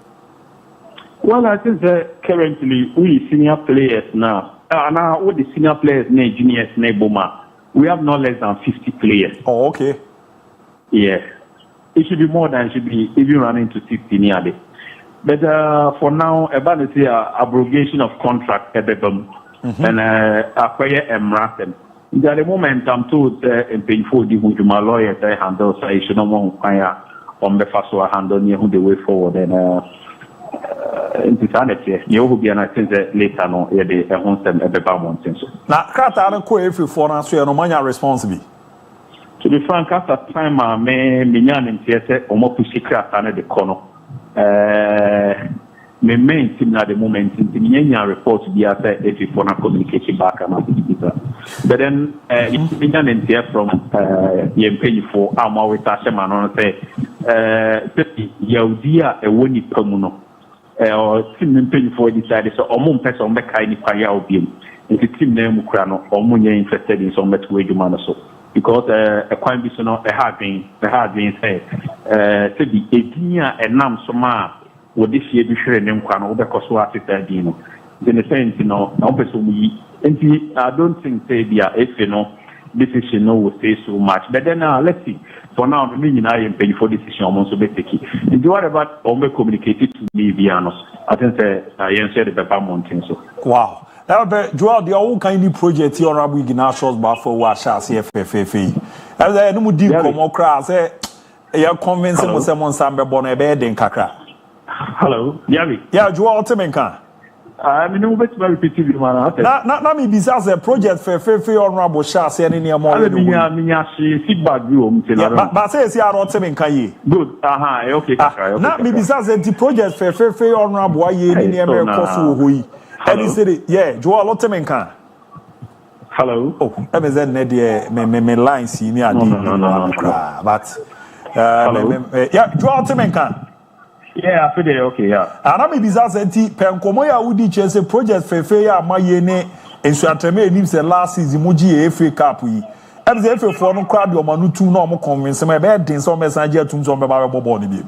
Well, I think that currently we senior players now. Now all the senior players, juniors, Boma, we have no less than 50 players. Oh, okay. Yeah. It should be more than it should be even running to 60 nearly. But for now, about the abrogation of contract and acquire emratem. At the moment, I'm told in painful the my lawyer they handle so I should not want on the first one handle near the way forward and insanity. You will be an attendant later on the home and at the Bamont. Now, Kata don't quit every 4 months, no money responsible. To be frank, at that time, I may be young and theatre or more pushy craft under the corner. my main team at the moment in the report to be at if you want to communicate back and but then it's been here from the for our with Tashaman on say Yaudia a winning permuno or team paying for decided so almost person back in fire obium into team name Ukrano or Munya interested in some better way to manage so because a quite be so not a hard thing say to be 18 year and nam so what this year be sure them can over because what it in the sense no person we and I don't think say if decision will say so much but then let's see for now the meaning I am paying for decision almost so basically and what about communicated to me Vianos I think I answered the paper mountain so wow now Joel the all kind of project here on we national buffer was FFFA as I no deal come across say you convince me someone sambe bona be den kakra. Hello, Yabi. Yeah, Joel Temenka. I mean, no better repeated man. Na me bisa say project for honorable sha say any near more. Me feedback you but say are Temenka ye. Good. Okay. Na me bisa say the project for honorable ye any near me koso hoyi. Any city, yeah, Joel Temenka. Hello. Oh, MSN me line see me adi. No. But yeah, Joel Temenka. Yeah, I feel it. Okay, yeah. And I'm a business entity. Penkomo ya udi chese project fefe ya mayene ensuateme enim se last season muji FA Cup yi. Em se FA for no crowd yo manu tu no mo convince me be den so message atum so be ba bobo ni bi.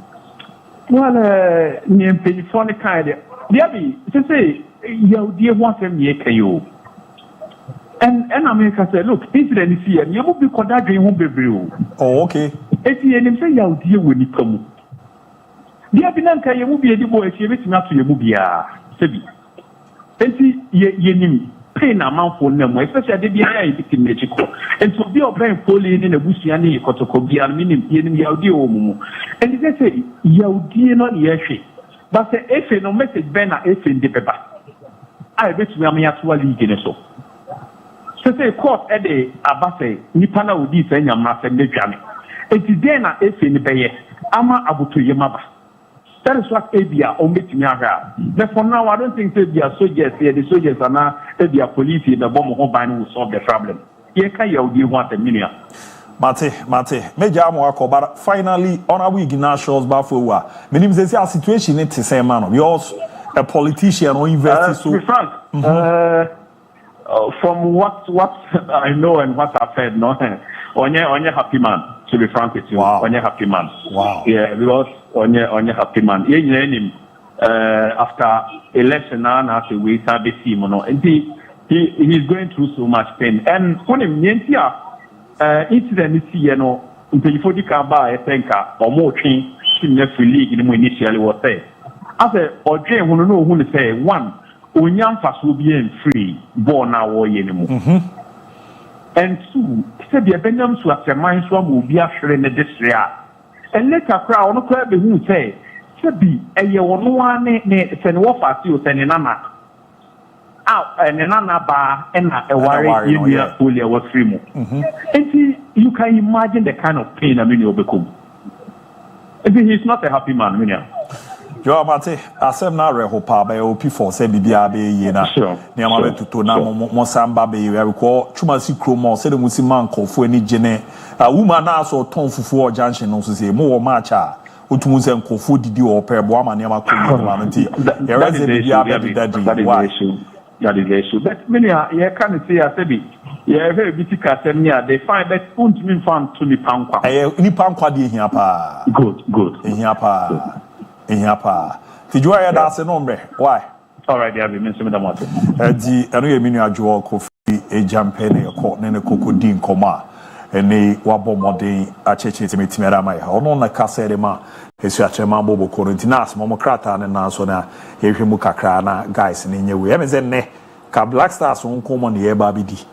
Well, ni pay for the kind. Diaby, say you dey want them ye kayo. And America say look, incident is here. You mo be koda dwen ho bebre. Oh, okay. Eti enim say you dey woni kamu. Dia binanka ye mu bi edibo e chebe tina to ye mu bia sebi enti ye nim pain amanfo na mo especially de bia ya yiti mechiko enti obi obran poli ni na busua ni kotoko bia minim ye nim yaudi o mu enti say yaudi no ye hwe but say efe no message ben na efe ndi beba ai betumi amya to league ne so say court e de abase nipa na odi say nyamra se ndetwane enti den na efe ni beye ama abuto ye maba. That is what ABOU on meeting me. But for now, I don't think ABOU soldiers here, the soldiers are now ABOU police in the bomb home will solve the problem. Here can you do want a million? Mate, Major Moako, but finally, on a week nationals before, meaning there's a situation it's the same man. We also a politician or investor. To be frank, from what I know and what I've heard, no, on your happy man. To be frank with you, on your happy man. Wow. Yeah, because on your happy man. After election now, after we start the team, and he's going through so much pain. And when him incident is before the car I think or more change in the free league initially was said. As a or Jane who know who to say one, Unyam fast will be free, born now or anymore. And two, said the Benjamin to after mine swam will be after in the district. And let a crowd on the who say, Sabi, a year one send off at you, send another out and another bar and a worry in fully was free more. And you can imagine the kind of pain I mean you'll become. He's not a happy man, William. Joe Mate, asem na rehopa ba opi for say bibia be yi na ne ma betuto na mo samba be yi ko chuma si kromo say de musi man kofo ani gene woman na so ton fufu o junction no so say mo wo match a otumu se nkofo didi o pe bo ama ne ma ko ni ma nti e reze bibia be dadi why that is the issue but many you can see as be yeah very bitika tem nia they find that won't mean fan to ni pankwa ni pankwa de hia pa good hia pa Tijua ya dase nombre. Why? All right, there be me some that matter. Di anu ye minu ajo Kofi ejampe ne ko ne kokodin koma. Ene wabo modern acheche timetimera mai. Ono na kasere ma esu achema bobo korintinas mo krata ne na so na yehwe mu kakra na guys ne nyewe. Emeze ne ka Black Stars won komo ne ye ba bidi.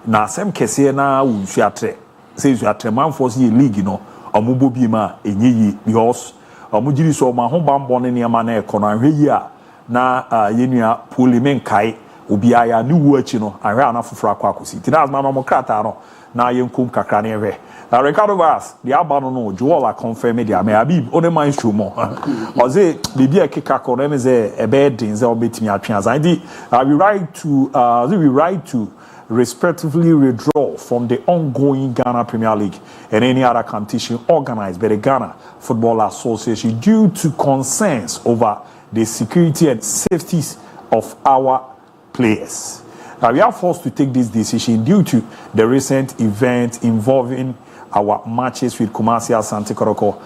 Na asem kese na wusu atre. Se usu atre man force ye league no. Omubo bi ma enyeyi because omujiri so ma ho bambo ne niama na ekono ahwe yi a na yenua polimen kai obiaya ni wuachi no ahwe ana foforo akwakosi tina azma no mokrata no na yenkum kakra ne hwe Ricardo Vaz the abano no Joel confirm the Abib on the mind show more oze bibi ekeka ko na me ze ebedin ze obetimi atwe azan di we right to respectively withdraw from the ongoing Ghana Premier League and any other competition organized by the Ghana Football Association due to concerns over the security and safety of our players. Now we are forced to take this decision due to the recent event involving our matches with Kumasi Asante Koroko,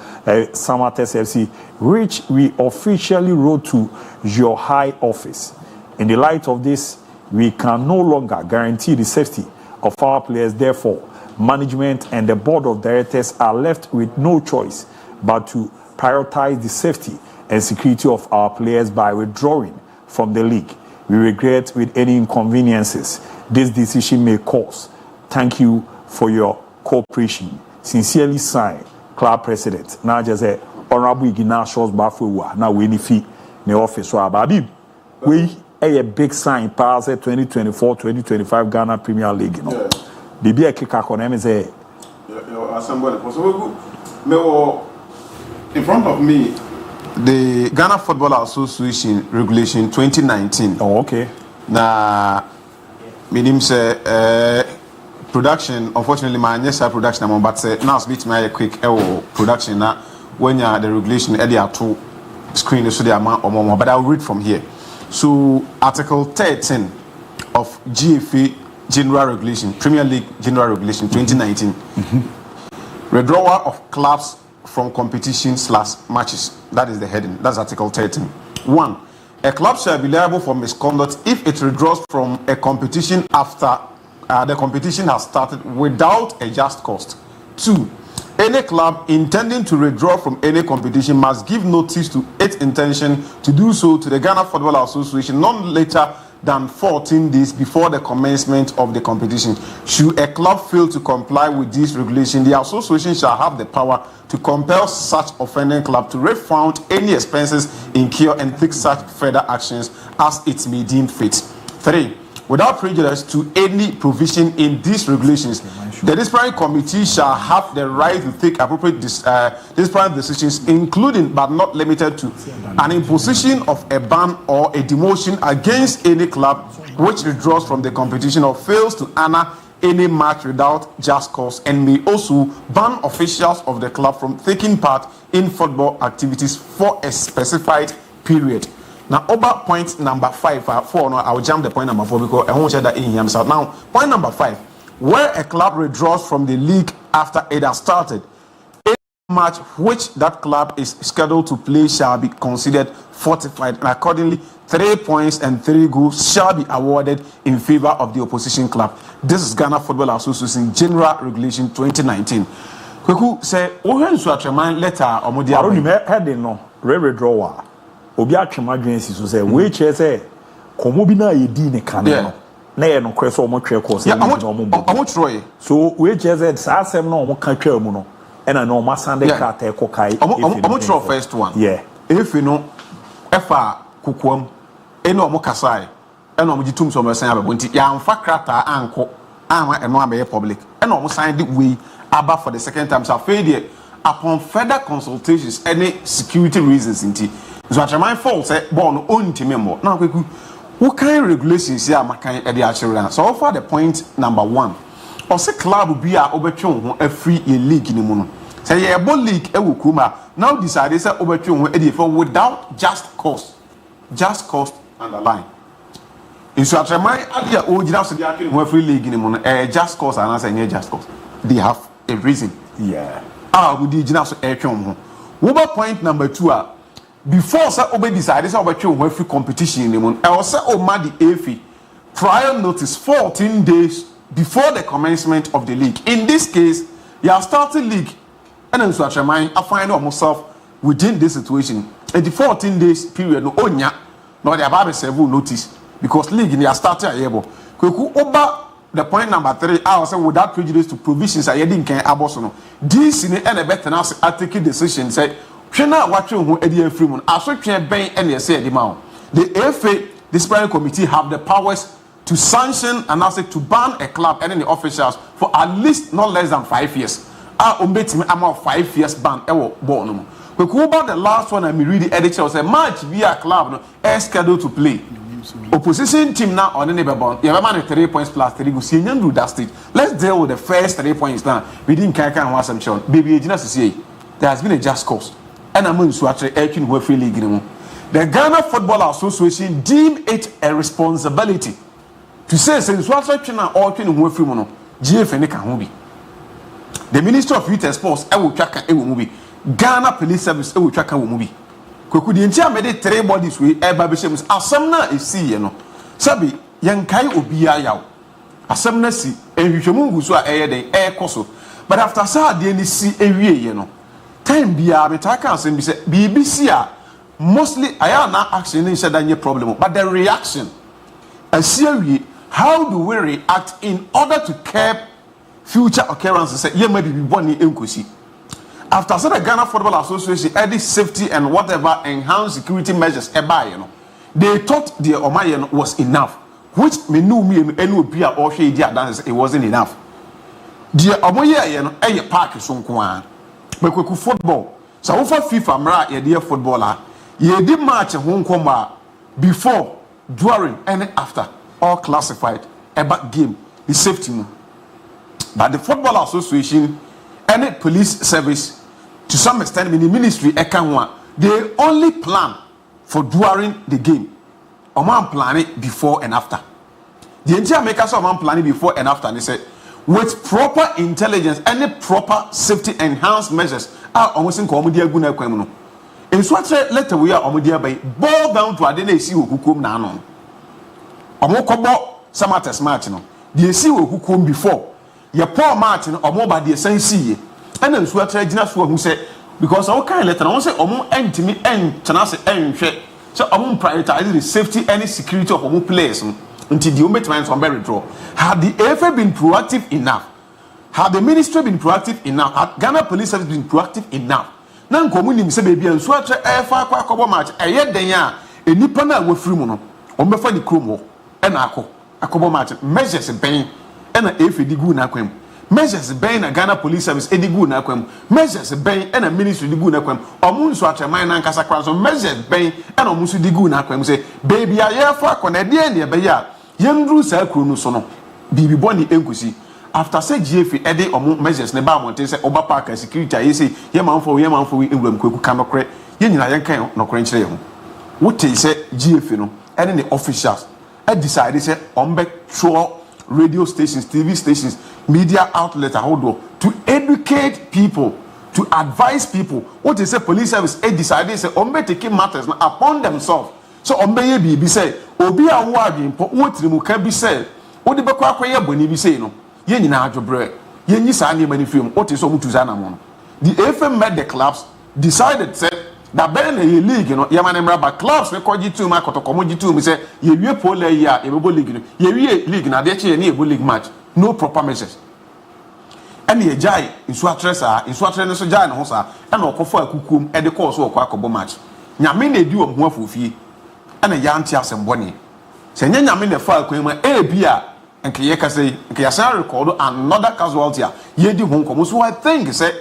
Samates FC, which we officially wrote to your high office. In the light of this, we can no longer guarantee the safety of our players. Therefore, management and the board of directors are left with no choice but to prioritize the safety and security of our players by withdrawing from the league. We regret with any inconveniences this decision may cause. Thank you for your cooperation. Sincerely signed, club president. Now just say Honorable Ignatius Bafewa. Now we need fee the office. So Abib, we a big sign pass 2024-2025 Ghana Premier League. You know, Bibi a kick on them say. In front of me, the Ghana Football Association Regulation 2019. Oh, okay. Na minim say production. Unfortunately, my initial production among but say now speak my quick production na when you the regulation area to screen so the amount or more. But I'll read from here. So Article 13 of GFA General Regulation, Premier League General Regulation 2019. Withdrawal of clubs from competition/matches. That is the heading. That's Article 13. 1. A club shall be liable for misconduct if it withdraws from a competition after the competition has started without a just cause. 2. Any club intending to withdraw from any competition must give notice to its intention to do so to the Ghana Football Association none later than 14 days before the commencement of the competition. Should a club fail to comply with this regulation, the association shall have the power to compel such offending club to refund any expenses incurred and take such further actions as it may deem fit. 3. Without prejudice to any provision in these regulations, the disciplinary committee shall have the right to take appropriate disciplinary decisions, including but not limited to an imposition of a ban or a demotion against any club which withdraws from the competition or fails to honor any match without just cause, and may also ban officials of the club from taking part in football activities for a specified period. Now, over point number 5, no, I'll jump the point number 4 because I won't share that in here. So now, point number 5, where a club withdraws from the league after it has started, any match which that club is scheduled to play shall be considered fortified, and accordingly, 3 points and 3 goals shall be awarded in favor of the opposition club. This is Ghana Football Association General Regulation 2019. Kweku say, "Ohen so atreman letter omodi aro ni me heading no withdrawal." Obi atwema dwensi so say we che say komo bi na yedi ne kan no na ye no kweso omo twe course na omo troye so we che say sa asem na omo ka twa mu no e na no masande krata ekokai omo tro first one efi no efa kukuam e na omo kasai e na omo gitum so mesan abebo nti ya amfa krata anko ama e no abe public e na omo sign the way aba for the second time so failure upon further consultations any security reasons nti so at my fault say born on timemo now what kind of regulations here makan e dey actually so far the point number 1 or say club bi a obetwe ho afri ye league ni mu no say ye bo league e wo kuma now decide say obetwe ho e dey for without just cause underline so at my adia o gina so dey atwe ho afri league ni mu no just cause and say nye just cause they have a reason we dey gina so e twe ho wo ba point number 2 before say obe decide say obetwe ho free competition in the I say o ma the AFI prior notice 14 days before the commencement of the league. In this case, you are starting league and then so atreman I find myself within this situation in the 14 days period no onya no the about serve notice because league in your starting ayebo kweku oba the point number 3 I say without prejudice to provisions I didn't can aboso no this in and a better now take decision say Chena watching who Eddie Freeman, I saw Ben and say the the AFA disciplinary committee have the powers to sanction and also to ban a club and the officials for at least not less than 5 years. I'm out 5 years ban ewo ball no. We go about the last one and me read the editor say match via club no is scheduled to play. Opposition team now on the neighbor bond. You have man 3 points plus 3 go see do that stage. Let's deal with the first 3 points now. We didn't can want some show. Baby Ejina say there has been a just cause. And I'm going to actually Ekin Wefe League. The Ghana Football Association deem it a responsibility to say since what China or Kin Wefe Mono GFN can be. The Minister of Youth and Sports I will track a movie. Ghana Police Service I will track a movie. Could the entire made 3 bodies with air babyshames asamna is see you know. Sabi Yankai Obia Yaw. Asamna see and you should so air the air coso. But after sa the NC area you know. Time be a betaka and say BBC mostly I am not action in said any problem. But the reaction a series how do we react in order to curb future occurrences? Say yeah maybe be born in Nkosi. After the Ghana Football Association added safety and whatever enhanced security measures you know, they thought the Omayan was enough, which me knew me and be or she dance it wasn't enough. The Omayan a park is on but football. So for FIFA mra ye dear footballer, ye did match a home combat before, during and after all classified about game the safety. But the Football Association and police service to some extent in the ministry they only plan for during the game. Oman plan it before and after. The entire makers of man plan it before and after and they said with proper intelligence and proper safety enhanced measures are almost in comedy guna kwemno. In such a letter we are omodia by boil down to adene si hukum na anon. Omokobo samates match no. The si hukum before your poor Martin or more by the essence. And then so I try who say because all kind letter I want say omo entimi and chana say enhwe so omo prioritize the safety and security of omo players until the moment on very draw. Had the AFA been proactive enough? Had the ministry been proactive enough? Had Ghana Police Service been proactive enough? Now community say baby and so I try AFA kwa match eye den ya enipa na we free mu no omo fa the chrome ho e na akobo match measures ben e na AFA di gu na kwam. Measures ben na Ghana Police Service edigu na kwam measures ben na ministry digu na kwam omun so atreman na nkasa kwan so measures ben na omun so digu na kwam say baby ayefa akona de ne be ya yendru sa kru no so no bibi boni enkusi after say GF ede omun measures ne ba monten say oba park security ayi say ye manfo we enwuram kwaku kanokre ye nyina ye kan nokre nkire ye ho what say GF no ene the officials I decided say ombe through radio stations, TV stations, media outlets to educate people, to advise people. What is a police service? They decided say ombe taking matters upon themselves. So ombe ye be say obi a wadi what mu can be said. What the bakwa kwa ye boni be say no. Ye nyina adwobre. Ye nyi sa ne mani film. What is so mutu za na mo. The FM met the clubs decided say that ben a league you know yamane mraba clubs ne koji tu ma kotokomo jitu mi say ye wie pole ya e bebo league no ye wie league na de che ne ebo league match no proper measures and ye jai insu atre ne so jai no sa e na okofo akukum e de course okwa akobo match nyame na edi omho afofie e na ya ntia asembone se nyame na fa akwan ma e bia nke ye ka say nke ya sa record another casualty ye di ho nkomo so I think say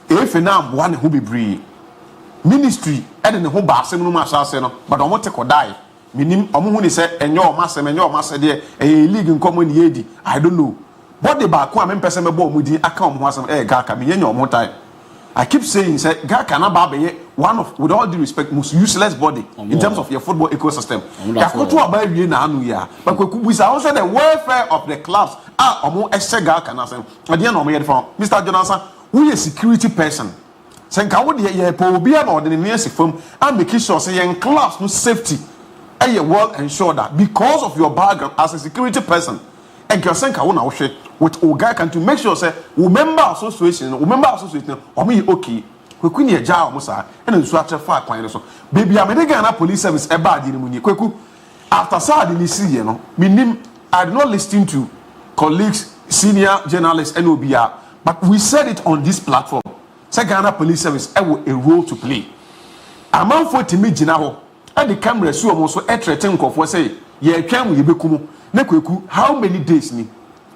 if na amboa ne ho bebree ministry and the whole basem no masase no but omo te kodai minim omo hu ni se enye o masem de e league nkomo ni yedi I don't know but the back am person me bo omudi aka omo asem gaka me yenye omo time I keep saying say gaka na ba be one of with all due respect most useless body in terms of your football ecosystem yakoto aba wie na anu ya but kubuisa also the welfare of the clubs omo ehye gaka na asem ade na omo ye from Mr. Jonathan who is security person senka wo de ye po obi na ode ne nesi fam and make sure say your class no safety and you well ensure that because of your background as a security person and you senka wo na wo hwe with oga can to make sure say member association o me okay kweku ne eja o musa and nsu atre fa kwan so baby amede Ghana Police Service e ba de ne munye kweku after sad ni see ye no minim I did not listen to colleagues senior journalists and obia but we said it on this platform. Ghana Police Service have a role to play. A man for Timmy Jinaho, and the camera so almost a threatening of what say, ye can we be kumu. Nekweku, how many days ni?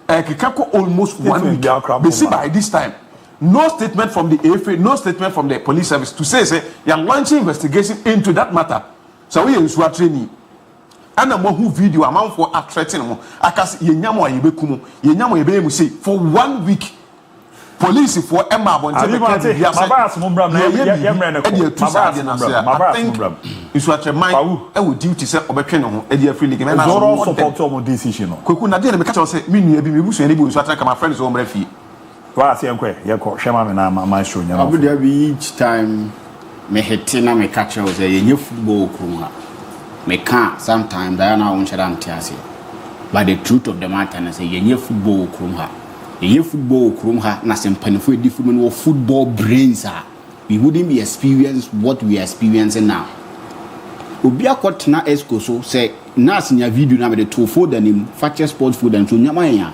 Kikako almost 1 week. But see, by this time, no statement from the AFA, no statement from the police service to say you are launching investigation into that matter. So we are training. And I'm who video amount for threatening mo. Akas yenyamo ayebekumo. Yenyamo yebe mu say for 1 week. Police for Emma Bonte. I think it's what your mind. I would duty say obekeno. Edia free league. And I support your decision. Kuku na dey na make say me nua bi me busu ene bi so ataka my friends o mra fi. Wa ase enko ye ko hwema me na ma show nya. Abu there be each time me hete na me catch us ye football krum ha. Me can sometimes Diana won share am tiase. But the truth of the matter is say ye football krum ha. Ye football krum ha na sempanifo edi football brains ha. We wouldn't be experience what we are experiencing now. Obi akotena esco so say na senya video na me the to fold them Fakye sports food and to nyama ya.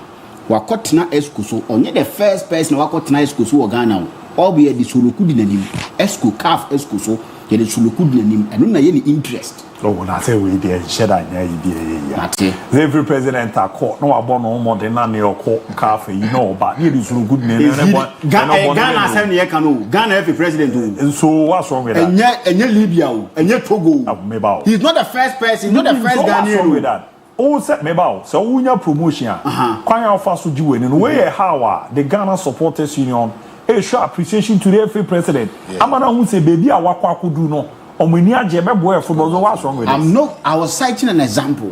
Wakotena esco so onye the first person wakotena esco so Ghana. All be the soloku di nanim. Esco calf esco so ye the soloku di nanim. Eno na ye ni interest. Oh, na say we dey share that idea. Every president a court no abon no more than na your court calf you know but you is good name. Ghana say ne can no. Ghana every president. And so what's wrong with that? Enye Libya o, enye Togo. He's not the first person, not the first Ghanaian with that. Oh, set me bow. So unya promotion. Kwanya ofa so jiwe no way how the Ghana Supporters Union a show appreciation to every president. Amana who say baby a wakwa kudu no. I was citing an example.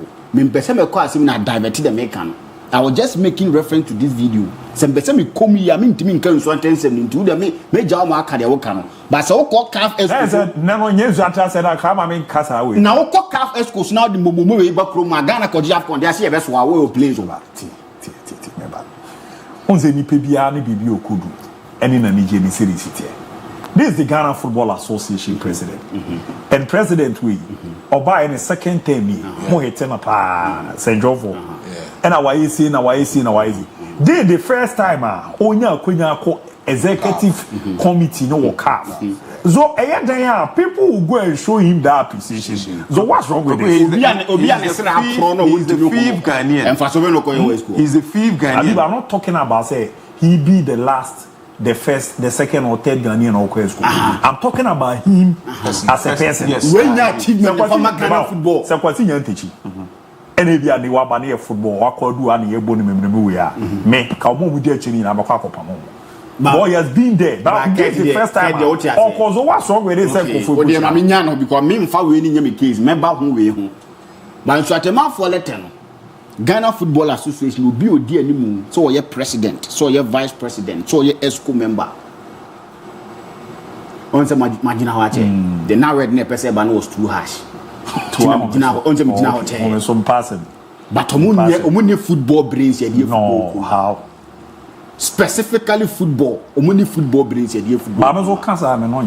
I was just making reference to this video. Some person me come here, I mean to me can so intense into the me jama ka de work but so call calf esco no nyezata said I come I mean kasa away now call calf esco now the momo we ba pro Ghana ko jaf kon dey see e be so away o place over me ba onze ni pe bia ni bibi okodu eni na nije ni series tie. This is the Ghana Football Association president. And president we oba in the second term mo hetema pa Senjofo. And our AC na YC. They the first time onya kwenya ko executive committee no work out. So people will go and show him that appreciation. So what's wrong with this? He's the fifth Ghanaian. I'm not talking about say he be the last, the first, the second or third Ghanaian or school. I'm talking about him as a person. When you achievement for Ghana football, and if you are the Wabani football, what could do any ebony me come on with the chin and boy has been there. But this is the first time. Of course, what's wrong with this? Because me for winning your case, member who we home. But so at a man for letter, Ghana Football Association will be a dear anymore. So your president, so your vice president, so your ESCO member. On some imagine how the now red never said was too harsh. On some person. But only football brains no how. Specifically football, only football brains and football. Mama's all cancer. I'm not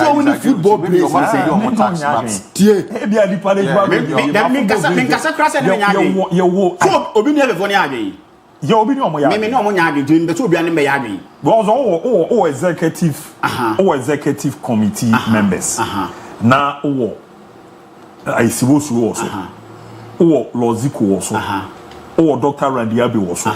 only football brains. Executive committee members. Now, I suppose you also. Loziko also. Dr. DIABY also.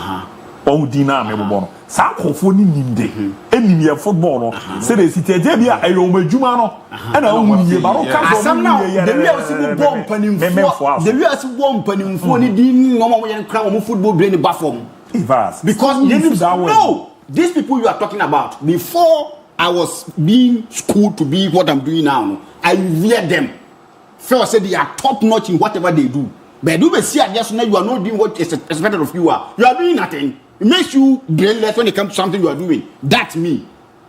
Dina mebono sa kofo ni nimde enimi e football no se de site je bia ayo majuma no na unye ba ro ka so no de wi asi bomb panimfo de wi asi bomb panimfo ni din no mo yen kra mo football brain ba form because no these people you are talking about before I was being schooled to be what I'm doing now I revere them first say they are top notch in whatever they do but do we see just now you are not doing what is expected of you are doing nothing. It makes you brainless when it comes to something you are doing. That's me.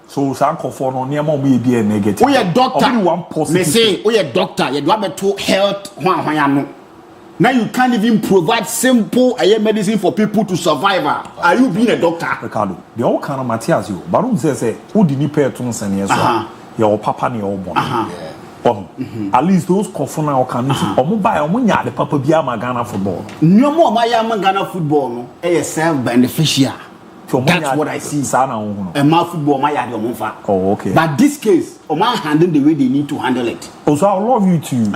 So, for no near be a negative. Oh, yeah, doctor. May say, oh, yeah, doctor. You have to health. Now you can't even provide simple medicine for people to survive. Are you being a doctor? Ricardo, the all kind of materials you. Baron says, who did you pay to us and yes, your papa and your born. At least those Kofuna or Kanisi or mobile Munya, the Papa Biama Ghana football. No more Mayama Ghana football, no, a self beneficiary. That's what I see. And my football, my yard, oh, okay. But this case, Oman handling the way they need to handle it. Also, I love you too. So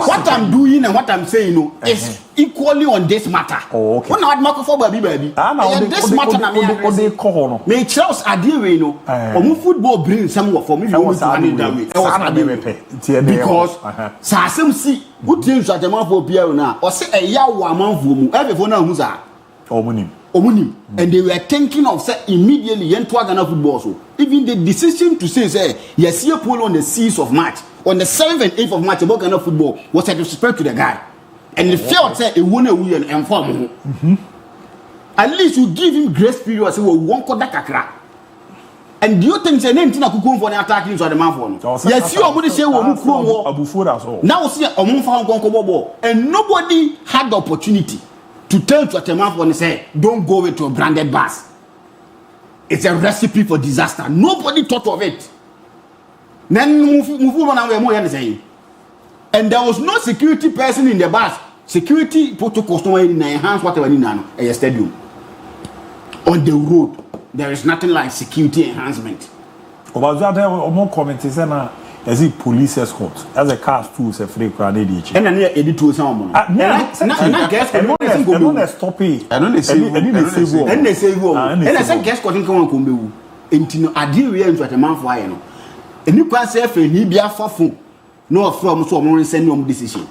what I'm doing and what I'm saying is equally on this matter. Oh, okay. When I mark for baby. This matter na me Charles Adiwe no. Omu football bring some for me. Because Sasem si who teams at the man for Pierre now or say a ya woman for mu every for now who's a Omunim. And they were thinking of say immediately enter Ghana football. So even the decision to say yes, here pull on the 6th of March, on the 7th and 8th of March about Ghana football was a disrespect to the guy. And the felt say it won't win and inform. At least you give him grace period. Say well, one quarter kakra. And do you think say name tina kukum for the attacking so the man for? Yes, you are going to say well, now see a month and nobody had the opportunity to tell to a man for say don't go into a branded bus. It's a recipe for disaster. Nobody thought of it. Then move on away more saying. And there was no security person in the bus. Security protocol in enhance whatever in a stadium. On the road, there is nothing like security enhancement. About that, more comments is as a police escort, as a car too, a free crowd. And then you edit to someone. I don't stop it. I don't say, and they say, and I said, guess what? Into a deal into a man for I know. And you can't say, he be a for no from so more send no decision.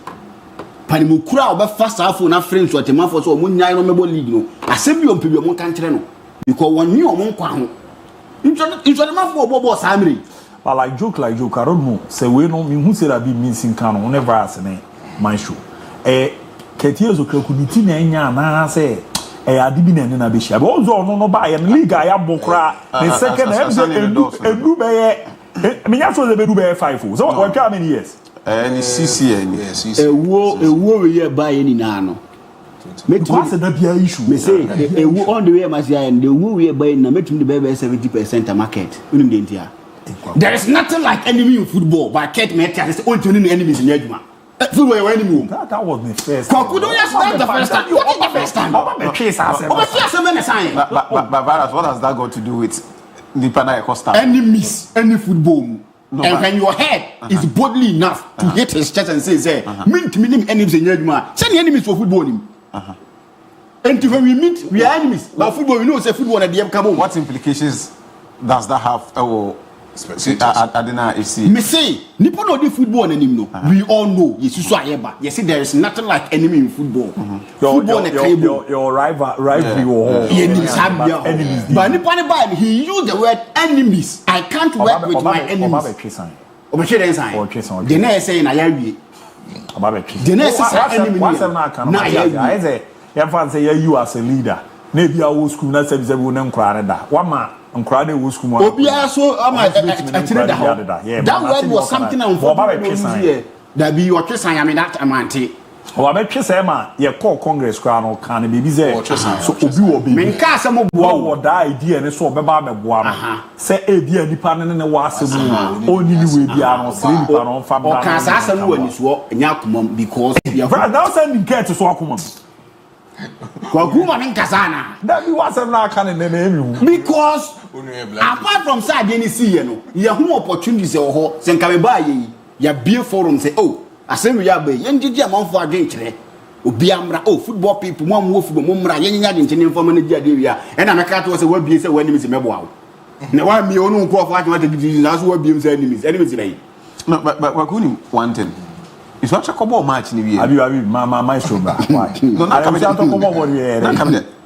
Panimu crowd but fast half on a friends to a man for so moon memorable league no. Assembly on people one country no. Because one new one quang. It's a man for Bobo Samri. But like joke, I don't know. Say we know me who said I be missing can whenever I say my show. Ketias of Krakuniti na say Adibin and Abisha. But also no buy and league I am Bokra. The second episode and do by I mean, that's what they do by 5 years. So, what how many years? And CCN, yes, a war year by any nano. Make what's the issue? Me say, a war on the way, Masia, and the war year by na make him the baby 70% a market. There is nothing like enemy in football, but Kate met us only enemies in Yajuma. Football enemy. That was the first. Kokudo, yes, that's the first time. What is the first time? But what has that got to do with the Pana Costa? Enemies, any football. No, and when your head is boldly enough to hit his chest and say, meet enemies in Yajuma. Send enemies for football. And when we meet, we are enemies. But football, we know it's a football at the M. What implications does that have? I see. Me say, Nippon no football anymore. We all know. Yes, you see, there is nothing like enemy in football. Your rivalry war. Enemies. But Nippon he used the word enemies. I can't work with my enemies. The next saying I agree. The next enemy. You as a leader. Maybe I will school not say we won't cry that. One man. That word was something that be your kiss. I am in that amante. Oh, I bet you say, man, you call Congress crown can be busy. So, Obi, Menkasamo or die, dear, and so Baba Guama. Say, a dear dependent in the was only with the arm sleep on family. Or Casasa when it's walk and Yakumum because you are now sending care to Swakumum. Woman in Kazana. That wasn't not can name because apart from Sardini, you have more opportunities or Senkabai, your beer forum say, oh, I say we are by Yandia Monfort against Ubiamra, oh, football people, one wolf, Mumra, Yan for Nigeria, and Amaka was a word being said when enemies in Mebo. Now, I'm the only one what to do last word being enemies. No, but we're going one thing. It's not a couple match in the year. Have you my show? Why? No, not coming out of what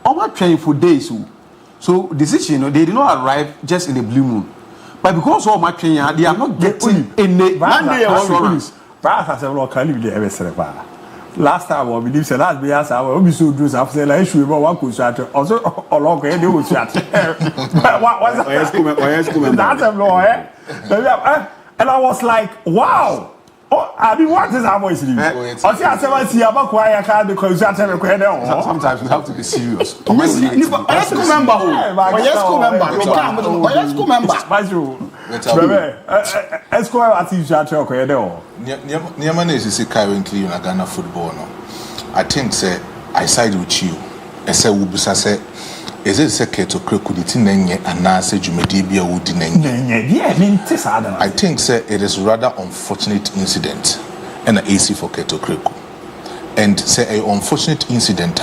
I'm not training for days. So decision, they did not arrive just in the blue moon. But because all my training, they are not getting any assurance. Last time I believe last year I will be so dressed after the issue about one could shut also or long they will shut. And I was like, wow. Oh, I mean, what is our voice? Sometimes we have to be serious. Ghana football. I think, say, I side with you. I say, is it secret to crocodile nenye and nase jumedi bia wudi nenye? I think say it is rather unfortunate incident and an AC for Keto Kreku. And say a unfortunate incident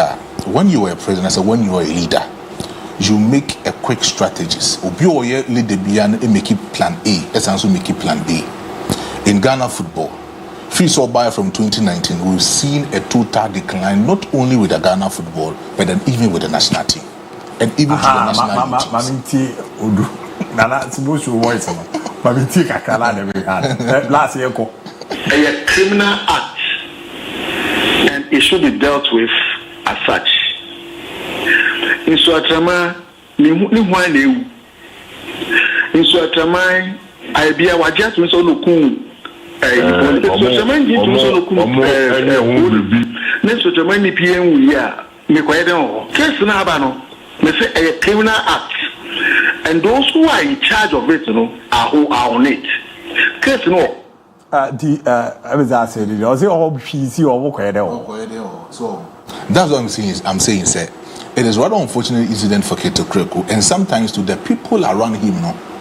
when you were a president, so when you are a leader, you make a quick strategies. Obi oye lead the bian and make it plan A. Let's also make it plan B. In Ghana football, free so by from 2019, we've seen a total decline, not only with the Ghana football, but then even with the national team. And even to the national teams. Last year, a criminal act, and it should be dealt with as such. In Suatrama, in Suatrama, I be a wajat with Solokum. PM, we are case Nabano, they say a criminal act, and those who are in charge of it, are who are on it. Case no. I was asking, was it all PC or so that's what I'm saying, sir. It is rather unfortunate incident for Keto Kreku, and sometimes to the people around him,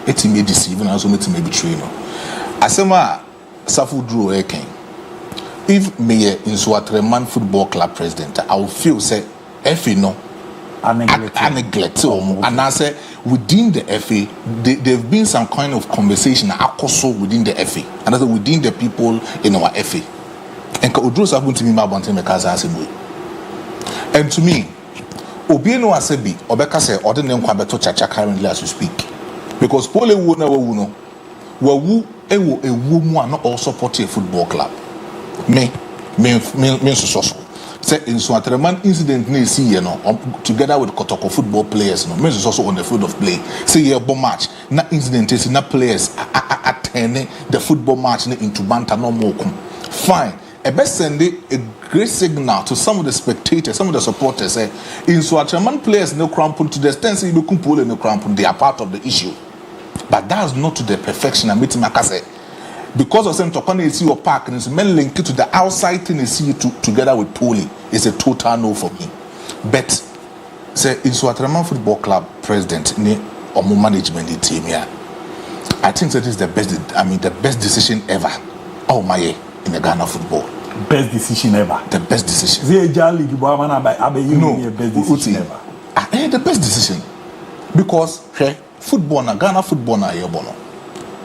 it may deceive and also it may betray. Asema Safu Drew Eken. If me in Swatreman Football Club president, I will feel say FA no. I neglect. And I say within the FA, there've been some kind of conversation also within the FA, and also within the people in our FA. And Odros happened to me about and to me, Obieno Asebi, Obeka say, or the name Kwabeto Chacha currently as we speak. Because Pole Wuna Wuno, who a woman not all support a football club. Me so. Say in Swatreman incident ne see together with Kotoko football players no means also on the field of play. Say a bomb match, na incident is na players attending the football match into banter no more. Fine. A best send a great signal to some of the spectators, some of the supporters. Say in Swatreman players no crampon to the extent you look pull in the crampon, they are part of the issue. But that's not to the perfection. I'm meeting Makase. Because of some Tokane see your park and it's men linked to the outside thing they see together with Poli, it's a total no for me. But say in Swatreman Football Club president or management team here, I think that is the best decision ever. Oh my, in the Ghana football. Best decision ever. The best decision. The best decision. Because football na Ghana football na yebono.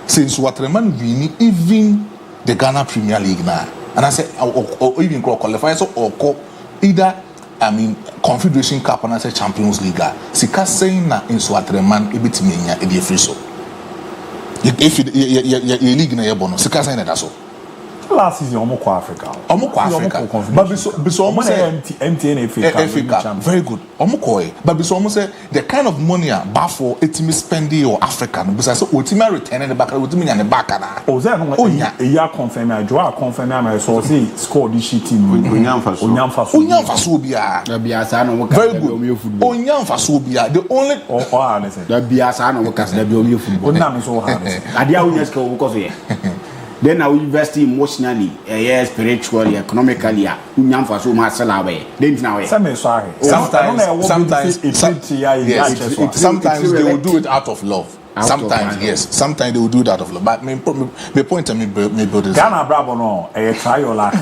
Since Swatreman winning even the Ghana Premier League now, and I say or even qualify so or either Confederation Cup and I say Champions League. Sika saying na in Swatreman ebitiminya edi free so. If you league na yebono, sika saying that so. Last season, almost Africa. But so almost MTN Africa. Very good. But so almost the kind of money for it spending or African. Because ultimate return in the back, ultimate in the back. Oh, that no. Yeah, confirm. I draw confirm. I saw say score this shit team. Onyam Fasubia. Very good. Onyam Fasubia. The only. The biasa no workers. The biomio football. Onyam so hard. Adia unyas ko kofe. Then I will invest emotionally, spiritually, economically. Sometimes they will do it out of love. Sometimes they will do it out of love. But my point to me build is Ghana Bravo no a trial like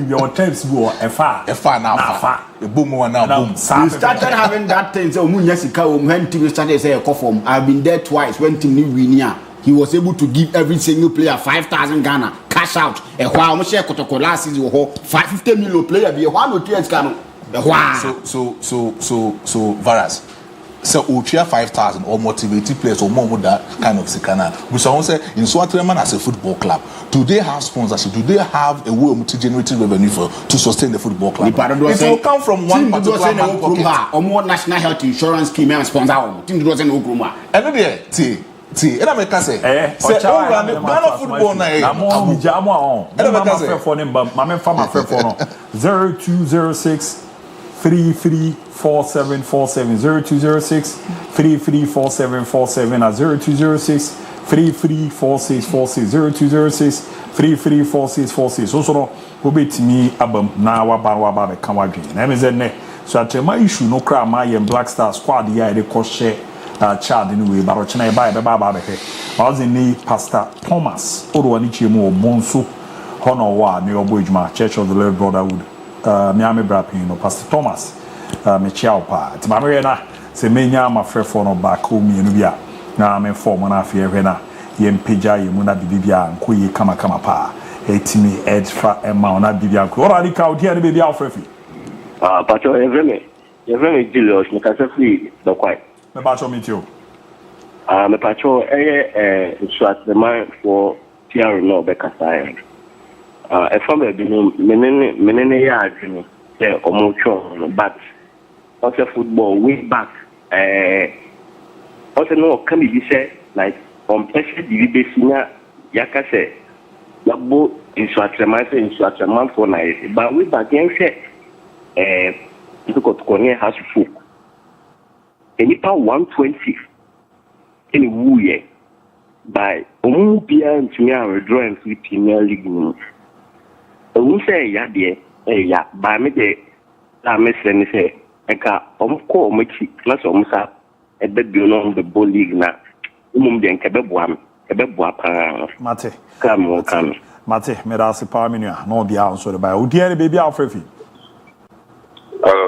your times go a far now. Boom one now boom. We started having that thing. So when team started say a form, I've been there twice when team new win. He was able to give every single player 5,000 Ghana cash out. A while we share Kotoko last season 550 million player be 1 or 2 years Ghana. So Varas. So we share 5,000 or motivated players or more with that kind of sikana. We shall say in Swatreman as a football club, do they have sponsorship? Do they have a way to generate revenue to sustain the football club? It will come from one particular man pocket. Or more national health insurance scheme and sponsor. Team doesn't know Gruma. And then and I make say Ghana football na Mama farmer for no 0206 334747 0206 334747 0206 334646 0206 334646 so no go betimi abam na waba be kan wadwen na me ze ne so atema issue no cry my Black Star squad here they call share child anyway but ochina buy be baba be he was in Pastor Thomas odo ani chiemu obonso hono wa ne oboejuma Church of the Lord Brotherhood Miami Brapin no Pastor Thomas me chiao pa ti ma me na se menya ma frefo no back home enu bia na me form na afie hwe na ye mpeja ye mu na bibia nkoyi kama pa etimi edfa ema na bibia nko ora ni ka odi ani bibia ofrefi pacho every Julius me ka se free do kwai me pacho mitio me pacho swat the mind for TR no be kasai from a menene ya adwene say omocho but also football way back also no can be say like on pressure the basinya yaka say yabo instruction for nice but we back then say because Konya has full any power 120 any wuye by omubia ntumi withdraw and free Premier League no we say ya de ya ba me de la me say eka omko omachi na so omsa ebebio no the ball league na umum de nkebeboa pa mate kam mate me da se pa menua no bia so de ba odi ani baby afrefi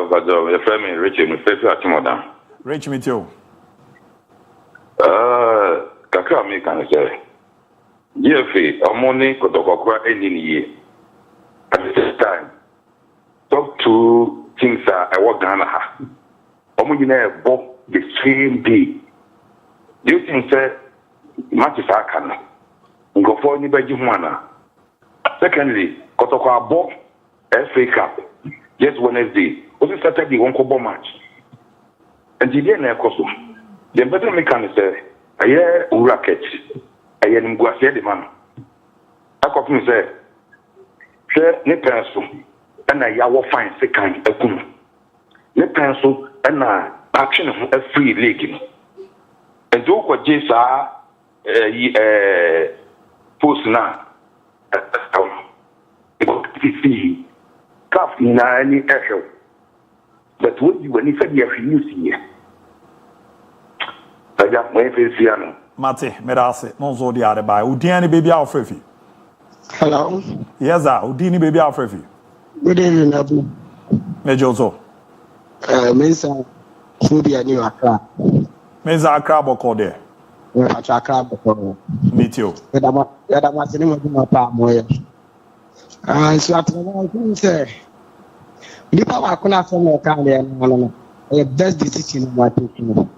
but your friend me Richard me faith atimoda Rich mitio kakra me kan say yefe omoni kotokokwa eniniye at the same time talk to things I work Ghana ha omugina ebo the same day do you think say matches are can go for ni beji huana secondly kotokwa abo FA Cup just Wednesday also Saturday one kobo match and the day na ekoso the better me can say aye uraket aye ngwase de man akofun say share ne penso na ya wo fine second ekunu ne penso na action ho free league and do ko jesa post na see caf na any ehw but what you when you said you news here taja mo efesiano mate merase no zo di ade bai udiani baby afrefi hello yes sir udini baby afrefi good evening abu mejozo mensa Fubia New Accra. Mensa Accra boko there. Accra boko. Meet you. Yadama cinema do my palm way. So at the say, Nipa Wakuna from the Canada, a best decision in my thinking.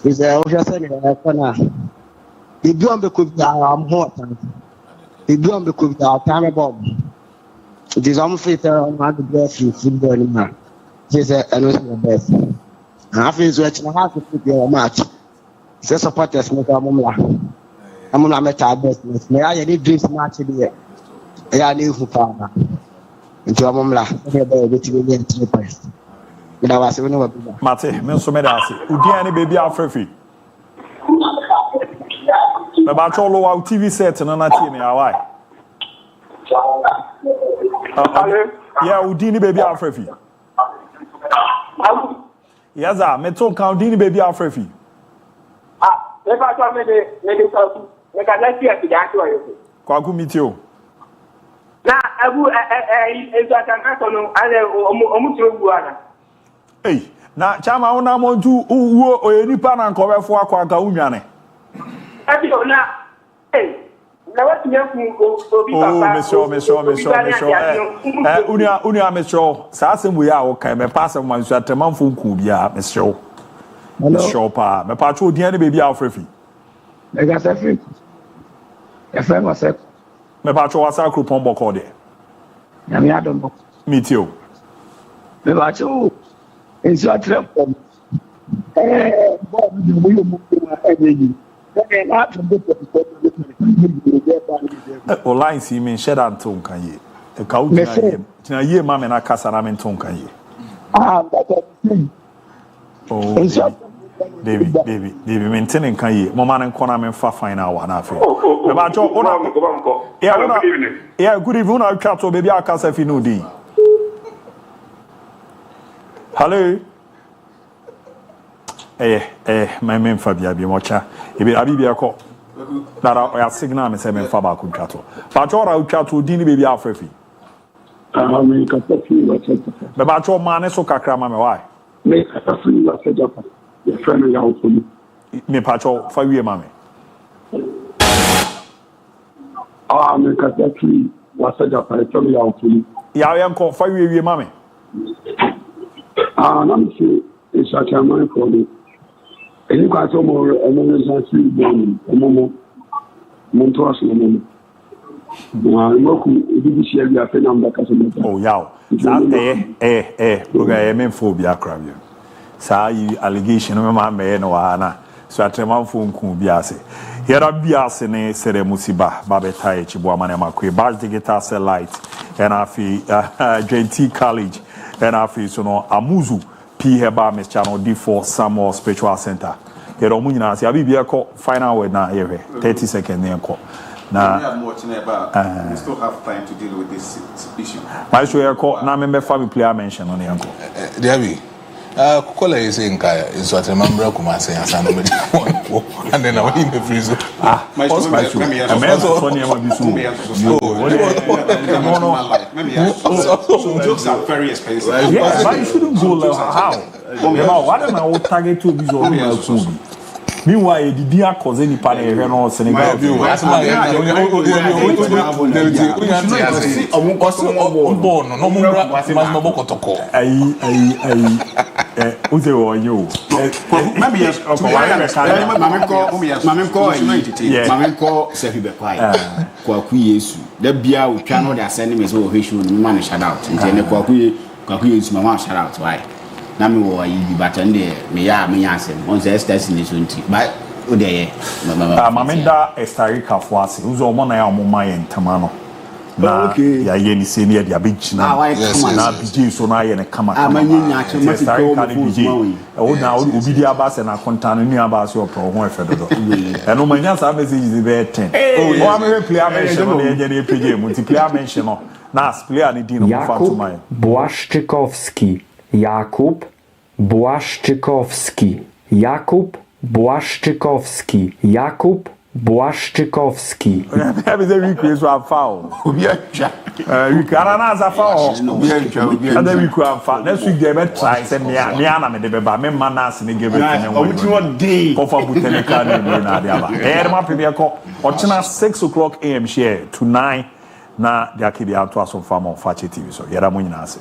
Is a officer in a corner. The drum could be our hot. The drum could be our time bomb. It is unfit on the breath in football anymore. This is the best. I feel watching a half to put your match. It's a supporters make a mumla. I'm going to make our best. May I need dreams match here? I knew who father. Into a mumla. Which will be 3 points. But I was even over. Mate, Mensomedasi. Udiani baby Afrefi. About all our TV set and on a team in Hawaii. Yeah, Udini baby Afrefi. Yes, sir. Me talk Udini baby Afrefi. If I told me they can let you at the actual. Kwaku mitio. Now, Abu is that an acronym and a hey, now Chama ona montu uwo oyenipa na nkobefo akwa ka unwane. Hey. Oh, monsieur. Unia monsieur. Sa asemu ya o kai me pass am man so atemanfo nku bia monsieur. Monsieur pa, me pa cho dian baby Afrefi. Me ga Afrefi. E fa mo se. Me pa cho wasa krupon boko de. Ya mi adom. Mitio. Me ba cho enso atrem. Bo mi yo mo ebeji. Online see me shed and tongue can ye. A cow tina ye mamma and a casaramen tongue can ye. Oh, baby, maintaining can ye. Mamma and Conaman for fine hour and a few. Yeah, good evening. I'll catch baby. I'll cast if you know D. Hello. My main Fabia be mocha. Ibi abibia ko. Nara o ya signal me say me fa ba ko twato. Ba chora o twato di ni baby afrefi. Me kasa free wa cheta. Be ba cho ma ne so kakra ma me why? Me kasa free wa cheta. Your friend ya ofuni. Me pa cho fa wie ma me. Me kasa free wa cheta pa cho ya ofuni. Ya yanko fa wie ma me. Na me say it's a chairman for me. And you got some more emergency born. Momo. Montoas Momo. Oh, yeah. That men phobia crab. Sa yi allegation no ana. So atreman phone ku biase. Here biase ne sere musiba babeta e chibo amane makwe badge digital cell light and afi JT college and afi so no amuzu P heba Miss Channel D4 Samuel Spiritual Center. Here omu nyina se abi bia ko final word na here 30 seconds ne ko. Now, we still have time to deal with this issue. My sure call now member family player mention on the uncle. DIABY. Kukola is saying Kaya is what remember Kumase and San and then I went in the freezer. My jokes are very expensive. Yeah, but you shouldn't go how? What am I target to be so? Meanwhile, the dear cousin Pane Renault Senegal. Nami wo yi batande me ya me yansem on say station ni sunti ba o de ye mamenda estarika foase uzo omo na ya omo maye ntama no na ya ye ni se ne ya bigina na bigi so na ye ne kama amanya che matiko o na obi dia ba se na konta no nua ba se o pro ho efe dodo eno manya sa message is be 10 o am player mention no ye ne page multiplayer mention no na player ni dino fa to my Błaszczykowski Jakub Błaszczykowski. Jakub Błaszczykowski. Jakub Błaszczykowski. Ja widzę wiku jest foul. Wiku ana za foul. Ada wiku foul. Next week they bet try say me ana me de beba me manas ne give it me. Kofa butene ka ne na dia ba. Ma premier ko ochina 6 AM share to 9 na dia ke dia to aso fam on Fakye TV so. Yera mo nyina ase.